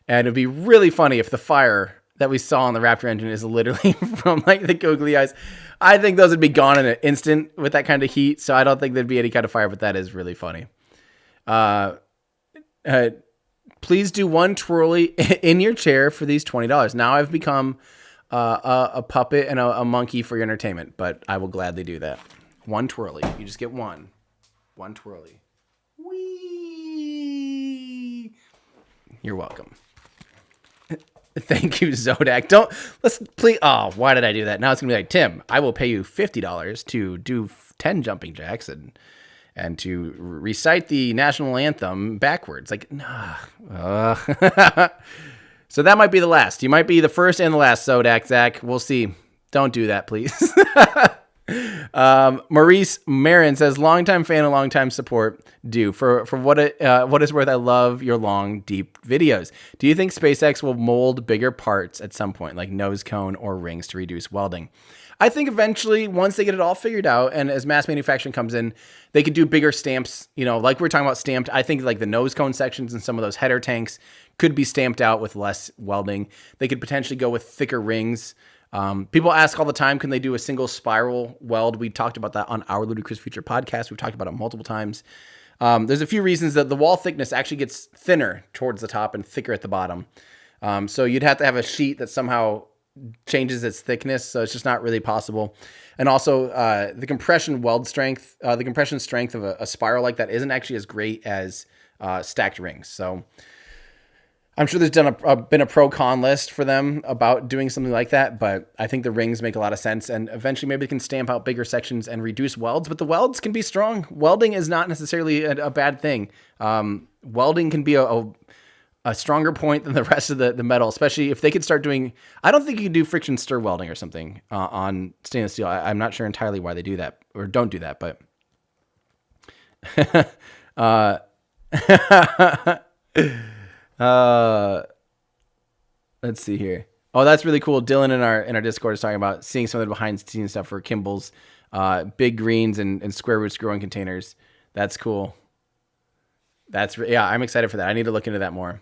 And it'd be really funny if the fire that we saw on the Raptor engine is literally from like the googly eyes. I think those would be gone in an instant with that kind of heat. So I don't think there'd be any kind of fire, but that is really funny. Please do one twirly in your chair for these $20. Now I've become a puppet and a monkey for your entertainment, but I will gladly do that. One twirly. You just get one twirly. Whee! You're welcome. Thank you, Zodak. Please. Oh, why did I do that? Now it's gonna be like, Tim, I will pay you $50 to do 10 jumping jacks and to recite the national anthem backwards. Like, nah. So that might be the last. You might be the first and the last, Zodak, Zach. We'll see. Don't do that, please. Maurice Marin says, longtime fan and longtime support. For what it's worth, I love your long, deep videos. Do you think SpaceX will mold bigger parts at some point, like nose cone or rings to reduce welding? I think eventually, once they get it all figured out, and as mass manufacturing comes in, they could do bigger stamps. Like we're talking about stamped. I think like the nose cone sections and some of those header tanks could be stamped out with less welding. They could potentially go with thicker rings. People ask all the time, can they do a single spiral weld? We talked about that on our Ludicrous Future podcast. We've talked about it multiple times. There's a few reasons that the wall thickness actually gets thinner towards the top and thicker at the bottom. So you'd have to have a sheet that somehow changes its thickness. So it's just not really possible. And also the compression weld strength, the compression strength of a spiral like that isn't actually as great as stacked rings. So I'm sure there's been a pro-con list for them about doing something like that, but I think the rings make a lot of sense, and eventually maybe they can stamp out bigger sections and reduce welds, but the welds can be strong. Welding is not necessarily a bad thing. Welding can be a a stronger point than the rest of the metal, especially if they could start doing, I don't think you can do friction stir welding or something on stainless steel. I'm not sure entirely why they do that or don't do that, but let's see here. Oh, that's really cool. Dylan in our Discord is talking about seeing some of the behind the scenes stuff for Kimball's big greens and square roots growing containers. That's cool. I'm excited for that. I need to look into that more.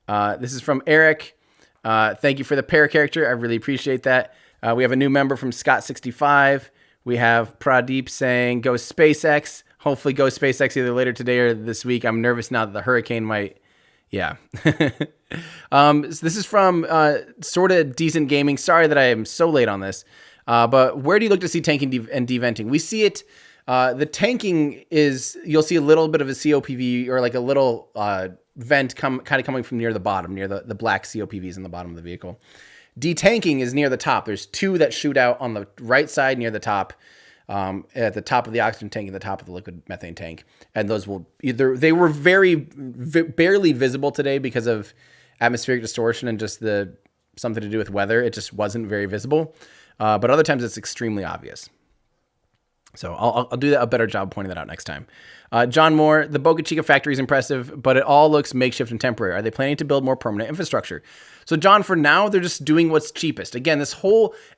This is from Eric. Thank you for the pair character. I really appreciate that. We have a new member from Scott65. We have Pradeep saying, go SpaceX. Hopefully go SpaceX either later today or this week. I'm nervous now that the hurricane might... Yeah. This is from sort of decent gaming. Sorry that I am so late on this. But where do you look to see tanking and deventing? We see it... the tanking is, you'll see a little bit of a COPV or like a little vent kind of coming from near the bottom, near the black COPVs in the bottom of the vehicle. Detanking is near the top. There's two that shoot out on the right side near the top, at the top of the oxygen tank and the top of the liquid methane tank. And those will either, they were barely visible today because of atmospheric distortion and just something to do with weather. It just wasn't very visible. But other times it's extremely obvious. So I'll do a better job pointing that out next time. John Moore, the Boca Chica factory is impressive, but it all looks makeshift and temporary. Are they planning to build more permanent infrastructure? So John, for now, they're just doing what's cheapest. Again,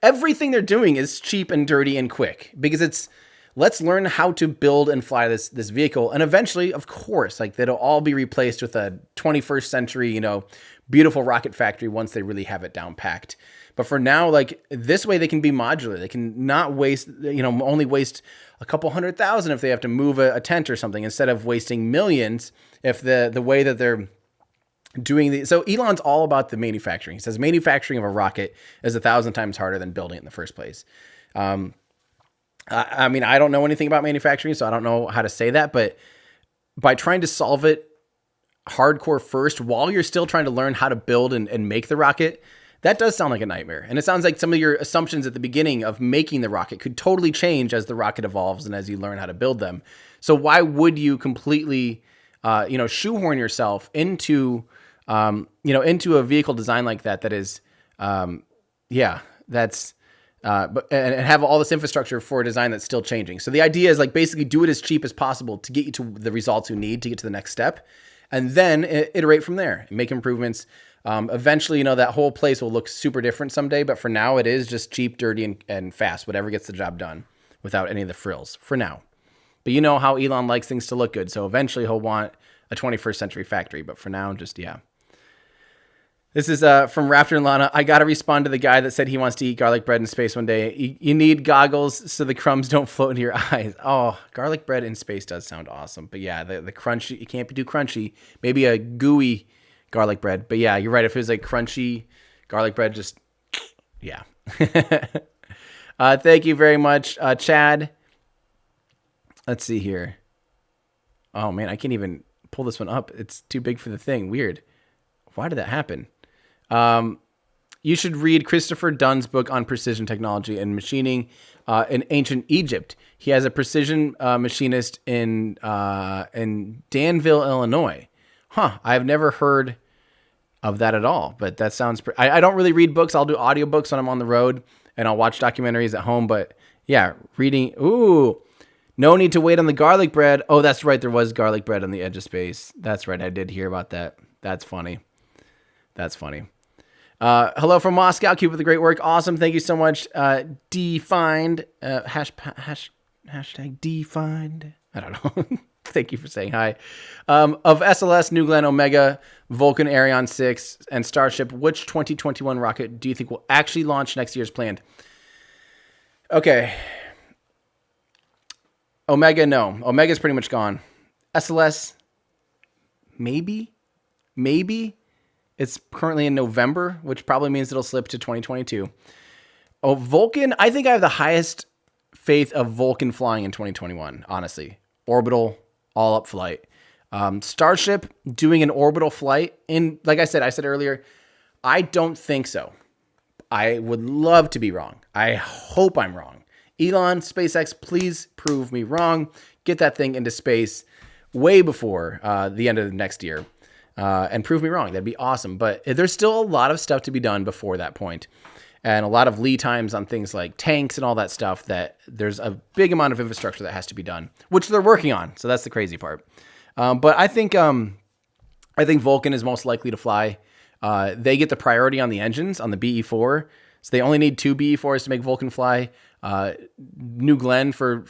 everything they're doing is cheap and dirty and quick because let's learn how to build and fly this vehicle. And eventually, of course, like it'll all be replaced with a 21st century, beautiful rocket factory once they really have it down packed. But for now, like this way, they can be modular. They can not waste, only waste a couple $100,000 if they have to move a tent or something, instead of wasting millions if the way that they're doing so Elon's all about the manufacturing. He says manufacturing of a rocket is 1,000 times harder than building it in the first place. I mean, I don't know anything about manufacturing, so I don't know how to say that. But by trying to solve it hardcore first, while you're still trying to learn how to build and make the rocket, that does sound like a nightmare. And it sounds like some of your assumptions at the beginning of making the rocket could totally change as the rocket evolves and as you learn how to build them. So why would you completely, shoehorn yourself into a vehicle design like that? That is, and have all this infrastructure for a design that's still changing. So the idea is like basically do it as cheap as possible to get you to the results you need to get to the next step, and then iterate from there and make improvements. Eventually, that whole place will look super different someday, but for now it is just cheap, dirty, and fast, whatever gets the job done without any of the frills for now. But you know how Elon likes things to look good. So eventually he'll want a 21st century factory, but for now, just, yeah. This is from Raptor and Lana. I got to respond to the guy that said he wants to eat garlic bread in space one day. You need goggles so the crumbs don't float into your eyes. Oh, garlic bread in space does sound awesome. But yeah, the crunchy, it can't be too crunchy. Maybe a gooey garlic bread. But yeah, you're right. If it was like crunchy garlic bread, just, yeah. Thank you very much, Chad. Let's see here. Oh man, I can't even pull this one up. It's too big for the thing. Weird. Why did that happen? You should read Christopher Dunn's book on precision technology and machining in ancient Egypt. He has a precision machinist in Danville, Illinois. I've never heard of that at all, but that sounds... I don't really read books. I'll do audiobooks when I'm on the road, and I'll watch documentaries at home, but yeah, reading... Ooh, no need to wait on the garlic bread. Oh, that's right. There was garlic bread on the edge of space. That's right. I did hear about that. That's funny. Hello from Moscow. Keep up the great work. Awesome. Thank you so much. Defined. Hashtag defined. I don't know. Thank you for saying hi. Of SLS, New Glenn, Omega, Vulcan, Ariane 6, and Starship, which 2021 rocket do you think will actually launch next year as planned? Okay. Omega, no. Omega's pretty much gone. SLS, maybe. It's currently in November, which probably means it'll slip to 2022. Oh, Vulcan, I think I have the highest faith of Vulcan flying in 2021, honestly. Orbital, all-up flight. Starship doing an orbital flight, like I said earlier, I don't think so. I would love to be wrong. I hope I'm wrong. Elon, SpaceX, please prove me wrong. Get that thing into space way before the end of the next year. and prove me wrong. That'd be awesome. But there's still a lot of stuff to be done before that point, and a lot of lead times on things like tanks and all that stuff, that there's a big amount of infrastructure that has to be done, which they're working on. So that's the crazy part. But I think Vulcan is most likely to fly. They get the priority on the engines on the BE4. So they only need 2 BE4s to make Vulcan fly. New Glenn for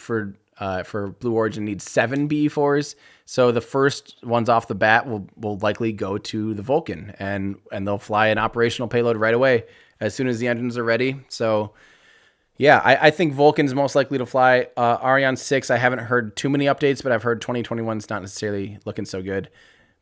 Blue Origin needs 7 BE4s. So the first ones off the bat will likely go to the Vulcan, and they'll fly an operational payload right away as soon as the engines are ready. So yeah, I think Vulcan's most likely to fly. Ariane 6, I haven't heard too many updates, but I've heard 2021's not necessarily looking so good.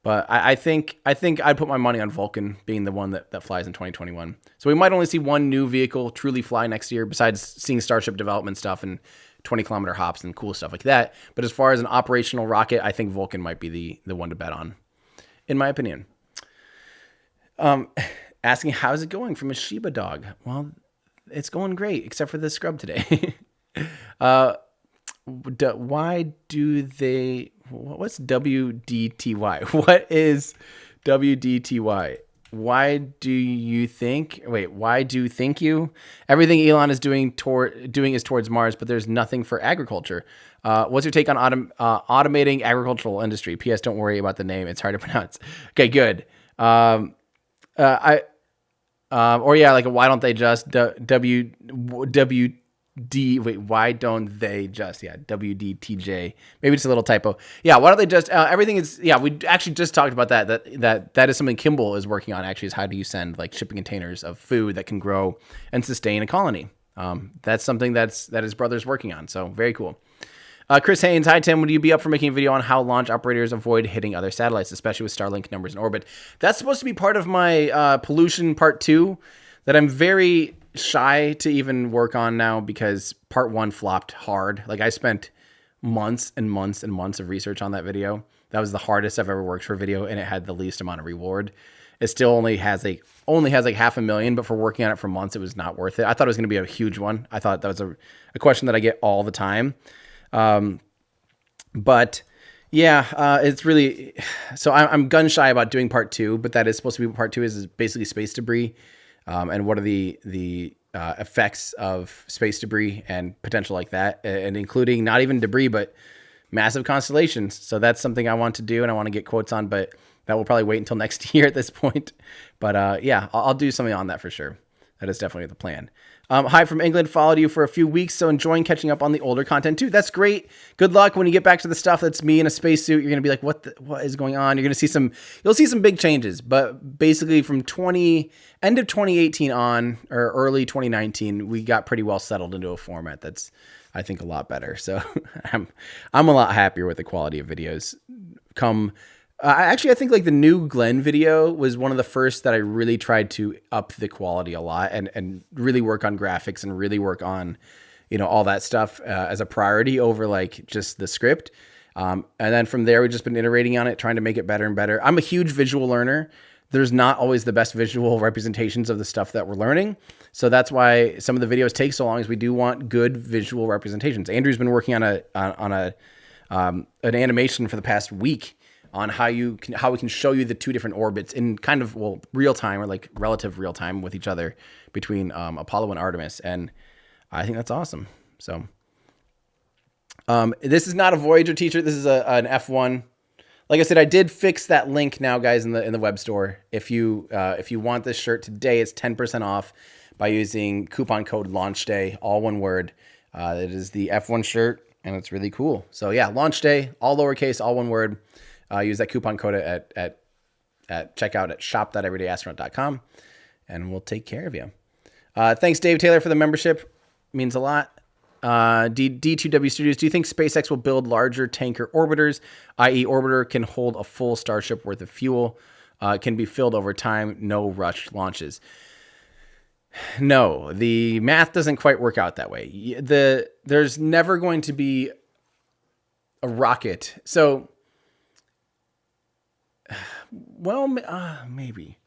But I think I'd put my money on Vulcan being the one that flies in 2021. So we might only see one new vehicle truly fly next year, besides seeing Starship development stuff and 20-kilometer hops and cool stuff like that. But as far as an operational rocket, I think Vulcan might be the one to bet on, in my opinion. Asking, how's it going from a Shiba dog? Well, it's going great, except for the scrub today. Why do they... What's WDTY? What is WDTY? Why do you think you? Everything Elon is doing is towards Mars, but there's nothing for agriculture. What's your take on automating agricultural industry? P.S. Don't worry about the name; it's hard to pronounce. Okay, good. Why don't they just why don't they just, WDTJ, maybe just a little typo. Yeah, why don't they just, everything is, we actually just talked about that is something Kimball is working on, actually, is how do you send like shipping containers of food that can grow and sustain a colony. That's something that his brother's working on, so very cool. Chris Haynes, hi Tim, would you be up for making a video on how launch operators avoid hitting other satellites, especially with Starlink numbers in orbit? That's supposed to be part of my pollution part 2 that I'm very shy to even work on now, because part 1 flopped hard. Like, I spent months and months and months of research on that video. That was the hardest I've ever worked for a video, and it had the least amount of reward. It still only has like 500,000, but for working on it for months, it was not worth it. I thought it was going to be a huge one. I thought that was a question that I get all the time. But yeah, it's really, so I'm gun shy about doing part 2, but that is supposed to be part 2 is basically space debris. And what are the effects of space debris and potential like that, and including not even debris, but massive constellations. So that's something I want to do, and I want to get quotes on, but that will probably wait until next year at this point. But yeah, I'll do something on that for sure. That is definitely the plan. Hi from England, followed you for a few weeks, so enjoying catching up on the older content too. That's great. Good luck when you get back to the stuff that's me in a spacesuit. You're gonna be like, what is going on? You're gonna see you'll see some big changes. But basically, from end of 2018 on, or early 2019, we got pretty well settled into a format that's, I think, a lot better. So I'm a lot happier with the quality of videos. I think like the new Glenn video was one of the first that I really tried to up the quality a lot and really work on graphics and really work on, all that stuff as a priority over like just the script. And then from there, we've just been iterating on it, trying to make it better and better. I'm a huge visual learner. There's not always the best visual representations of the stuff that we're learning. So that's why some of the videos take so long, is we do want good visual representations. Andrew's been working on an animation for the past week on how we can show you the 2 different orbits in kind of, real time, or like relative real time with each other between Apollo and Artemis. And I think that's awesome. So this is not a Voyager t-shirt. This is an F1. Like I said, I did fix that link now, guys, in the web store. If you want this shirt today, it's 10% off by using coupon code LaunchDay, all one word. It is the F1 shirt, and it's really cool. So yeah, LaunchDay, all lowercase, all one word. Use that coupon code at checkout at shop.everydayastronaut.com, and we'll take care of you. Thanks, Dave Taylor, for the membership. Means a lot. D2W Studios, do you think SpaceX will build larger tanker orbiters, i.e. orbiter can hold a full Starship worth of fuel, can be filled over time, no rushed launches? No, the math doesn't quite work out that way. There's never going to be a rocket. So, maybe.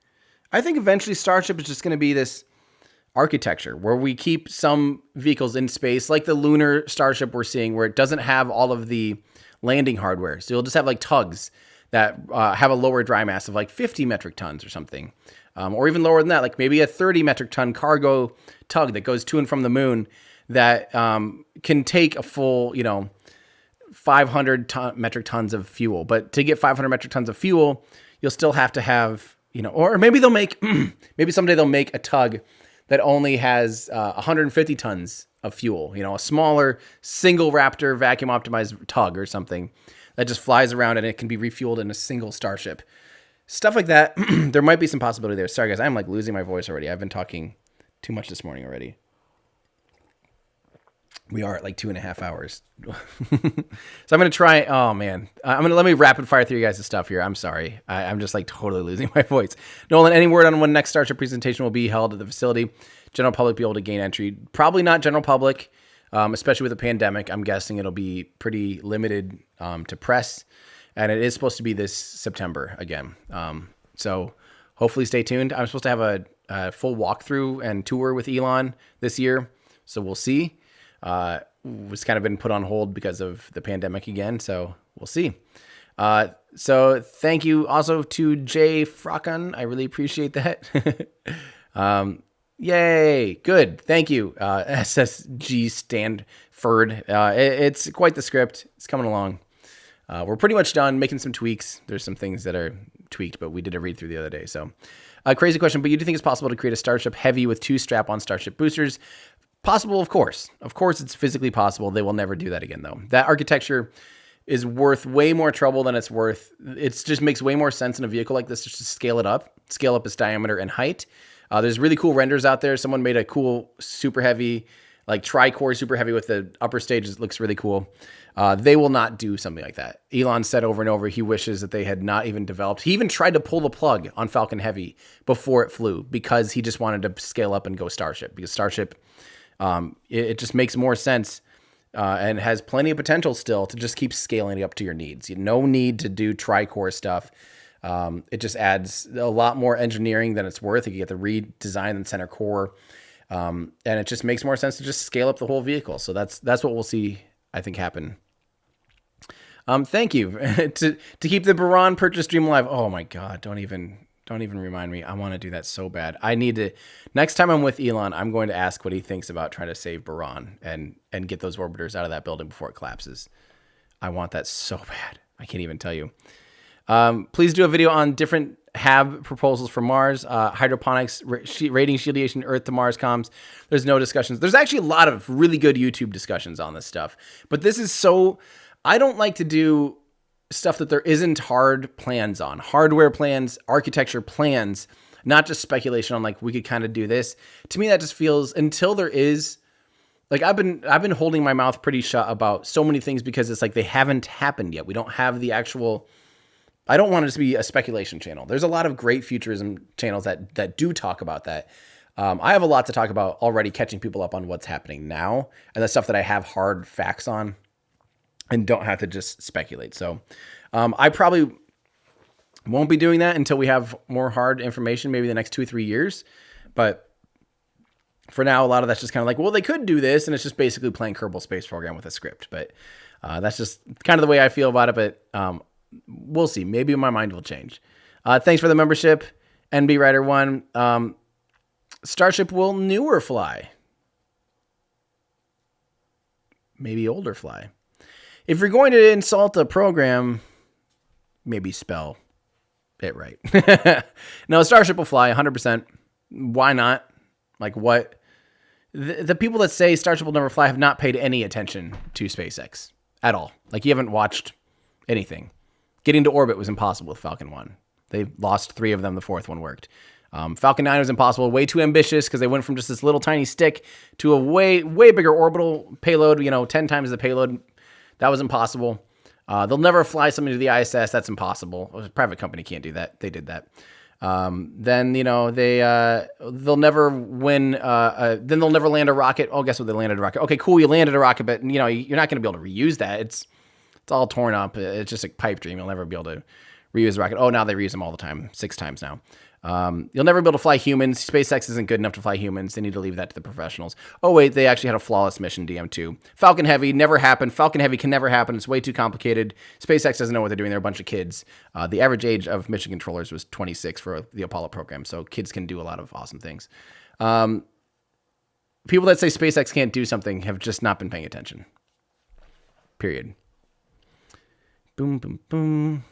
I think eventually Starship is just going to be this architecture where we keep some vehicles in space, like the lunar Starship we're seeing, where it doesn't have all of the landing hardware. So you'll just have like tugs that have a lower dry mass of like 50 metric tons or something, or even lower than that, like maybe a 30 metric ton cargo tug that goes to and from the moon that can take a full, 500 metric tons of fuel. But to get 500 metric tons of fuel, you'll still have to have, or maybe they'll make, maybe someday they'll make a tug that only has 150 tons of fuel, a smaller single Raptor vacuum optimized tug or something that just flies around and it can be refueled in a single Starship. Stuff like that. There might be some possibility there. Sorry guys, I'm like losing my voice already. I've been talking too much this morning already. We are at like 2.5 hours. So I'm going to try. Oh man. Let me rapid fire through you guys' stuff here. I'm sorry. I'm just like totally losing my voice. Nolan, any word on when next Starship presentation will be held at the facility? General public be able to gain entry? Probably not general public, especially with the pandemic. I'm guessing it'll be pretty limited to press, and it is supposed to be this September again. So hopefully stay tuned. I'm supposed to have a full walkthrough and tour with Elon this year. So we'll see. Was kind of been put on hold because of the pandemic again. So we'll see. So thank you also to Jay Frocon. I really appreciate that. Yay. Good. Thank you. SSG Stanford. It's quite the script. It's coming along. We're pretty much done making some tweaks. There's some things that are tweaked, but we did a read through the other day. So crazy question, but you do think it's possible to create a Starship Heavy with 2 strap-on Starship boosters? Possible, of course. Of course, it's physically possible. They will never do that again, though. That architecture is worth way more trouble than it's worth. It just makes way more sense in a vehicle like this just to scale up its diameter and height. There's really cool renders out there. Someone made a cool super heavy, like tri-core super heavy with the upper stage. It looks really cool. They will not do something like that. Elon said over and over he wishes that they had not even developed. He even tried to pull the plug on Falcon Heavy before it flew because he just wanted to scale up and go Starship, because Starship, it just makes more sense and has plenty of potential still to just keep scaling it up to your needs. No need to do tri-core stuff. It just adds a lot more engineering than it's worth. You get the redesign and center core, and it just makes more sense to just scale up the whole vehicle. So that's what we'll see, I think, happen. Thank you to keep the Baran purchase dream alive. Oh my God, don't even remind me. I want to do that so bad. I need to. Next time I'm with Elon, I'm going to ask what he thinks about trying to save Baran and get those orbiters out of that building before it collapses. I want that so bad. I can't even tell you. Please do a video on different HAB proposals for Mars, hydroponics, radiation, Earth to Mars comms. There's no discussions. There's actually a lot of really good YouTube discussions on this stuff. But this is so... I don't like to do stuff that there isn't hard plans on. Hardware plans, architecture plans, not just speculation on like we could kind of do this. To me, that just feels, until there is, like I've been holding my mouth pretty shut about so many things because it's like they haven't happened yet. We don't have the actual. I don't want it to be a speculation channel. There's a lot of great futurism channels that do talk about that. I have a lot to talk about already, catching people up on what's happening now and the stuff that I have hard facts on and don't have to just speculate. So I probably won't be doing that until we have more hard information, maybe the next 2 or 3 years. But for now, a lot of that's just kind of like, well, they could do this. And it's just basically playing Kerbal Space Program with a script. But that's just kind of the way I feel about it. But we'll see. Maybe my mind will change. Thanks for the membership, NB Rider 1. Starship will newer fly. Maybe older fly. If you're going to insult a program, maybe spell it right. No, Starship will fly 100%. Why not? Like what? The people that say Starship will never fly have not paid any attention to SpaceX at all. Like you haven't watched anything. Getting to orbit was impossible with Falcon 1. They lost 3 of them. The 4th one worked. Falcon 9 was impossible. Way too ambitious because they went from just this little tiny stick to a way bigger orbital payload, 10 times the payload. That was impossible. They'll never fly something to the ISS. That's impossible. A private company can't do that. They did that. Then, they'll never win. Then they'll never land a rocket. Oh, guess what? They landed a rocket. Okay, cool. You landed a rocket, but you're not going to be able to reuse that. It's all torn up. It's just a pipe dream. You'll never be able to reuse the rocket. Oh, now they reuse them all the time. 6 times now. You'll never be able to fly humans. SpaceX isn't good enough to fly humans. They need to leave that to the professionals. Oh, wait, they actually had a flawless mission, DM2. Falcon Heavy never happened. Falcon Heavy can never happen. It's way too complicated. SpaceX doesn't know what they're doing. They're a bunch of kids. The average age of mission controllers was 26 for the Apollo program, so kids can do a lot of awesome things. People that say SpaceX can't do something have just not been paying attention. Period. Boom, boom, boom.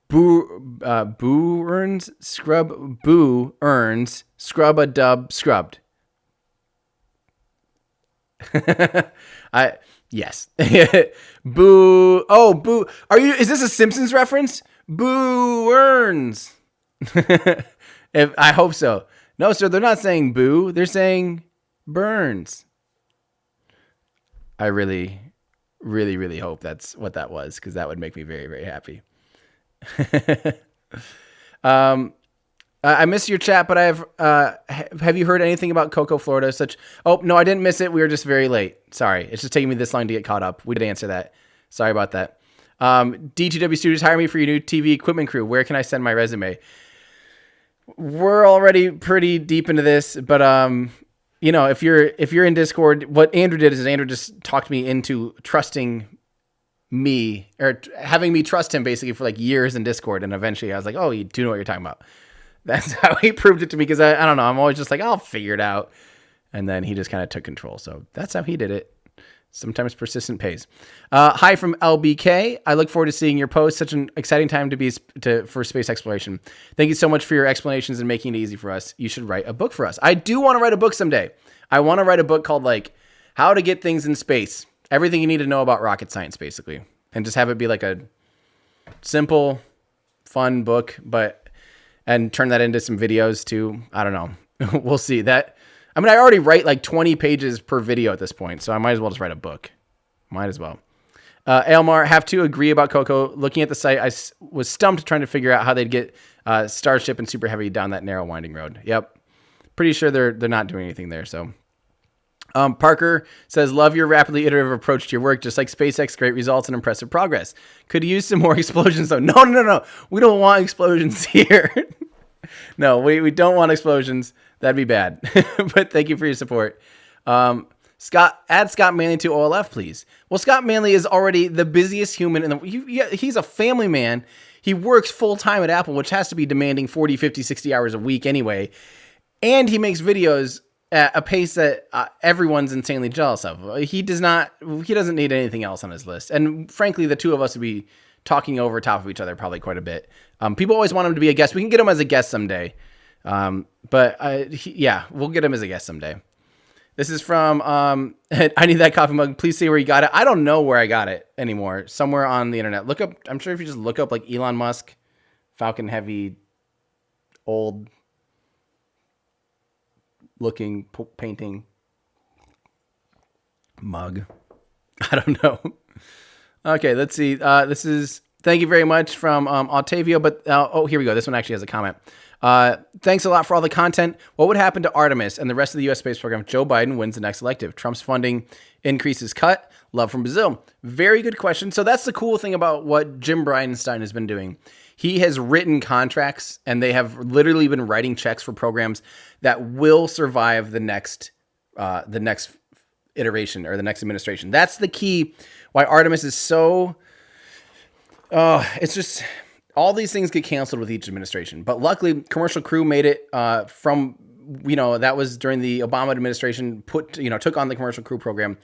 Boo earns scrub. Boo earns scrub a dub scrubbed. Yes. Boo. Oh, boo. Is this a Simpsons reference? Boo earns. I hope so. No, sir, they're not saying boo. They're saying burns. I really, really, really hope that's what that was, because that would make me very, very happy. I missed your chat, but have you heard anything about Cocoa, Florida? Oh, no, I didn't miss it. We were just very late. Sorry. It's just taking me this long to get caught up. We did answer that. Sorry about that. D2W Studios, hire me for your new TV equipment crew. Where can I send my resume? We're already pretty deep into this, but if you're in Discord, what Andrew did is Andrew just talked me into trusting me, or having me trust him basically for like years in Discord, and eventually I was like, oh, you do know what you're talking about. That's how he proved it to me, because I don't know, I'm always just like, I'll figure it out, and then he just kind of took control. So that's how he did it. Sometimes persistent pays. Hi from LBK. I look forward to seeing your post. Such an exciting time for space exploration. Thank you so much for your explanations and making it easy for us. You should write a book for us. I do want to write a book someday. I want to write a book called like How to Get Things in Space. Everything you need to know about rocket science, basically. And just have it be like a simple, fun book, and turn that into some videos too. I don't know. We'll see that. I mean, I already write like 20 pages per video at this point, so I might as well just write a book. Might as well. Aylmar, have to agree about Coco. Looking at the site, I was stumped trying to figure out how they'd get Starship and Super Heavy down that narrow winding road. Yep. Pretty sure they're not doing anything there, so. Parker says, love your rapidly iterative approach to your work, just like SpaceX, great results and impressive progress. Could use some more explosions, though. No. We don't want explosions here. No, we don't want explosions. That'd be bad. But thank you for your support. Scott, add Scott Manley to OLF, please. Well, Scott Manley is already the busiest human in the... He's a family man. He works full-time at Apple, which has to be demanding 40, 50, 60 hours a week anyway. And he makes videos at a pace that everyone's insanely jealous of. He doesn't need anything else on his list. And frankly, the two of us would be talking over top of each other probably quite a bit. People always want him to be a guest. We can get him as a guest someday. But we'll get him as a guest someday. This is from, I need that coffee mug. Please say where you got it. I don't know where I got it anymore. Somewhere on the internet. Look up, I'm sure if you just look up like Elon Musk, Falcon Heavy, old looking painting mug. I don't know. Okay, let's see. This is, thank you very much from Octavio. But here we go. This one actually has a comment. Thanks a lot for all the content. What would happen to Artemis and the rest of the U.S. space program if Joe Biden wins the next elective? Trump's funding increases cut. Love from Brazil. Very good question. So that's the cool thing about what Jim Bridenstine has been doing. He has written contracts, and they have literally been writing checks for programs that will survive the next iteration or the next administration. That's the key why Artemis is so... it's just... all these things get canceled with each administration. But luckily, Commercial Crew made it from, that was during the Obama administration, took on the Commercial Crew program.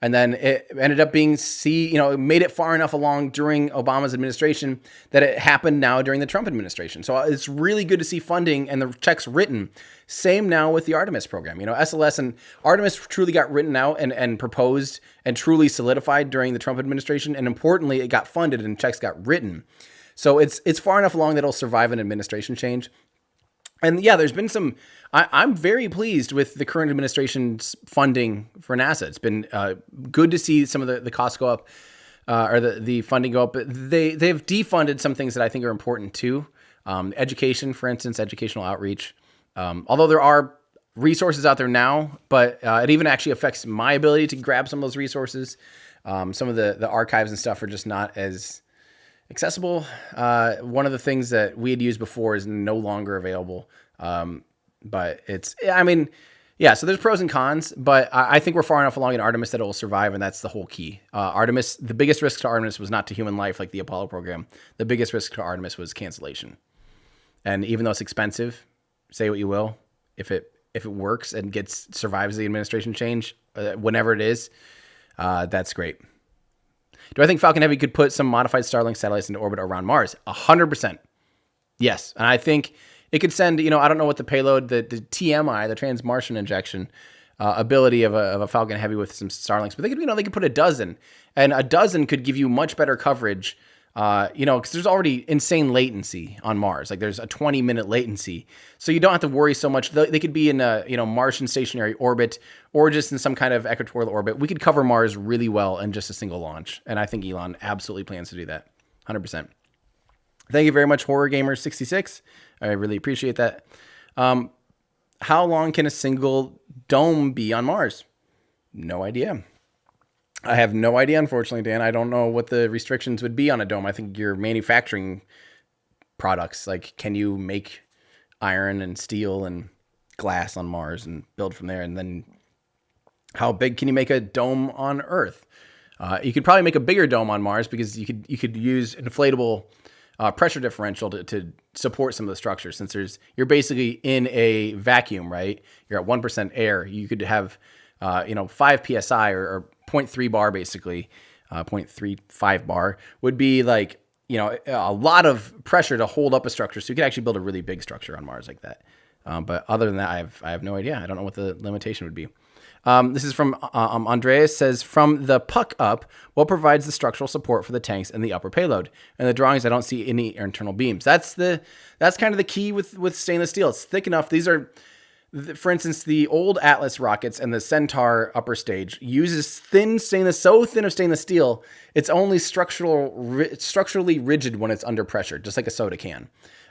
And then it ended up being made it far enough along during Obama's administration that it happened now during the Trump administration. So it's really good to see funding and the checks written. Same now with the Artemis program. SLS and Artemis truly got written out and proposed and truly solidified during the Trump administration. And importantly, it got funded and checks got written. So it's far enough along that it'll survive an administration change. And yeah, there's been some, I'm very pleased with the current administration's funding for NASA. It's been good to see some of the costs go up or the funding go up. But they've defunded some things that I think are important too. Education, for instance, educational outreach. Although there are resources out there now, but it even actually affects my ability to grab some of those resources. Some of the archives and stuff are just not as accessible. One of the things that we had used before is no longer available. But I mean, yeah, so there's pros and cons, but I think we're far enough along in Artemis that it will survive, and that's the whole key. Artemis, the biggest risk to Artemis was not to human life like the Apollo program. The biggest risk to Artemis was cancellation. And even though it's expensive, say what you will, if it works and survives the administration change, whenever it is, that's great. Do I think Falcon Heavy could put some modified Starlink satellites into orbit around Mars? 100%. Yes. And I think it could send, I don't know what the payload, the TMI, the Trans-Martian injection ability of a Falcon Heavy with some Starlinks, but they could put a dozen, and a dozen could give you much better coverage, because there's already insane latency on Mars. Like there's a 20-minute latency. So you don't have to worry so much. They could be in a, Martian stationary orbit or just in some kind of equatorial orbit. We could cover Mars really well in just a single launch. And I think Elon absolutely plans to do that. 100%. Thank you very much, Horror Gamer 66. I really appreciate that. How long can a single dome be on Mars? No idea. I have no idea, unfortunately, Dan. I don't know what the restrictions would be on a dome. I think you're manufacturing products. Like, can you make iron and steel and glass on Mars and build from there? And then how big can you make a dome on Earth? You could probably make a bigger dome on Mars because you could use inflatable pressure differential to support some of the structures. Since you're basically in a vacuum, right? You're at 1% air. You could have 5 psi or 0.3 bar, basically 0.35 bar would be like, a lot of pressure to hold up a structure. So you could actually build a really big structure on Mars like that. But other than that, I have no idea. I don't know what the limitation would be. This is from Andreas, says, from the puck up, what provides the structural support for the tanks and the upper payload? And the drawings, I don't see any internal beams. That's kind of the key with stainless steel. It's thick enough. These are, for instance, the old Atlas rockets and the Centaur upper stage uses so thin of stainless steel, it's only structurally rigid when it's under pressure, just like a soda can.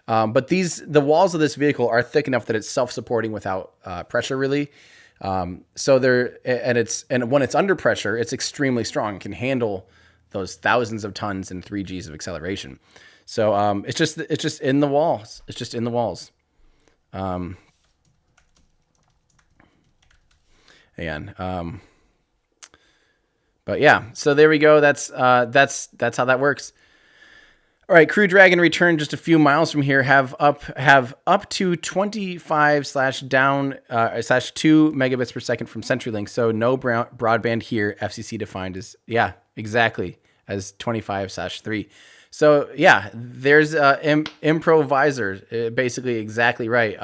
But the walls of this vehicle are thick enough that it's self-supporting without pressure, really. And when it's under pressure, it's extremely strong, can handle those thousands of tons and 3 Gs of acceleration. So it's just in the walls. It's just in the walls. But yeah, so there we go. That's how that works. All right, Crew Dragon returned just a few miles from here. Have up to 25 /down /2 megabits per second from CenturyLink. So no broadband here. FCC defined as exactly as 25/3. So yeah, there's improviser. Basically exactly right.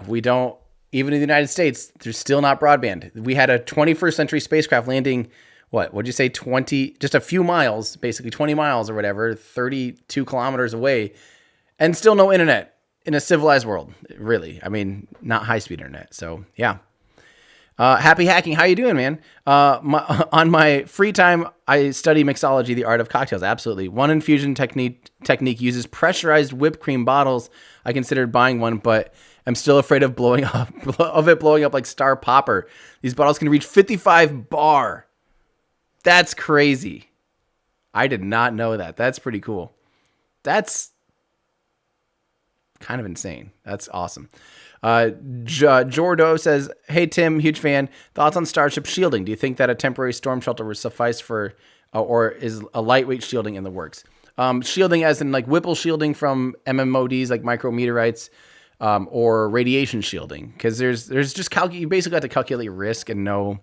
We don't. Even in the United States, there's still not broadband. We had a 21st century spacecraft landing, what'd you say, just a few miles, basically 20 miles or whatever, 32 kilometers away, and still no internet in a civilized world, really. I mean, not high-speed internet, so yeah. Happy hacking, how you doing, man? On my free time, I study mixology, the art of cocktails, absolutely. One infusion technique uses pressurized whipped cream bottles. I considered buying one, but I'm still afraid of blowing up like Star Popper. These bottles can reach 55 bar. That's crazy. I did not know that. That's pretty cool. That's kind of insane. That's awesome. Jordo says, hey, Tim, huge fan. Thoughts on Starship shielding? Do you think that a temporary storm shelter would suffice for, or is a lightweight shielding in the works? Shielding as in like Whipple shielding from MMODs like micrometeorites, or radiation shielding, because there's just you basically have to calculate risk and know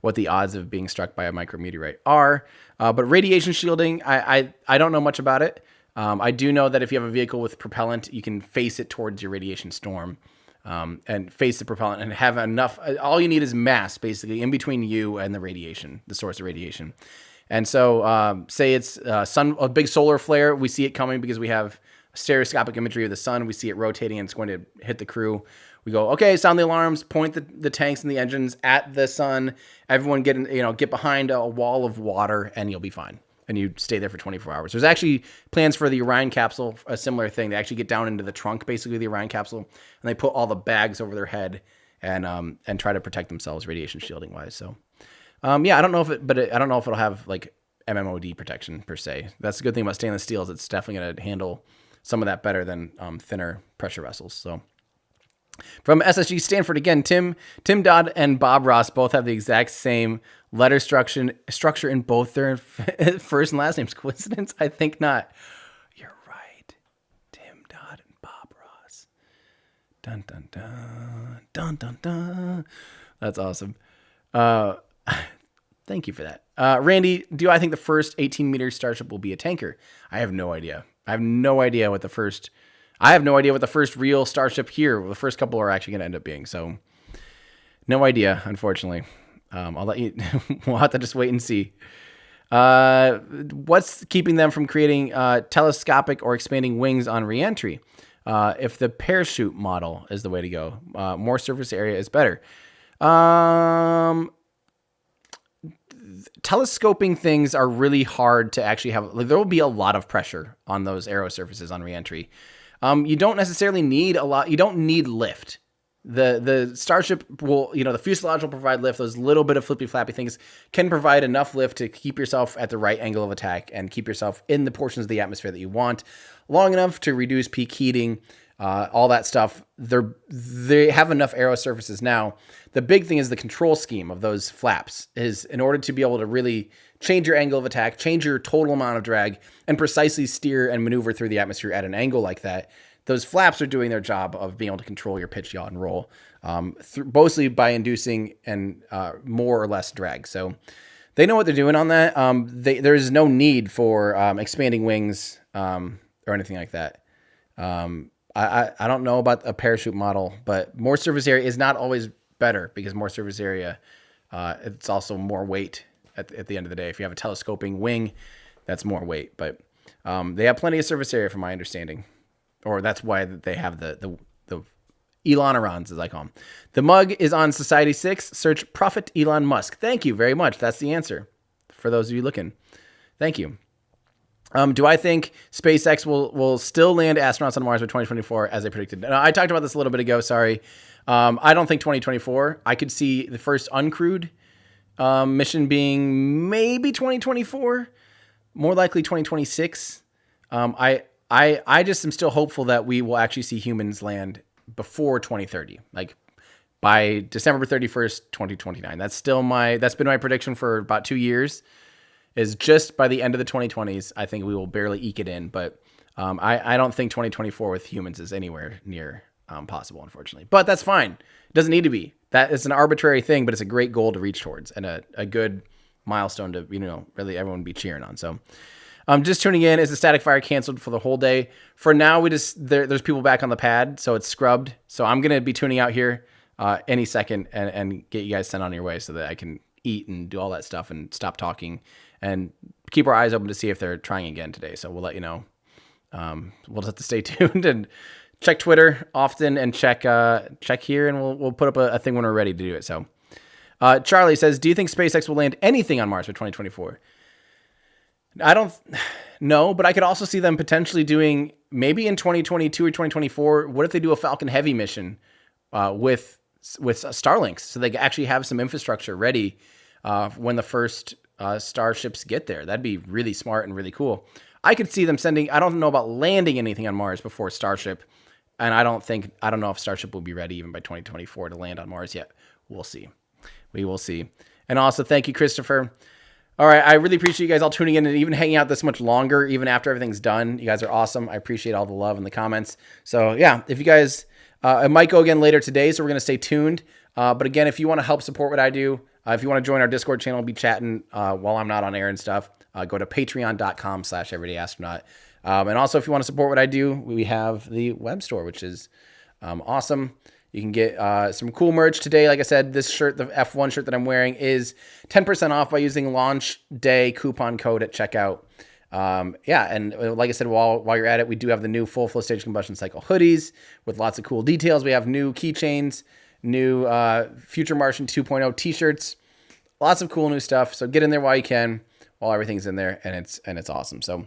what the odds of being struck by a micrometeorite are. But radiation shielding, I don't know much about it. I do know that if you have a vehicle with propellant, you can face it towards your radiation storm, and face the propellant and have enough. All you need is mass, basically, in between you and the radiation, the source of radiation. And so, say it's a big solar flare, we see it coming because we have stereoscopic imagery of the sun. We see it rotating and it's going to hit the crew. We go, okay, sound the alarms, point the tanks and the engines at the sun. Everyone get behind a wall of water and you'll be fine. And you stay there for 24 hours. There's actually plans for the Orion capsule, a similar thing. They actually get down into the trunk, basically, of the Orion capsule, and they put all the bags over their head and try to protect themselves radiation shielding wise. So, I don't know if I don't know if it'll have like MMOD protection per se. That's the good thing about stainless steel is it's definitely going to handle some of that better than thinner pressure vessels. So from SSG Stanford again, Tim Dodd and Bob Ross both have the exact same letter structure in both their first and last names. Coincidence? I think not. You're right. Tim Dodd and Bob Ross. Dun dun dun dun dun dun. That's awesome. Thank you for that. Randy, do I think the first 18-meter Starship will be a tanker? I have no idea. I have no idea what the first real Starship here, the first couple are actually going to end up being. So no idea, unfortunately. I'll let you, we'll have to just wait and see. What's keeping them from creating telescopic or expanding wings on reentry? If the parachute model is the way to go, more surface area is better. Telescoping things are really hard to actually have. Like, there will be a lot of pressure on those aero surfaces on reentry. You don't necessarily need a lot. You don't need lift. The Starship will, the fuselage will provide lift. Those little bit of flippy flappy things can provide enough lift to keep yourself at the right angle of attack and keep yourself in the portions of the atmosphere that you want long enough to reduce peak heating, all that stuff. They have enough aero surfaces now. The big thing is the control scheme of those flaps is in order to be able to really change your angle of attack, change your total amount of drag, and precisely steer and maneuver through the atmosphere at an angle like that. Those flaps are doing their job of being able to control your pitch, yaw, and roll, mostly by inducing and more or less drag. So they know what they're doing on that. There is no need for expanding wings or anything like that. I don't know about a parachute model, but more surface area is not always better because more surface area, it's also more weight at the end of the day. If you have a telescoping wing, that's more weight, but they have plenty of surface area from my understanding, or that's why they have the Elon-erons, as I call them. The mug is on Society 6. Search Prophet Elon Musk. Thank you very much. That's the answer for those of you looking. Thank you. Do I think SpaceX will still land astronauts on Mars by 2024 as they predicted? I talked about this a little bit ago. Sorry. I don't think 2024. I could see the first uncrewed mission being maybe 2024, more likely 2026. I just am still hopeful that we will actually see humans land before 2030, like by December 31st, 2029. That's been my prediction for about 2 years. Is just by the end of the 2020s, I think we will barely eke it in. But I don't think 2024 with humans is anywhere near possible, unfortunately. But that's fine. It doesn't need to be. That is an arbitrary thing, but it's a great goal to reach towards and a good milestone to, really everyone be cheering on. So just tuning in. Is the static fire canceled for the whole day? For now, there's people back on the pad, so it's scrubbed. So I'm going to be tuning out here any second and get you guys sent on your way so that I can eat and do all that stuff and stop talking and keep our eyes open to see if they're trying again today. So we'll let you know. We'll just have to stay tuned and check Twitter often and check here, and we'll put up a thing when we're ready to do it. So Charlie says, do you think SpaceX will land anything on Mars by 2024? I don't know, but I could also see them potentially doing maybe in 2022 or 2024. What if they do a Falcon Heavy mission with Starlinks, so they actually have some infrastructure ready when the first starships get there? That'd be really smart and really cool. I could see them sending. I don't know about landing anything on Mars before Starship, and I don't know if Starship will be ready even by 2024 to land on Mars yet. We'll see. We will see. And also, thank you, Christopher. All right, I really appreciate you guys all tuning in and even hanging out this much longer, even after everything's done. You guys are awesome. I appreciate all the love in the comments. So yeah, if you guys, it might go again later today, so we're gonna stay tuned. But again, if you want to help support what I do, if you want to join our Discord channel, be chatting while I'm not on air and stuff, go to patreon.com/everydayastronaut. And also, if you want to support what I do, we have the web store, which is awesome. You can get some cool merch today. Like I said, this shirt, the F1 shirt that I'm wearing, is 10% off by using launch day coupon code at checkout. Yeah, and like I said, while you're at it, we do have the new full flow stage combustion cycle hoodies with lots of cool details. We have new keychains, new Future Martian 2.0 t-shirts, lots of cool new stuff. So get in there while you can, while everything's in there, and it's awesome. So,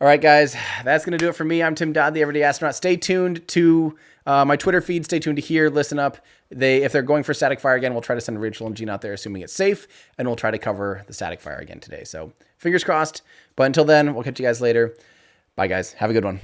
All right, guys, that's going to do it for me. I'm Tim Dodd, the Everyday Astronaut. Stay tuned to my Twitter feed. Stay tuned to here. Listen up. If they're going for static fire again, we'll try to send Rachel and Gene out there, assuming it's safe, and we'll try to cover the static fire again today. So fingers crossed. But until then, we'll catch you guys later. Bye, guys. Have a good one.